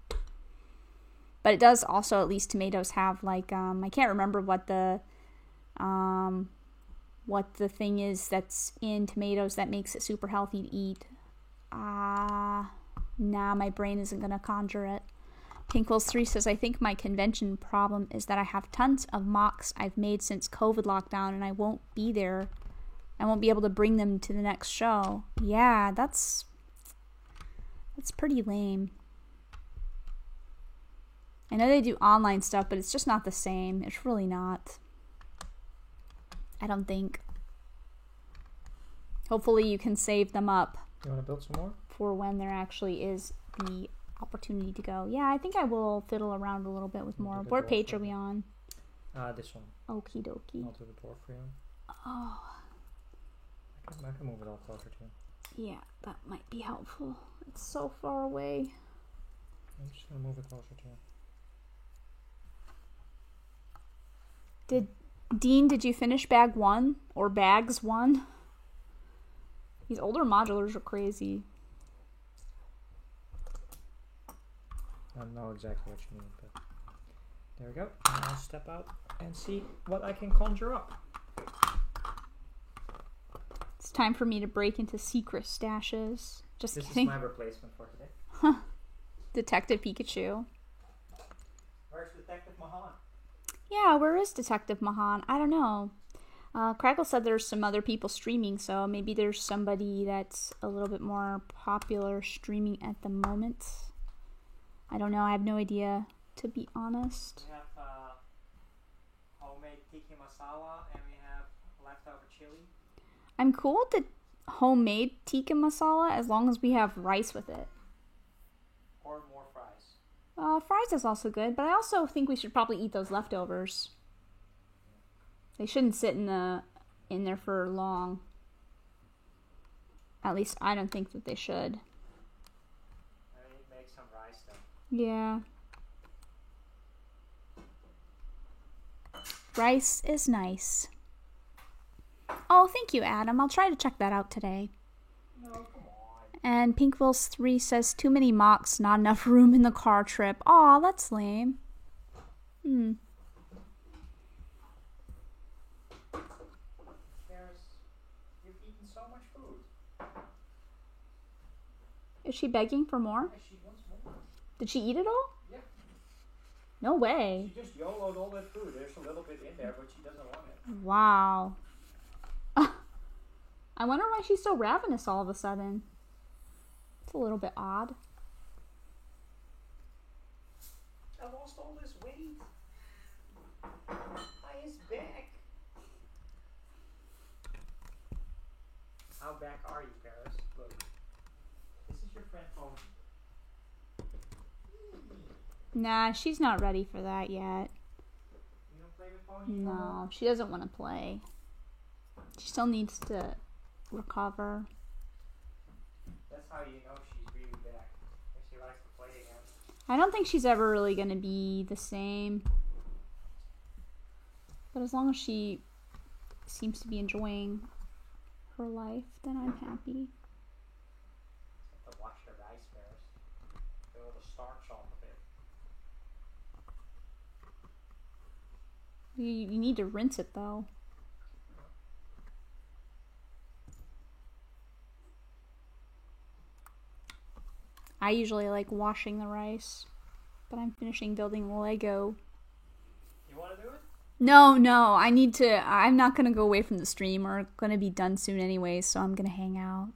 But it does also, at least tomatoes have like, I can't remember what the thing is that's in tomatoes that makes it super healthy to eat. My brain isn't going to conjure it. Pinkwills3 says, I think my convention problem is that I have tons of mocks I've made since COVID lockdown and I won't be there. I won't be able to bring them to the next show. Yeah, that's pretty lame. I know they do online stuff, but it's just not the same. It's really not. I don't think. Hopefully you can save them up. You want to build some more? For when there actually is the opportunity to go. Yeah, I think I will fiddle around a little bit with more. What page are we on? This one. Okie dokie. I'll do the door for you. Oh. I can move it all closer to you. Yeah, that might be helpful. It's so far away. I'm just going to move it closer to you. Dean, did you finish bag 1? Or bags 1? These older modulars are crazy. I don't know exactly what you need, but there we go. And I'll step out and see what I can conjure up. It's time for me to break into secret stashes. Just this kidding. This is my replacement for today. Detective Pikachu. Where's Detective Mahan? Yeah, where is Detective Mahan? I don't know. Crackle said there's some other people streaming, so maybe there's somebody that's a little bit more popular streaming at the moment. I don't know. I have no idea, to be honest. We have homemade tikka masala, and we have leftover chili. I'm cool with the homemade tikka masala as long as we have rice with it. Or more fries. Fries is also good, but I also think we should probably eat those leftovers. They shouldn't sit in there for long. At least I don't think that they should. I need to make some rice then. Yeah. Rice is nice. Oh, thank you, Adam. I'll try to check that out today. No, come on. And Pinkwills3 says, too many mocks, not enough room in the car trip. Aw, that's lame. You've eaten so much food. Is she begging for more? Yeah, she wants more. Did she eat it all? Yeah. No way. She just YOLO'd all that food. There's a little bit in there, but she doesn't want it. Wow. I wonder why she's so ravenous all of a sudden. It's a little bit odd. I lost all this weight. I is back. How back are you, Paris? Look. This is your friend Pony. Nah, she's not ready for that yet. You don't play with Pony? No, she doesn't want to play. She still needs to recover. That's how you know she's really back. If she likes to play again. I don't think she's ever really going to be the same. But as long as she seems to be enjoying her life, then I'm happy. Have to wash the rice first. Get all the starch off of it. You need to rinse it though. I usually like washing the rice, but I'm finishing building Lego. You want to do it? No, I need to. I'm not going to go away from the stream. We're going to be done soon anyway, so I'm going to hang out.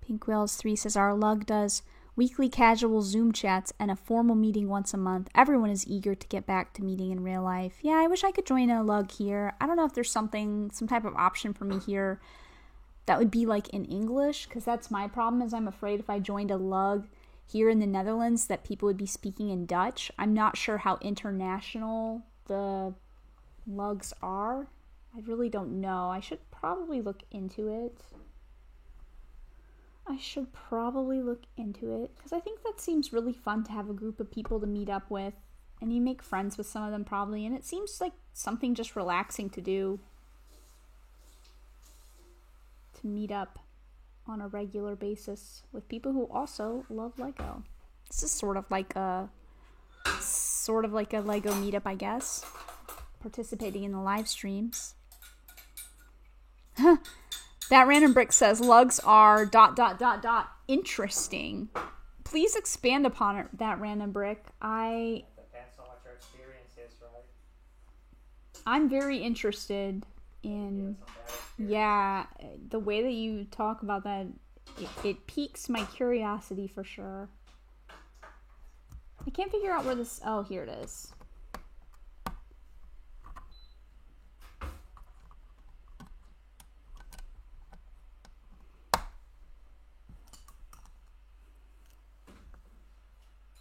Pink Whales 3 says, our lug does weekly casual Zoom chats and a formal meeting once a month. Everyone is eager to get back to meeting in real life. Yeah, I wish I could join a lug here. I don't know if there's some type of option for me here that would be like in English, because that's my problem, is I'm afraid if I joined a lug here in the Netherlands that people would be speaking in Dutch. I'm not sure how international the lugs are. I really don't know. I should probably look into it. Because I think that seems really fun to have a group of people to meet up with, and you make friends with some of them probably, and it seems like something just relaxing to do. To meet up on a regular basis with people who also love Lego. This is sort of like a Lego meetup, I guess. Participating in the live streams. That random brick says lugs are ... interesting. Please expand upon it, that random brick. Depends on what your experience is, right? I'm very interested in... Yeah, the way that you talk about that, it piques my curiosity for sure. I can't figure out where this... Oh, here it is.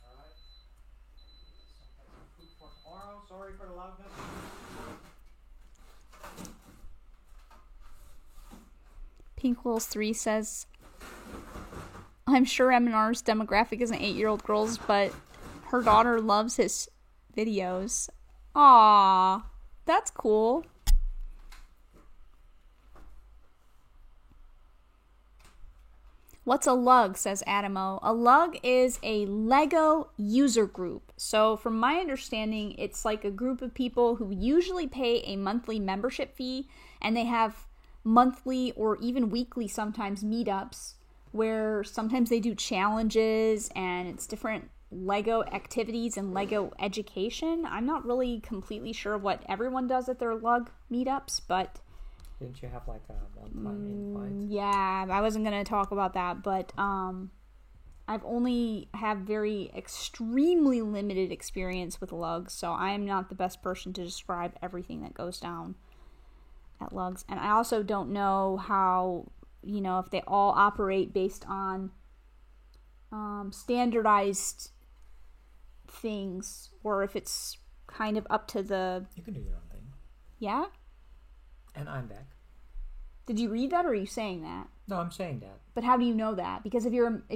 Alright. Some food for tomorrow. Sorry for the loudness. Pink Wills 3 says, I'm sure M&R's demographic isn't 8-year-old girls, but her daughter loves his videos. Aww, that's cool. What's a lug, says Adamo. A lug is a Lego user group. So from my understanding, it's like a group of people who usually pay a monthly membership fee, and they have monthly or even weekly sometimes meetups where sometimes they do challenges and it's different Lego activities and Lego education. I'm not really completely sure what everyone does at their lug meetups, but didn't you have like a one-time invite? Yeah, I wasn't going to talk about that, but I've only have very extremely limited experience with lugs, so I am not the best person to describe everything that goes down at lugs. And I also don't know how, if they all operate based on standardized things, or if it's kind of up to the... You can do your own thing. Yeah? And I'm back. Did you read that, or are you saying that? No, I'm saying that. But how do you know that? Because if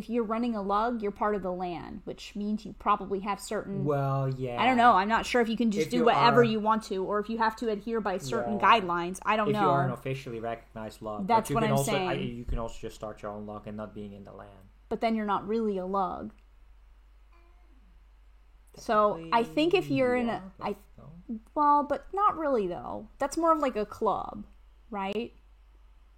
you're running a lug, you're part of the LAN, which means you probably have certain... Well, yeah. I don't know. I'm not sure if you can just If do you whatever are- you want to, or if you have to adhere by certain Yeah. guidelines. I don't If know. you are an officially recognized lug. That's but you what can I'm also, saying. You can also just start your own lug and not being in the LAN. But then you're not really a lug. So I think if you're in a... No. Well, but not really, though. That's more of like a club, right?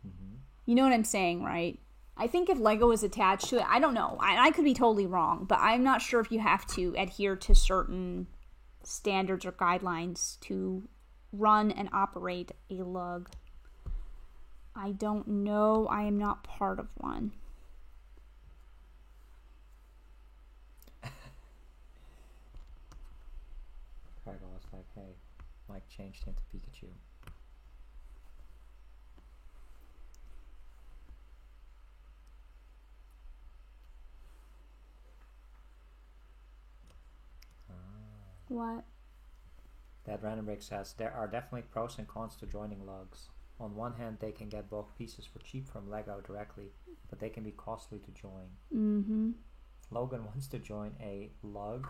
Mm-hmm. You know what I'm saying, right? I think if Lego is attached to it, I don't know. I could be totally wrong, but I'm not sure if you have to adhere to certain standards or guidelines to run and operate a lug. I don't know. I am not part of one. Craggle was like, hey, Mike changed into Pikachu. What? That Random Break says there are definitely pros and cons to joining lugs. On one hand, they can get bulk pieces for cheap from Lego directly, but they can be costly to join. Mm-hmm. Logan wants to join a lug.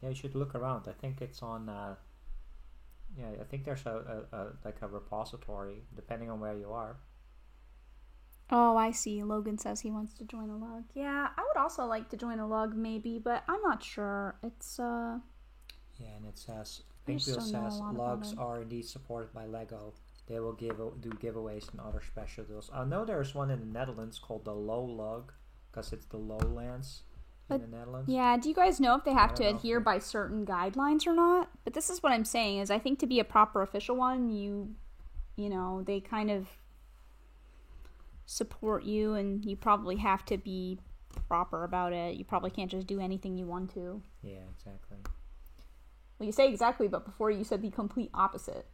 Yeah, you should look around. I think it's on. Yeah, I think there's a like a repository depending on where you are. Oh, I see. Logan says he wants to join a lug. Yeah, I would also like to join a lug, maybe, but I'm not sure. It's Yeah, and it says I just Pinkville don't know a says lot about lugs it. are indeed supported by Lego. They will do giveaways and other special deals. I know there's one in the Netherlands called the Low Lug, because it's the lowlands in But- the Netherlands. Yeah, do you guys know if they have I to don't know. adhere by certain guidelines or not? But this is what I'm saying is I think to be a proper official one, you know, they kind of support you and you probably have to be proper about it. You probably can't just do anything you want to. Yeah, exactly. Well, you say exactly, but before you said the complete opposite.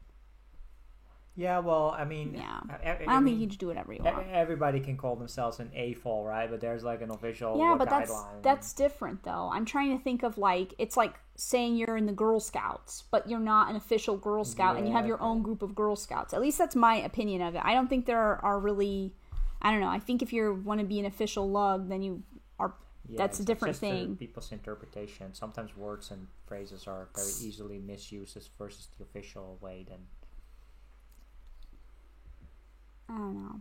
Yeah, well, I mean, Yeah. I I don't mean, think you just do whatever you want. everybody can call themselves an AFOL, right? But there's like an official Yeah, but guideline. that's different though. I'm trying to think of like it's like saying you're in the Girl Scouts, but you're not an official Girl Scout and you Yeah, have your own okay. group of Girl Scouts. At least that's my opinion of it. I don't think there are really I don't know. I think if you want to be an official lug, then you are Yeah, that's a it's different just thing. People's interpretation. Sometimes words and phrases are very easily misused as versus the official way. Then I don't know.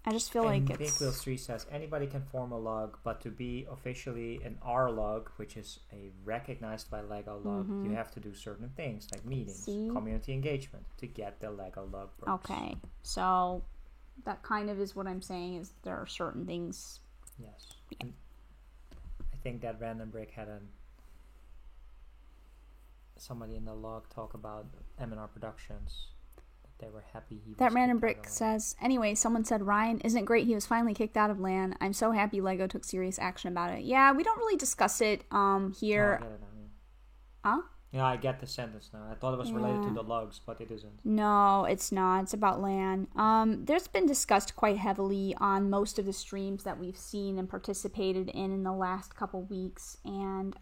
I just feel and like it's Pink Wheel 3 says anybody can form a lug, but to be officially an R lug, which is a recognized by Lego lug, you have to do certain things like meetings, See? community engagement to get the Lego lug perks. okay. So that kind of is what I'm saying is there are certain things. Yes. And I think that Random Break had somebody in the log talk about M&R Productions. They were happy he was That Random kicked out Brick of LAN. says, anyway, someone said, Ryan, isn't it great he was finally kicked out of LAN? I'm so happy Lego took serious action about it. Yeah, we don't really discuss it here. Oh, I get it now, yeah. Huh? Yeah, I get the sentence now. I thought it was related to Yeah. the lugs, but it isn't. No, it's not. It's about LAN. There's been discussed quite heavily on most of the streams that we've seen and participated in the last couple weeks. And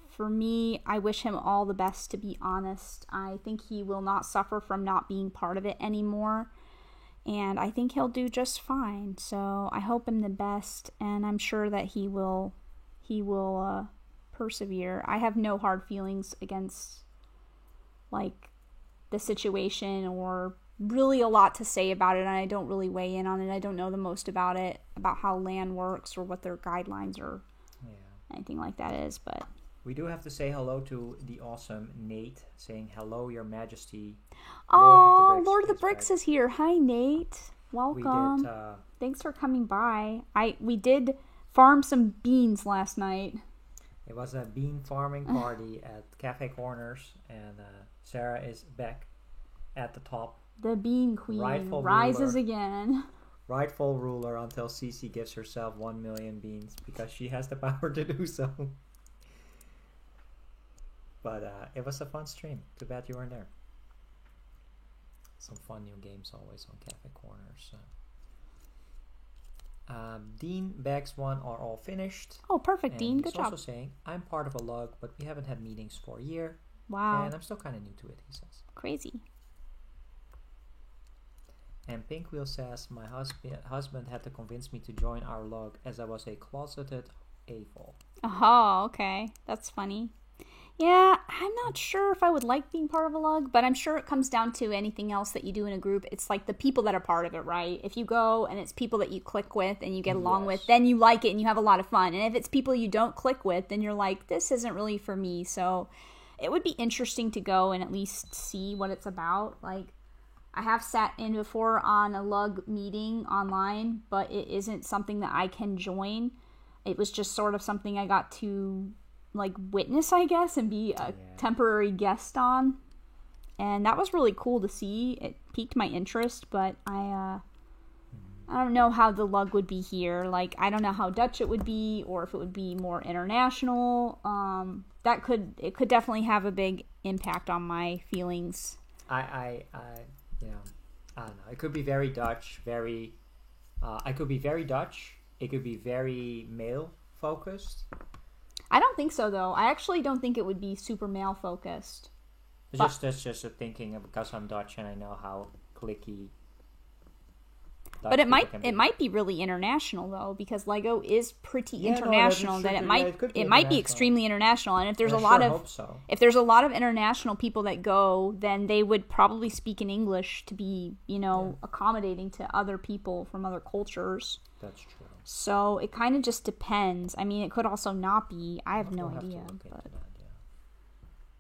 for me, I wish him all the best, to be honest. I think he will not suffer from not being part of it anymore. And I think he'll do just fine. So I hope him the best. And I'm sure that he will persevere. I have no hard feelings against like the situation or really a lot to say about it, and I don't really weigh in on it. I don't know the most about it, about how LAN works or what their guidelines or Yeah. anything like that is, but We do have to say hello to the awesome Nate, saying hello, Your Majesty. oh, Lord of the is Bricks back. is here. Hi, Nate. We Welcome. did. Thanks for coming by. We did farm some beans last night. It was a bean farming party at Cafe Corners, and Sarah is back at the top, The Bean Queen Rightful rises ruler. again. rightful ruler, until Cece gives herself 1 million beans because she has the power to do so. But it was a fun stream. Too bad you weren't there. Some fun new games always on Cafe Corners. Dean, Bags 1 are all finished. Oh, perfect, And Dean. he's Good job. also saying, I'm part of a lug, but we haven't had meetings for a year. Wow. And I'm still kind of new to it, he says. Crazy. And Pink Wheel says, my husband had to convince me to join our lug as I was a closeted AFOL. Oh, okay. That's funny. Yeah, I'm not sure if I would like being part of a lug, but I'm sure it comes down to anything else that you do in a group. It's like the people that are part of it, right? If you go and it's people that you click with and you get along with, then you like it and you have a lot of fun. And if it's people you don't click with, then you're like, this isn't really for me. So it would be interesting to go and at least see what it's about. Like, I have sat in before on a lug meeting online, but it isn't something that I can join. It was just sort of something I got to like witness, I guess, and be a temporary guest on, and that was really cool to see. It piqued my interest, but I don't know how the lug would be here. Like, I don't know how Dutch it would be, or if it would be more international. It could definitely have a big impact on my feelings. I don't know. It could be very Dutch, very. It could be very Dutch. It could be very male focused. I don't think so, though. I actually don't think it would be super male focused. That's just a thinking because I'm Dutch and I know how cliquey. Dutch but it might be really international though, because Lego is pretty international. It might be extremely international. And if there's if there's a lot of international people that go, then they would probably speak in English to be accommodating to other people from other cultures. That's true. So it kind of just depends. I mean, it could also not be. I have no idea. But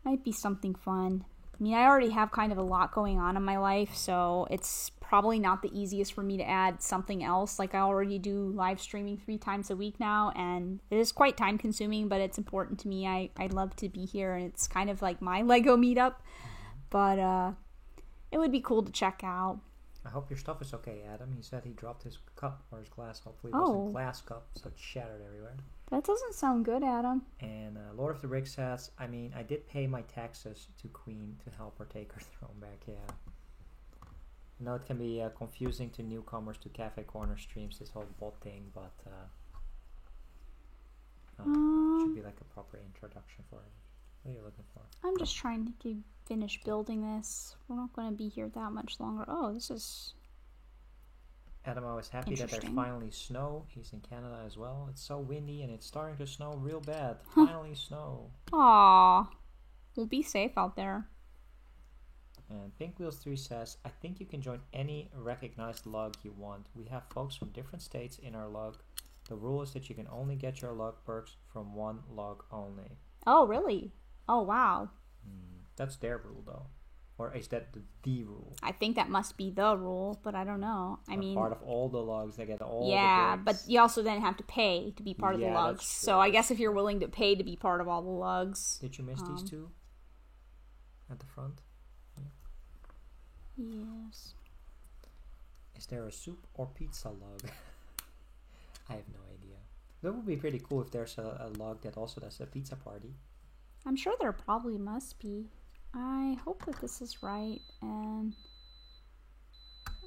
might be something fun. I mean, I already have kind of a lot going on in my life, so it's probably not the easiest for me to add something else. Like, I already do live streaming 3 times a week now, and it is quite time consuming, but it's important to me. I love to be here, and it's kind of like my Lego meetup. But it would be cool to check out. I hope your stuff is okay, Adam. He said he dropped his cup or his glass. Hopefully it wasn't a glass cup, so it's shattered everywhere. That doesn't sound good, Adam. And Lord of the Brick says, I mean, I did pay my taxes to Queen to help her take her throne back, yeah. I know it can be confusing to newcomers to Cafe Corner streams, this whole bot thing, but it should be like a proper introduction for it. What are you looking for? I'm just trying to finish building this. We're not going to be here that much longer. Oh, this is... Adam, I was happy that there's finally snow. He's in Canada as well. It's so windy and it's starting to snow real bad. Finally snow. Aww. Well, be safe out there. And Pink Wheels 3 says, I think you can join any recognized lug you want. We have folks from different states in our lug. The rule is that you can only get your lug perks from one lug only. Oh, really? Oh, wow. That's their rule, though. Or is that the rule? I think that must be the rule, but I don't know. I mean, part of all the lugs, they get all the bricks. But you also then have to pay to be part of the lugs. So I guess if you're willing to pay to be part of all the lugs. Did you miss these two? At the front? Yeah. Yes. Is there a soup or pizza lug? I have no idea. That would be pretty cool if there's a lug that also does a pizza party. I'm sure there probably must be. I hope that this is right, and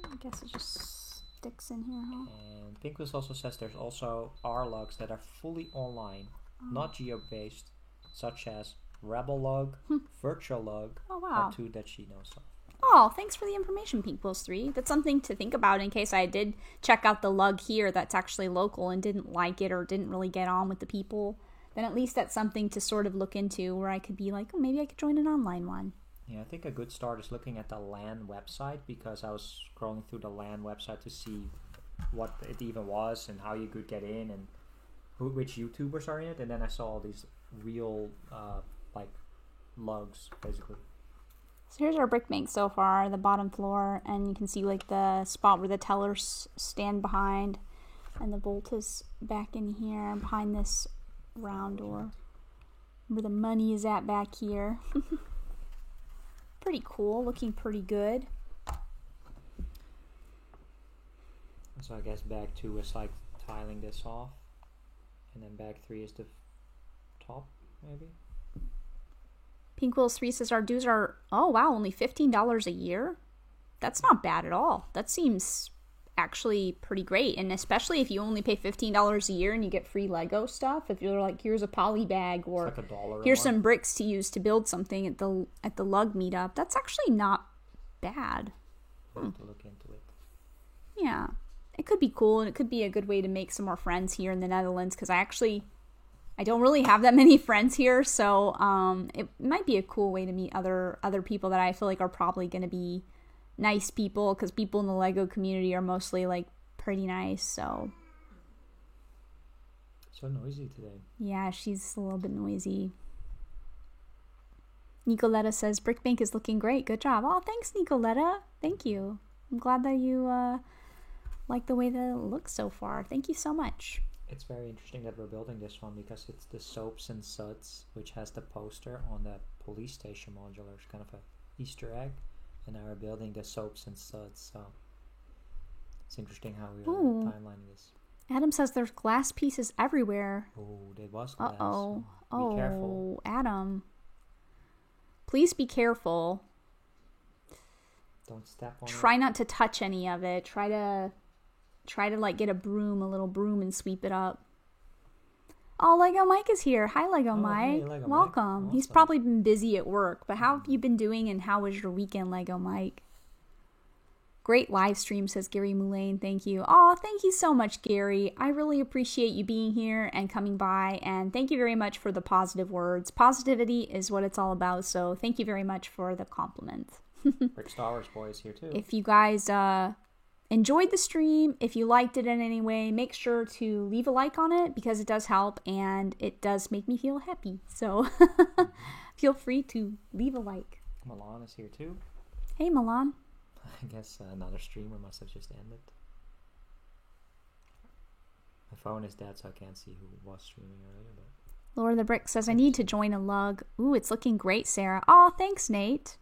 I guess it just sticks in here, huh? And Pinkus also says there's also R lugs that are fully online, not geo-based, such as Rebel Lug, Virtual Lug, are 2 that she knows of. Oh, thanks for the information, Pink Wheels 3. That's something to think about in case I did check out the lug here that's actually local and didn't like it or didn't really get on with the people. Then at least that's something to sort of look into where I could be like, oh, maybe I could join an online one. Yeah, I think a good start is looking at the LAN website, because I was scrolling through the LAN website to see what it even was and how you could get in and which YouTubers are in it, and then I saw all these real lugs, basically. So here's our brick bank so far, the bottom floor, and you can see like the spot where the tellers stand behind, and the vault is back in here behind this round door where the money is at back here. Pretty cool, looking pretty good. So I guess bag 2 is like tiling this off, and then bag 3 is the top, maybe. Pink Wheels 3 says our dues are, oh wow, only $15 a year? That's not bad at all. That seems actually pretty great, and especially if you only pay $15 a year and you get free Lego stuff. If you're like, here's a poly bag, or like here's some bricks to use to build something at the lug meetup, that's actually not bad. We'll have to look into it. it could be cool, and it could be a good way to make some more friends here in the Netherlands, because I don't really have that many friends here, so it might be a cool way to meet other people that I feel like are probably going to be nice people, because people in the Lego community are mostly like pretty nice. So noisy today. Yeah, she's a little bit noisy. Nicoletta says Brickbank is looking great. Good job. Oh, thanks, Nicoletta. Thank you. I'm glad that you like the way that it looks so far. Thank you so much. It's very interesting that we're building this one, because it's the Soaps and Suds, which has the poster on the police station modular. It's kind of a Easter egg. And now we're building the Soaps and Suds, so it's interesting how we're timelining this. Adam says there's glass pieces everywhere. Oh, there was glass. Uh-oh. So be careful. Adam. Please be careful. Don't step on it. Try not to touch any of it. Try to like get a little broom, and sweep it up. Oh, Lego Mike is here. Hi, Lego Mike. Hey, Lego Welcome. Mike. He's Awesome. probably been busy at work, but how have you been doing, and how was your weekend, Lego Mike? Great live stream, says Gary Moulane. Thank you. Oh, thank you so much, Gary. I really appreciate you being here and coming by, and thank you very much for the positive words. Positivity is what it's all about, so thank you very much for the compliment. Rick Star Wars Boy is here too. If you guys enjoyed the stream, if you liked it in any way, make sure to leave a like on it, because it does help and it does make me feel happy. So feel free to leave a like. Milan is here too. Hey, Milan. I guess another streamer must have just ended. My phone is dead, so I can't see who was streaming earlier. But Lord of the Brick says, I need to join a lug. Ooh, it's looking great, Sarah. Oh, thanks, Nate.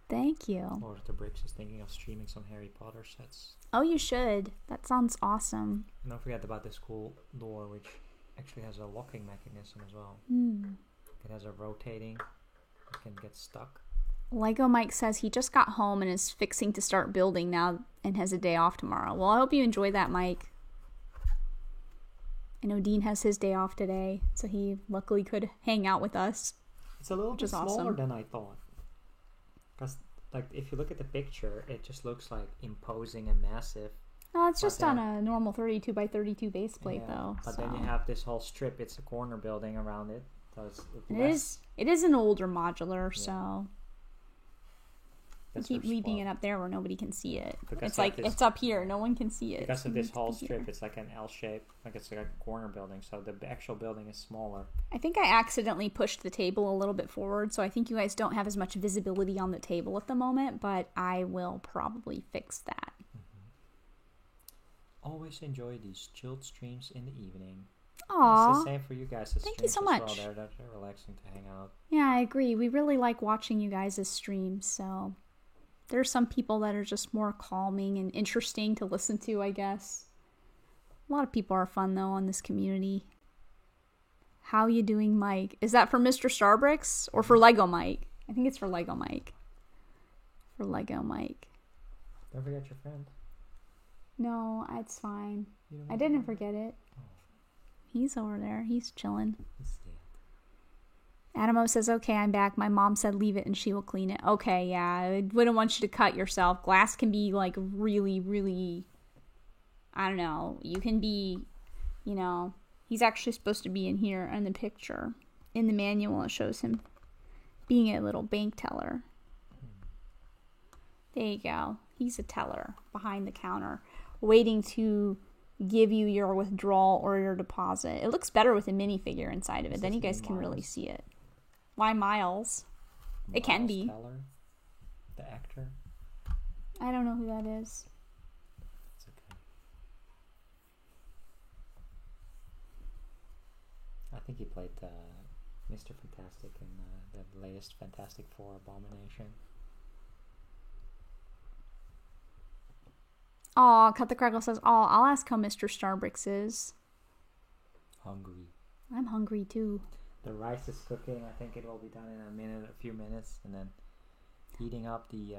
Thank you. Lord of the Bricks is thinking of streaming some Harry Potter sets. Oh, you should. That sounds awesome. And don't forget about this cool door, which actually has a locking mechanism as well. It has a rotating. It can get stuck. Lego Mike says he just got home and is fixing to start building now and has a day off tomorrow. Well, I hope you enjoy that, Mike. I know Dean has his day off today, so he luckily could hang out with us. It's a little bit smaller awesome. than I thought. Because, like, if you look at the picture, it just looks like imposing and massive. No, it's just on a normal 32 by 32 base plate, though. But so. then you have this whole strip. It's a corner building around it. So it is an older modular, so we keep leaving it up there where nobody can see it. Because it's like it's up here, no one can see it. Because of this whole strip, it's like an L shape, like it's like a corner building. So the actual building is smaller. I think I accidentally pushed the table a little bit forward, so I think you guys don't have as much visibility on the table at the moment. But I will probably fix that. Always enjoy these chilled streams in the evening. Aww. It's the same for you guys. Thank you so much. Well. They're relaxing to hang out. Yeah, I agree. We really like watching you guys' streams, so there's some people that are just more calming and interesting to listen to, I guess. A lot of people are fun, though, on this community. How you doing, Mike? Is that for Mr. Starbricks or for Lego Mike? I think it's for Lego Mike. For Lego Mike. Don't forget your friend. No, it's fine. I didn't forget it. He's over there. He's chilling. Adamo says, okay, I'm back. My mom said leave it and she will clean it. Okay, yeah. I wouldn't want you to cut yourself. Glass can be like really, really, I don't know. You can be, you know, he's actually supposed to be in here in the picture. In the manual, it shows him being a little bank teller. There you go. He's a teller behind the counter, waiting to give you your withdrawal or your deposit. It looks better with a minifigure inside of it. Then you guys can really see it. Why Miles? It can be. Teller, the actor. I don't know who that is. It's okay. I think he played Mr. Fantastic in the latest Fantastic Four Abomination. Aw, Cut the Crackle says, aw, I'll ask how Mr. Starbricks is. Hungry. I'm hungry too. The rice is cooking. I think it will be done in a few minutes, and then heating up the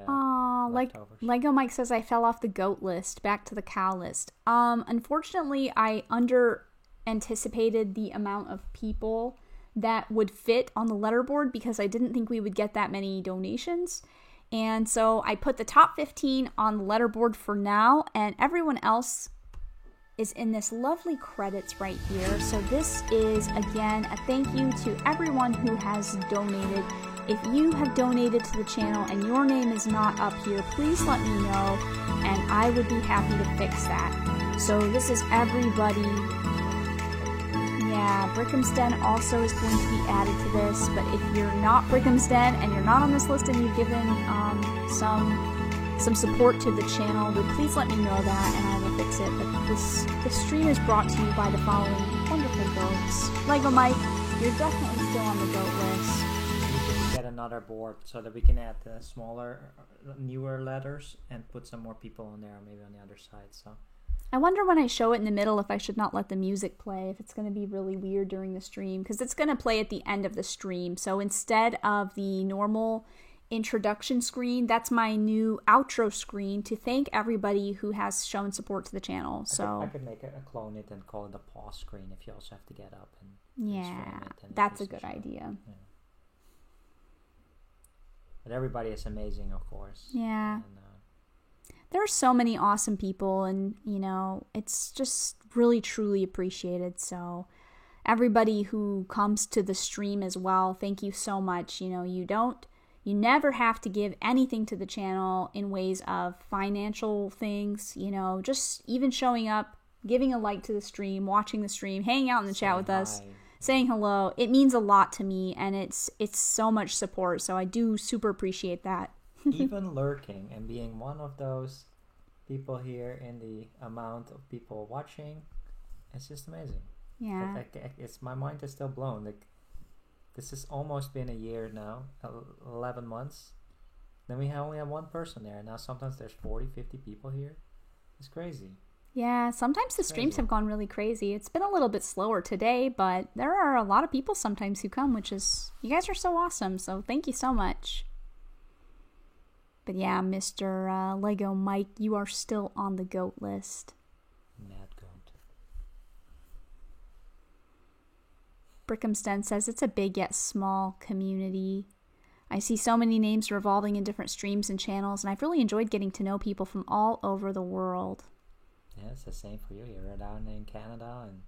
leftovers. Lego Mike says I fell off the goat list, back to the cow list. Unfortunately, I under anticipated the amount of people that would fit on the letterboard because I didn't think we would get that many donations. And so I put the top 15 on the letterboard for now, and everyone else is in this lovely credits right here. So this is, again, a thank you to everyone who has donated. If you have donated to the channel and your name is not up here, please let me know, and I would be happy to fix that. So this is everybody. Yeah, Brickham's Den also is going to be added to this, but if you're not Brickham's Den and you're not on this list and you've given some support to the channel, then please let me know that and I will fix it. But this stream is brought to you by the following wonderful goats. Lego Mike, you're definitely still on the goat list. We should get another board so that we can add the smaller, newer letters and put some more people on there, maybe on the other side. So I wonder when I show it in the middle if I should not let the music play, if it's going to be really weird during the stream, because it's going to play at the end of the stream. So instead of the normal introduction screen, that's my new outro screen to thank everybody who has shown support to the channel. So I could make a clone it and call it a pause screen if you also have to get up and yeah, stream it and that's a good idea. Yeah. But everybody is amazing, of course. Yeah. And, there are so many awesome people, and you know, it's just really truly appreciated. So everybody who comes to the stream as well, thank you so much. You know, you never have to give anything to the channel in ways of financial things, you know, just even showing up, giving a like to the stream, watching the stream, hanging out in the chat with us, saying hello. It means a lot to me, and it's so much support, so I do super appreciate that. Even lurking and being one of those people here in the amount of people watching, it's just amazing. Yeah. It's my mind is still blown. Like, this has almost been a year now, 11 months. Then we only have one person there. Now sometimes there's 40, 50 people here. It's crazy. Yeah, sometimes the streams have gone really crazy. It's been a little bit slower today, but there are a lot of people sometimes who come, which is, you guys are so awesome. So thank you so much. But yeah, Mr. Lego Mike, you are still on the GOAT list. Mad goat. Brickham's Den says it's a big yet small community. I see so many names revolving in different streams and channels, and I've really enjoyed getting to know people from all over the world. Yeah, it's the same for you. You're down in Canada, and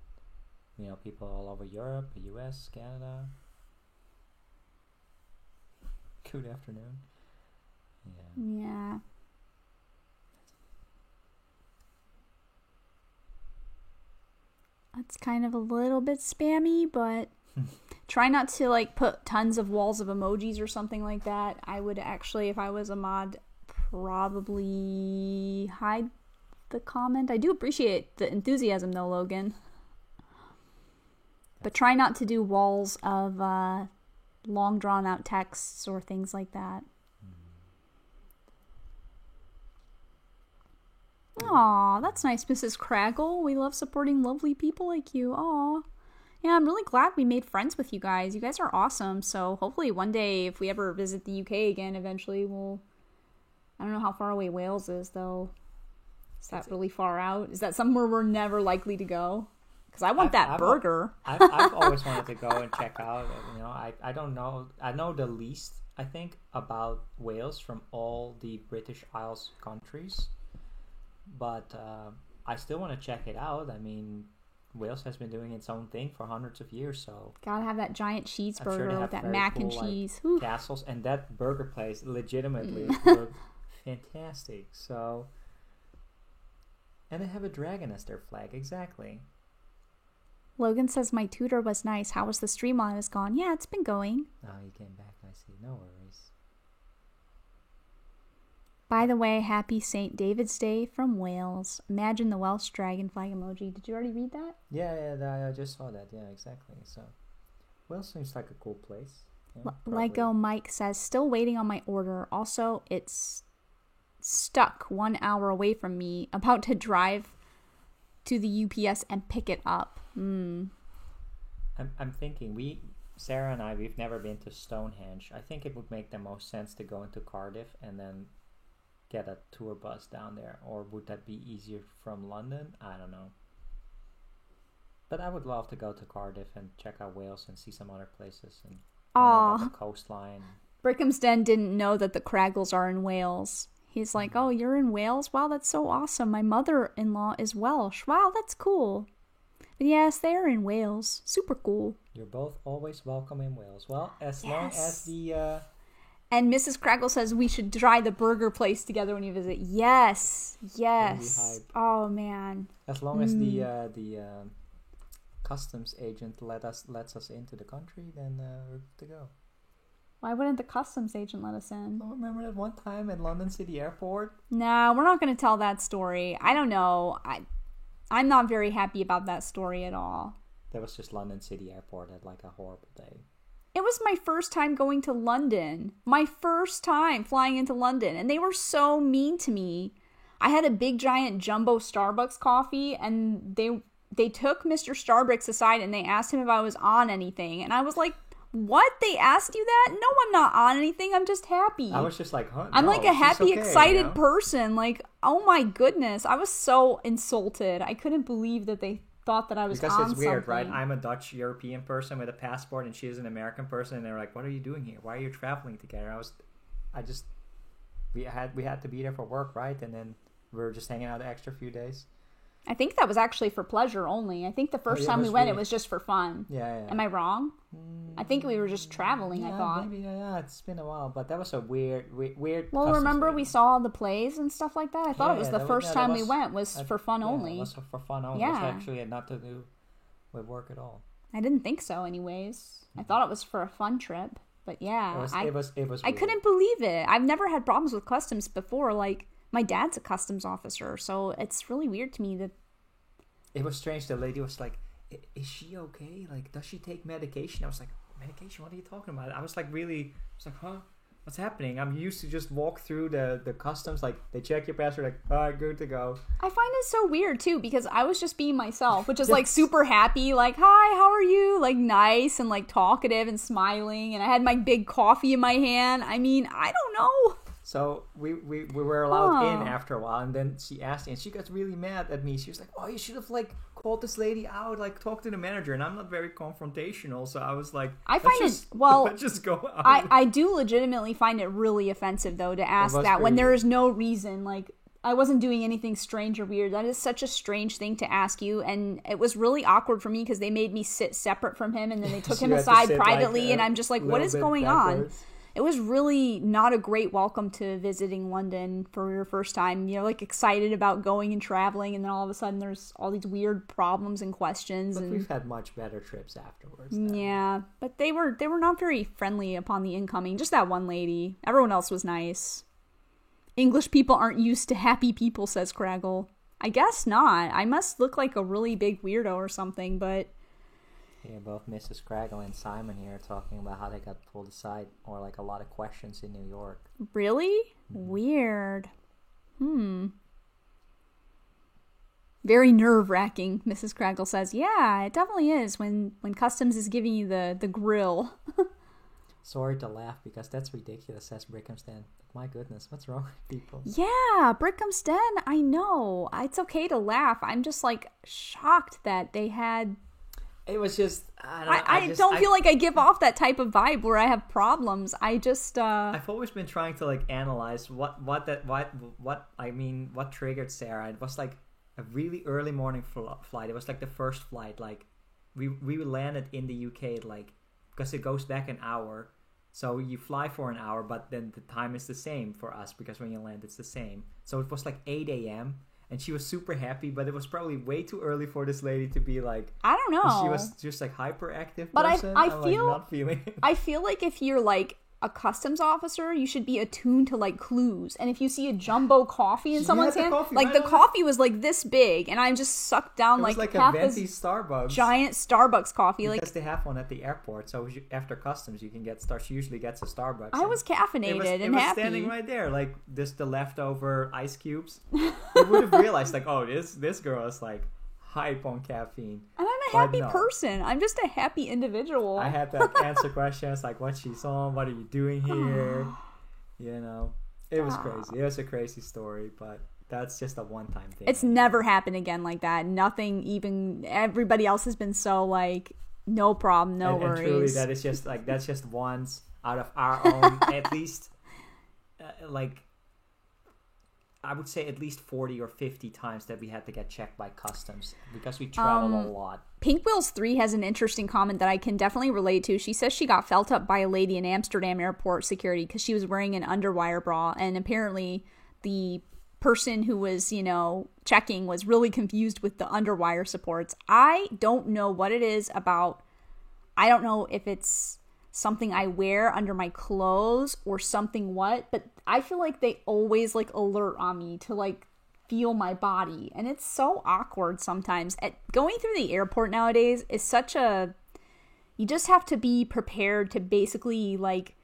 you know, people all over Europe, the US, Canada. Good afternoon. Yeah. It's kind of a little bit spammy, but try not to like put tons of walls of emojis or something like that. I would actually, if I was a mod, probably hide the comment. I do appreciate the enthusiasm though, Logan. But try not to do walls of long drawn out texts or things like that. Aw, that's nice, Mrs. Craggle. We love supporting lovely people like you. Aw. Yeah, I'm really glad we made friends with you guys. You guys are awesome. So hopefully one day, if we ever visit the UK again, eventually we'll... I don't know how far away Wales is, though. Is that really far out? Is that somewhere we're never likely to go? Because I want that burger. I've always wanted to go and check out. You know, I don't know. I know the least, I think, about Wales from all the British Isles countries. But I still want to check it out. I mean, Wales has been doing its own thing for hundreds of years, so... Gotta have that giant cheeseburger sure with that mac and cheese. Like, castles, and that burger place legitimately looked fantastic, so... And they have a dragon as their flag, exactly. Logan says, my tutor was nice. How was the stream while I was gone? Yeah, it's been going. Oh, you came back, I see. No worries. By the way, happy St. David's Day from Wales. Imagine the Welsh dragon flag emoji. Did you already read that? Yeah, I just saw that. Yeah, exactly. So, Wales seems like a cool place. Yeah, Lego Mike says, still waiting on my order. Also, it's stuck 1 hour away from me. About to drive to the UPS and pick it up. I'm thinking, Sarah and I, we've never been to Stonehenge. I think it would make the most sense to go into Cardiff and then get a tour bus down there, or would that be easier from London? I don't know. But I would love to go to Cardiff and check out Wales and see some other places and about the coastline. Brickham's Den didn't know that the Kraggles are in Wales. He's like, oh, you're in Wales? Wow, that's so awesome. My mother-in-law is Welsh. Wow, that's cool. But yes, they're in Wales. Super cool. You're both always welcome in Wales. Well, as long as the... And Mrs. Kraggle says we should try the burger place together when you visit. Yes. Oh, man. As long as the customs agent lets us into the country, then we're good to go. Why wouldn't the customs agent let us in? Oh, remember that one time at London City Airport? No, we're not going to tell that story. I don't know. I'm not very happy about that story at all. That was just London City Airport had like a horrible day. It was my first time going to London. My first time flying into London. And they were so mean to me. I had a big giant jumbo Starbucks coffee and they took Mr. Starbucks aside and they asked him if I was on anything. And I was like, what? They asked you that? No, I'm not on anything. I'm just happy. I was just like, huh? I'm no, like a happy, okay, excited person. Like, oh my goodness. I was so insulted. I couldn't believe that they thought that I was because on it's weird, something. right? I'm a Dutch European person with a passport and she is an American person and they're like, what are you doing here? Why are you traveling together? We had to be there for work, right? And then we were just hanging out the extra few days. I think that was actually for pleasure only. I think the first time we went, it was just for fun. Yeah. Am I wrong? I think we were just traveling, I thought. Maybe, yeah, it's been a while, but that was a weird Well, remember we saw the plays and stuff like that? I thought it was the first time we went was for fun only. It was for fun only. Yeah. It was actually had nothing to do with work at all. I didn't think so anyways. I thought it was for a fun trip. But yeah, it was weird. I couldn't believe it. I've never had problems with customs before. Like, my dad's a customs officer, so it's really weird to me that... It was strange. The lady was like, is she okay? Like, does she take medication? I was like, medication? What are you talking about? I was like, huh? What's happening? I'm used to just walk through the customs, like, they check your passport, like, all right, good to go. I find it so weird, too, because I was just being myself, which is, like, super happy, like, hi, how are you? Like, nice and, like, talkative and smiling, and I had my big coffee in my hand. I mean, I don't know. So we were allowed in after a while, and then she asked me, and she got really mad at me. She was like, "Oh, you should have like called this lady out, like talk to the manager." And I'm not very confrontational, so I was like, let's just go out. I do legitimately find it really offensive though to ask that when there is no reason. Like, I wasn't doing anything strange or weird. That is such a strange thing to ask you, and it was really awkward for me because they made me sit separate from him, and then they took him aside privately, and I'm just like, what is going on? It was really not a great welcome to visiting London for your first time. You're like excited about going and traveling, and then all of a sudden there's all these weird problems and questions. But we've had much better trips afterwards. Yeah, but they were not very friendly upon the incoming. Just that one lady. Everyone else was nice. English people aren't used to happy people, says Kraggle. I guess not. I must look like a really big weirdo or something, but... Yeah, both Mrs. Kraggle and Simon here are talking about how they got pulled aside, or like a lot of questions in New York. Really? Weird. Very nerve-wracking, Mrs. Kraggle says. Yeah, it definitely is when customs is giving you the grill. Sorry to laugh because that's ridiculous, says Brickham's Den. My goodness, what's wrong with people? Yeah, Brickham's Den, I know. It's okay to laugh. I'm just like shocked that they had... It was just... I don't feel like I give off that type of vibe where I have problems. I just... I've always been trying to like analyze what triggered Sarah. It was like a really early morning flight. It was like the first flight. Like we landed in the UK like because it goes back an hour. So you fly for an hour, but then the time is the same for us because when you land, it's the same. So it was like 8 a.m. And she was super happy, but it was probably way too early for this lady to be like... I don't know. She was just like hyperactive but person. I I'm feel, like not feeling it. I feel like if you're like a customs officer, you should be attuned to like clues. And if you see a jumbo coffee in someone's hand, like the coffee was like this big, and I just sucked down like half a venti Starbucks, giant Starbucks coffee. Because they have one at the airport, so after customs you can get She usually gets a Starbucks. I was caffeinated and happy. Standing right there, like just the leftover ice cubes. You would have realized, like, oh, this girl is like hype on caffeine. And I'm a happy person. I'm just a happy individual. I had to answer questions like what she's on, what are you doing here? You know, it was crazy. It was a crazy story, but that's just a one-time thing. It's never happened again like that. Nothing even, everybody else has been so like, no problem, no worries. And truly, that is just like, that's just once. out of our own, at least, like, I would say at least 40 or 50 times that we had to get checked by customs because we travel a lot. Pink Wheels 3 has an interesting comment that I can definitely relate to. She says she got felt up by a lady in Amsterdam airport security because she was wearing an underwire bra, and apparently the person who was, checking was really confused with the underwire supports. I don't know what it is about. I don't know if it's something I wear under my clothes or something but I feel like they always like alert on me to like feel my body, and it's so awkward sometimes. Going through the airport nowadays is you just have to be prepared to basically like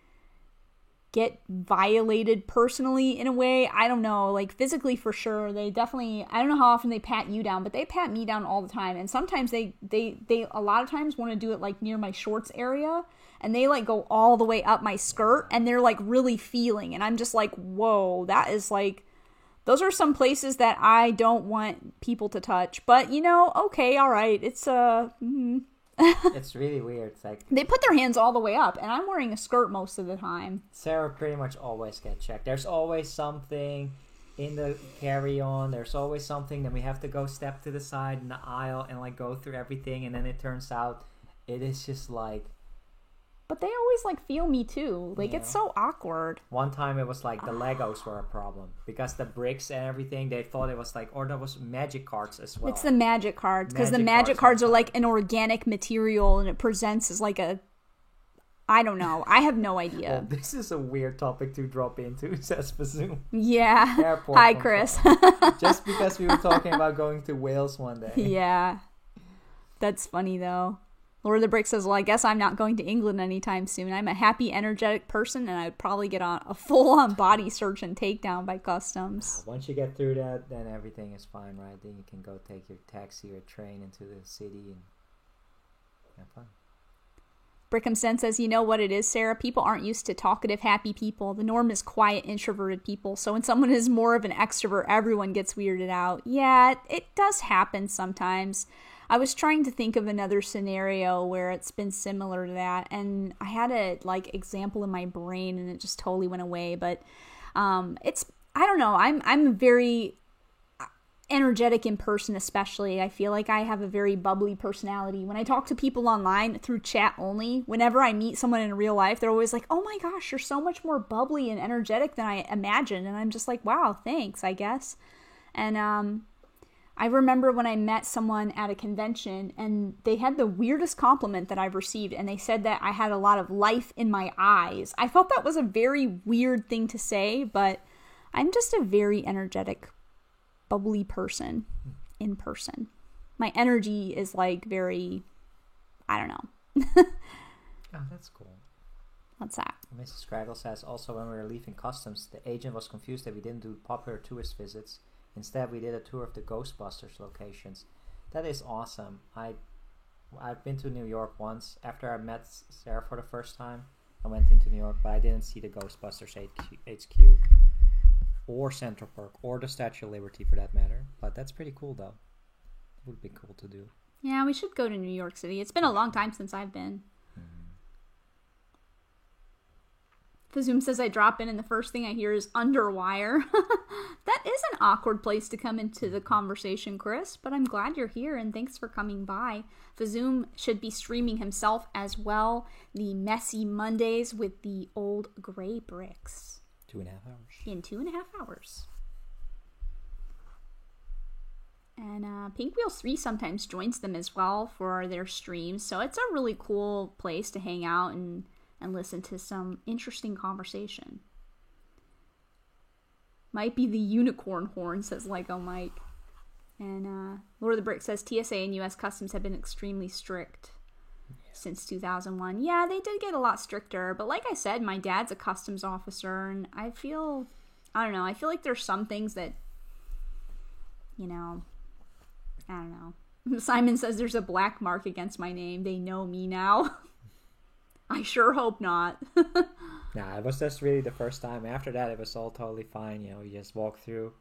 get violated personally in a way. I don't know, like physically for sure. They definitely, I don't know how often they pat you down, but they pat me down all the time. And sometimes they a lot of times want to do it like near my shorts area, and they like go all the way up my skirt, and they're like really feeling. And I'm just like, whoa, that is like, those are some places that I don't want people to touch. But okay, all right. It's It's really weird. It's like they put their hands all the way up, and I'm wearing a skirt most of the time. Sarah pretty much always gets checked. There's always something in the carry-on. There's always something. Then we have to go step to the side in the aisle and like go through everything. And then it turns out it is just like. But they always like feel me too. Like it's so awkward. One time it was like the Legos were a problem because the bricks and everything, they thought it was like, or there was magic cards as well. It's the magic cards, because the magic cards are like an organic material, and it presents as like I don't know. I have no idea. Well, this is a weird topic to drop into, says Fazoom. Yeah. Airport Hi, Chris. Just because we were talking about going to Wales one day. Yeah. That's funny though. Lord of the Brick says, well, I guess I'm not going to England anytime soon. I'm a happy, energetic person, and I would probably get on a full-on body search and takedown by customs. Once you get through that, then everything is fine, right? Then you can go take your taxi or train into the city and have fun. Brickhamsten says, you know what it is, Sarah? People aren't used to talkative, happy people. The norm is quiet, introverted people. So when someone is more of an extrovert, everyone gets weirded out. Yeah, it does happen sometimes. I was trying to think of another scenario where it's been similar to that, and I had a example in my brain, and it just totally went away. But I don't know. I'm very energetic in person, especially. I feel like I have a very bubbly personality. When I talk to people online through chat only, whenever I meet someone in real life, they're always like, "Oh my gosh, you're so much more bubbly and energetic than I imagined," and I'm just like, "Wow, thanks, I guess." And I remember when I met someone at a convention, and they had the weirdest compliment that I've received, and they said that I had a lot of life in my eyes. I thought that was a very weird thing to say, but I'm just a very energetic, bubbly person in person. My energy is like very, I don't know. Oh, that's cool. What's that? Mrs. Scraggle says, also when we were leaving customs, the agent was confused that we didn't do popular tourist visits. Instead, we did a tour of the Ghostbusters locations. That is awesome. I've been to New York once. After I met Sarah for the first time, I went into New York, but I didn't see the Ghostbusters HQ or Central Park or the Statue of Liberty for that matter. But that's pretty cool, though. It would be cool to do. Yeah, we should go to New York City. It's been a long time since I've been. Fazoom says I drop in and the first thing I hear is underwire. That is an awkward place to come into the conversation, Chris, but I'm glad you're here and thanks for coming by. Fazoom should be streaming himself as well, the Messy Mondays with the old gray bricks. 2.5 hours. In 2.5 hours. And Pink Wheels 3 sometimes joins them as well for their streams, so it's a really cool place to hang out and listen to some interesting conversation. Might be the unicorn horn, says Lego Mike. And Lord of the Brick says TSA and U.S. Customs have been extremely strict since 2001. Yeah, they did get a lot stricter. But like I said, my dad's a customs officer. And I feel like there's some things that, I don't know. Simon says there's a black mark against my name. They know me now. I sure hope not. Nah, it was just really the first time. After that, it was all totally fine. You just walk through.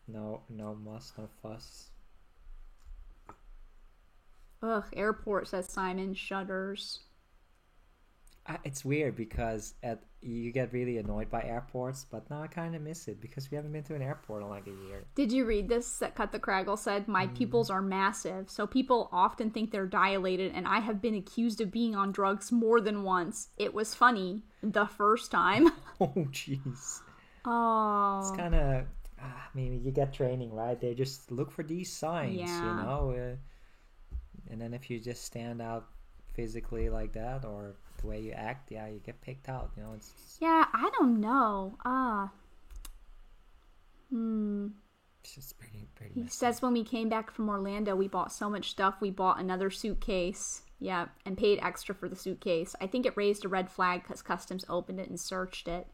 No muss, no fuss. Ugh, airport, says Simon, shudders. It's weird because you get really annoyed by airports, but now I kind of miss it because we haven't been to an airport in like a year. Did you read this? That Cut the Craggle said, my pupils are massive, so people often think they're dilated, and I have been accused of being on drugs more than once. It was funny the first time. Oh, jeez. Oh. It's kind of, I mean, you get training, right? They just look for these signs, you know? And then if you just stand out physically like that, or the way you act, you get picked out, you know? Yeah, I don't know. It's just pretty He says when we came back from Orlando, we bought so much stuff, we bought another suitcase. Yeah, and paid extra for the suitcase. I think it raised a red flag because customs opened it and searched it.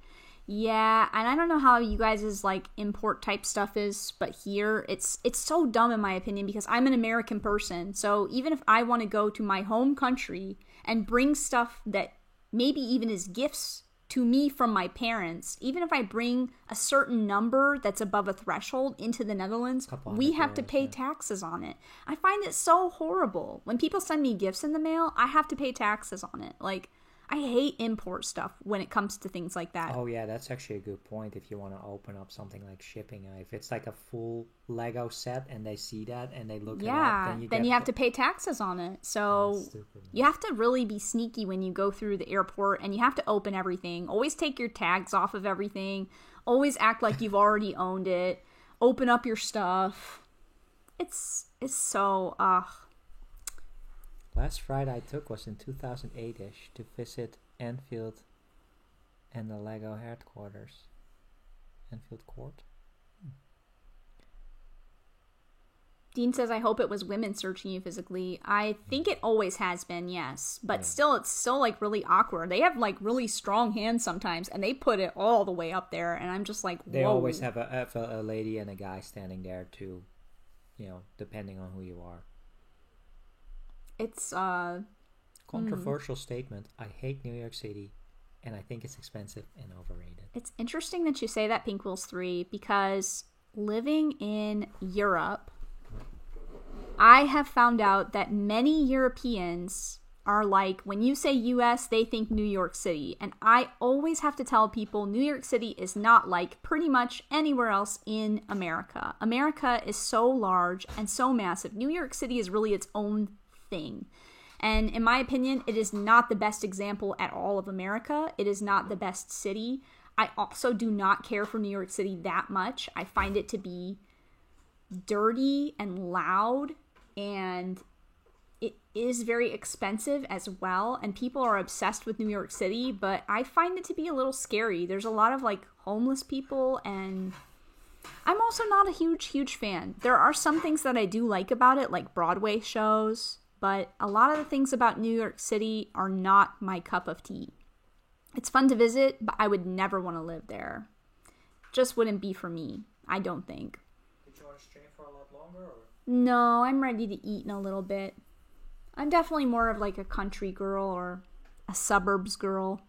Yeah, and I don't know how you guys' like import type stuff is, but here it's so dumb in my opinion because I'm an American person. So even if I want to go to my home country and bring stuff that maybe even is gifts to me from my parents, even if I bring a certain number that's above a threshold into the Netherlands, we have to pay taxes on it. I find it so horrible. When people send me gifts in the mail, I have to pay taxes on it. Like, I hate import stuff when it comes to things like that. Oh yeah, that's actually a good point if you want to open up something like shipping. If it's like a full Lego set and they see that and they look it up, then you have to pay taxes on it. So you have to really be sneaky when you go through the airport, and you have to open everything. Always take your tags off of everything. Always act like you've already owned it. Open up your stuff. It's so Last Friday I took was in 2008-ish to visit Enfield and the Lego headquarters. Enfield Court. Dean says, I hope it was women searching you physically. I think it always has been, yes. But still, it's still like really awkward. They have like really strong hands sometimes, and they put it all the way up there, and I'm just like, whoa. They always have a lady and a guy standing there too, you know, depending on who you are. It's controversial statement. I hate New York City, and I think it's expensive and overrated. It's interesting that you say that, Pink Wheels 3, because living in Europe, I have found out that many Europeans are like, when you say US, they think New York City. And I always have to tell people New York City is not like pretty much anywhere else in America. America is so large and so massive. New York City is really its own thing. And in my opinion, it is not the best example at all of America. It is not the best city. I also do not care for New York City that much. I find it to be dirty and loud, and it is very expensive as well, and people are obsessed with New York City, but I find it to be a little scary. There's a lot of like homeless people, and I'm also not a huge fan. There are some things that I do like about it, like Broadway shows, but a lot of the things about New York City are not my cup of tea. It's fun to visit, but I would never want to live there. Just wouldn't be for me, I don't think. Did you want to stream for a lot longer? Or? No, I'm ready to eat in a little bit. I'm definitely more of like a country girl or a suburbs girl.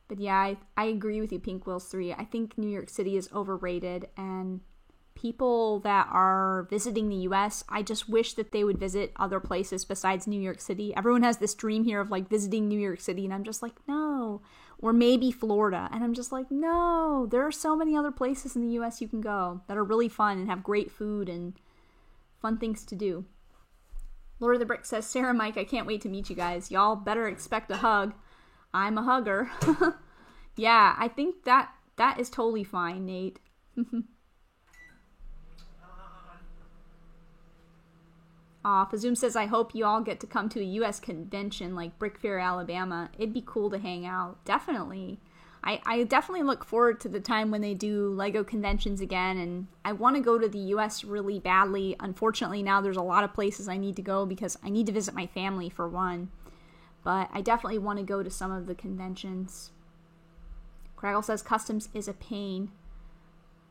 But yeah, I agree with you, Pink Wheels 3. I think New York City is overrated, and people that are visiting the US, I just wish that they would visit other places besides New York City. Everyone has this dream here of like visiting New York City, and I'm just like, no. Or maybe Florida, and I'm just like, no. There are so many other places in the US you can go that are really fun and have great food and fun things to do. Lord of the Brick says, Sarah, Mike, I can't wait to meet you guys. Y'all better expect a hug. I'm a hugger. Yeah, I think that is totally fine, Nate. Fazoom says, I hope you all get to come to a U.S. convention like Brick Fair, Alabama. It'd be cool to hang out. Definitely. I definitely look forward to the time when they do Lego conventions again, and I want to go to the U.S. really badly. Unfortunately, now there's a lot of places I need to go because I need to visit my family, for one. But I definitely want to go to some of the conventions. Craggle says, customs is a pain.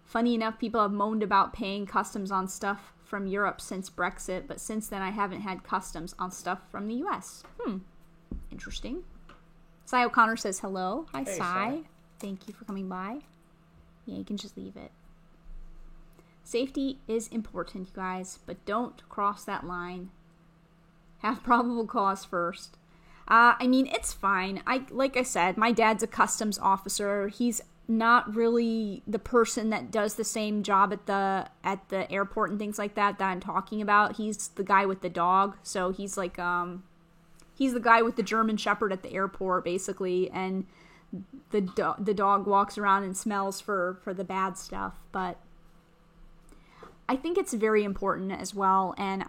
Funny enough, people have moaned about paying customs on stuff from Europe since Brexit, but since then I haven't had customs on stuff from the US. Interesting. Cy O'Connor says hello. Hi, hey, Cy. Thank you for coming by. Yeah, you can just leave it. Safety is important, you guys, but don't cross that line. Have probable cause first. I mean, it's fine. Like I said, my dad's a customs officer. He's not really the person that does the same job at the airport and things like that I'm talking about. He's the guy with the dog. So he's like he's the guy with the German Shepherd at the airport, basically, and the dog walks around and smells for the bad stuff. But I think it's very important as well, and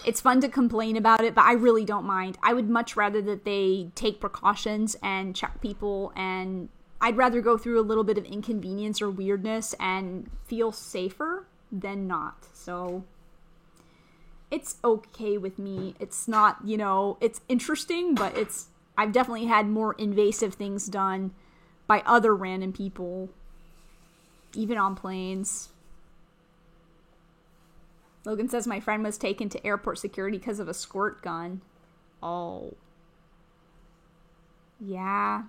it's fun to complain about it, but I really don't mind. I would much rather that they take precautions and check people, and I'd rather go through a little bit of inconvenience or weirdness and feel safer than not. So it's okay with me. It's not, it's interesting, but I've definitely had more invasive things done by other random people, even on planes. Logan says my friend was taken to airport security because of a squirt gun. Oh. Yeah.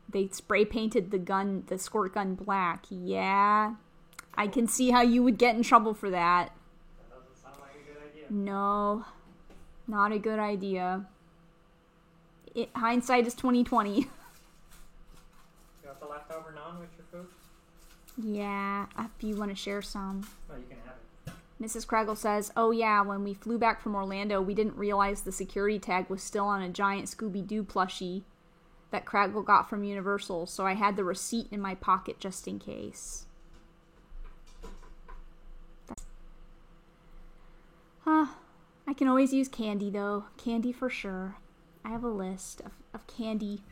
They spray painted the squirt gun black. Yeah. I can see how you would get in trouble for that. That doesn't sound like a good idea. No. Not a good idea. Hindsight is 2020. You got the leftover naan with your food? Yeah, if you want to share some. Oh, you can have it. Mrs. Craggle says, oh yeah, when we flew back from Orlando, we didn't realize the security tag was still on a giant Scooby-Doo plushie that Craggle got from Universal, so I had the receipt in my pocket just in case. I can always use candy, though. Candy for sure. I have a list of candy.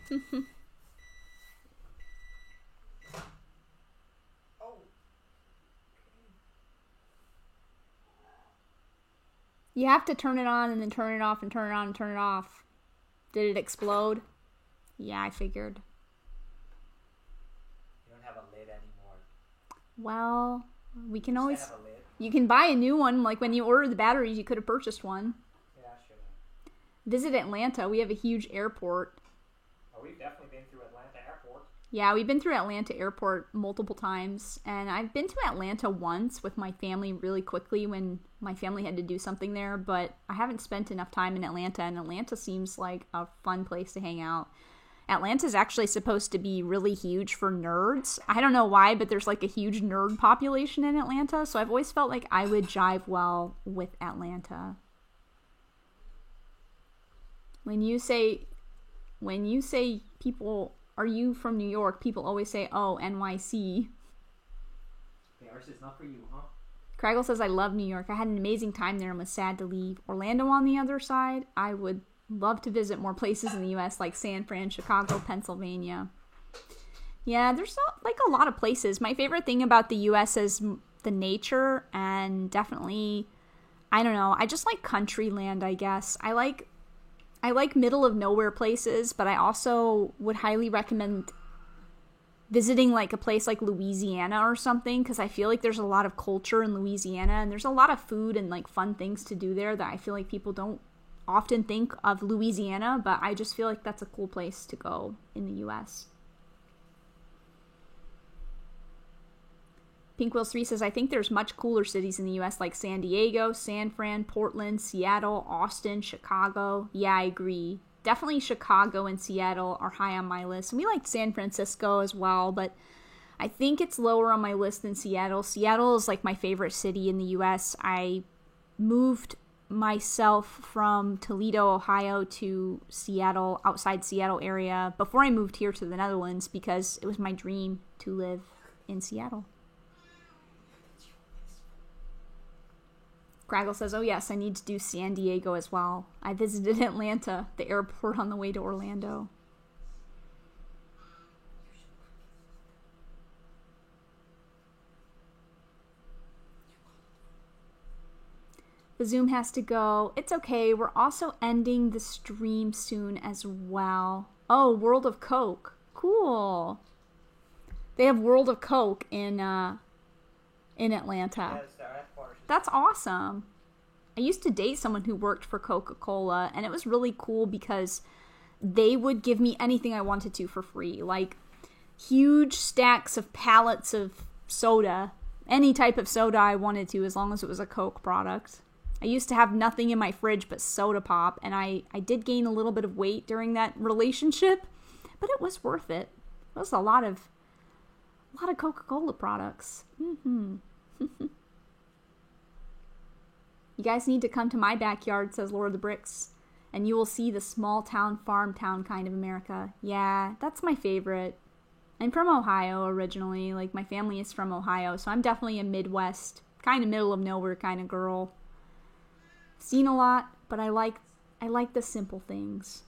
You have to turn it on and then turn it off and turn it on and turn it off. Did it explode? Yeah, I figured. You don't have a lid anymore. Well, we can always... have a lid. You can buy a new one. Like when you order the batteries, you could have purchased one. Yeah, I should have. Visit Atlanta. We have a huge airport. Oh, we've definitely been through Atlanta Airport. Yeah, we've been through Atlanta Airport multiple times. And I've been to Atlanta once with my family really quickly when my family had to do something there. But I haven't spent enough time in Atlanta. And Atlanta seems like a fun place to hang out. Atlanta's actually supposed to be really huge for nerds. I don't know why, but there's like a huge nerd population in Atlanta. So I've always felt like I would jive well with Atlanta. When you say people, are you from New York? People always say, oh, NYC. Ours is not for you, huh? Craggle says, I love New York. I had an amazing time there and was sad to leave. Orlando on the other side, I would love to visit more places in the U.S. like San Fran, Chicago, Pennsylvania. Yeah, there's a lot of places. My favorite thing about the U.S. is the nature, and definitely, I don't know, I just like country land, I guess. I like middle of nowhere places, but I also would highly recommend visiting like a place like Louisiana or something, because I feel like there's a lot of culture in Louisiana, and there's a lot of food and like fun things to do there that I feel like people don't often think of Louisiana, but I just feel like that's a cool place to go in the U.S. Pink Wheels 3 says, I think there's much cooler cities in the U.S. like San Diego, San Fran, Portland, Seattle, Austin, Chicago. Yeah, I agree. Definitely Chicago and Seattle are high on my list. And we liked San Francisco as well, but I think it's lower on my list than Seattle. Seattle is like my favorite city in the U.S. I moved myself from Toledo, Ohio to Seattle, outside Seattle area, before I moved here to the Netherlands because it was my dream to live in Seattle. Craggle says, oh yes, I need to do San Diego as well. I visited Atlanta, the airport on the way to Orlando. The Zoom has to go. It's okay. We're also ending the stream soon as well. Oh, World of Coke. Cool. They have World of Coke in Atlanta. That's awesome. I used to date someone who worked for Coca-Cola, and it was really cool because they would give me anything I wanted to for free. Like huge stacks of pallets of soda. Any type of soda I wanted to, as long as it was a Coke product. I used to have nothing in my fridge but soda pop, and I did gain a little bit of weight during that relationship, but it was worth it. It was a lot of Coca-Cola products. You guys need to come to my backyard, says Lord of the Bricks, and you will see the small town, farm town kind of America. Yeah, that's my favorite. I'm from Ohio originally. Like, my family is from Ohio, so I'm definitely a Midwest, kind of middle of nowhere kind of girl. Seen a lot, but I like the simple things.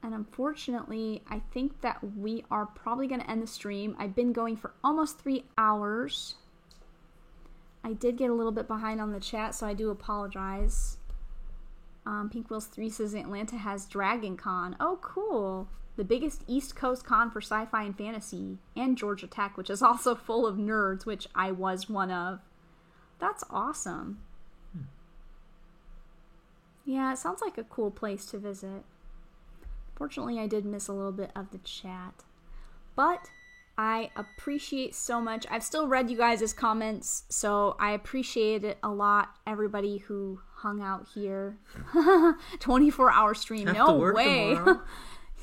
And unfortunately, I think that we are probably going to end the stream. I've been going for almost 3 hours. I did get a little bit behind on the chat, so I do apologize. Pink Wheels 3 says Atlanta has Dragon Con. Oh, cool. The biggest East Coast con for sci-fi and fantasy. And Georgia Tech, which is also full of nerds, which I was one of. That's awesome. Yeah, it sounds like a cool place to visit. Fortunately, I did miss a little bit of the chat. But I appreciate so much. I've still read you guys' comments, so I appreciate it a lot. Everybody who hung out here. 24-hour stream. No way.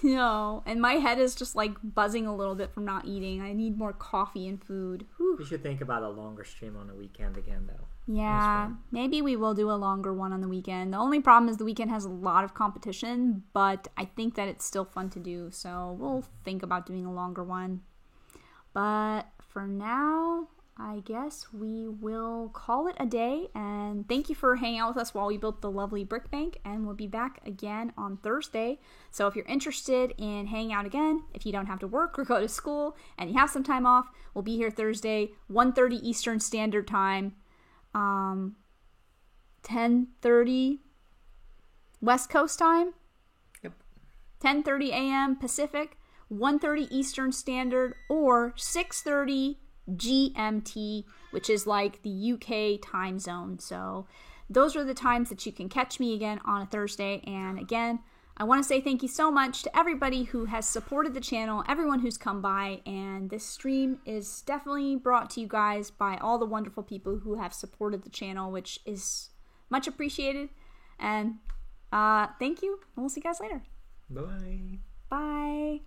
No. And my head is just like buzzing a little bit from not eating. I need more coffee and food. Whew. We should think about a longer stream on the weekend again, though. Yeah, maybe we will do a longer one on the weekend. The only problem is the weekend has a lot of competition, but I think that it's still fun to do, so we'll think about doing a longer one. But for now, I guess we will call it a day, and thank you for hanging out with us while we built the lovely brick bank, and we'll be back again on Thursday. So if you're interested in hanging out again, if you don't have to work or go to school, and you have some time off, we'll be here Thursday, 1:30 Eastern Standard Time. 10:30 West Coast time. Yep. 10:30 a.m. Pacific, 1:30 Eastern Standard, or 6:30 GMT, which is like the UK time zone. So those are the times that you can catch me again on a Thursday. And again, I want to say thank you so much to everybody who has supported the channel, everyone who's come by, and this stream is definitely brought to you guys by all the wonderful people who have supported the channel, which is much appreciated. And thank you, and we'll see you guys later. Bye. Bye.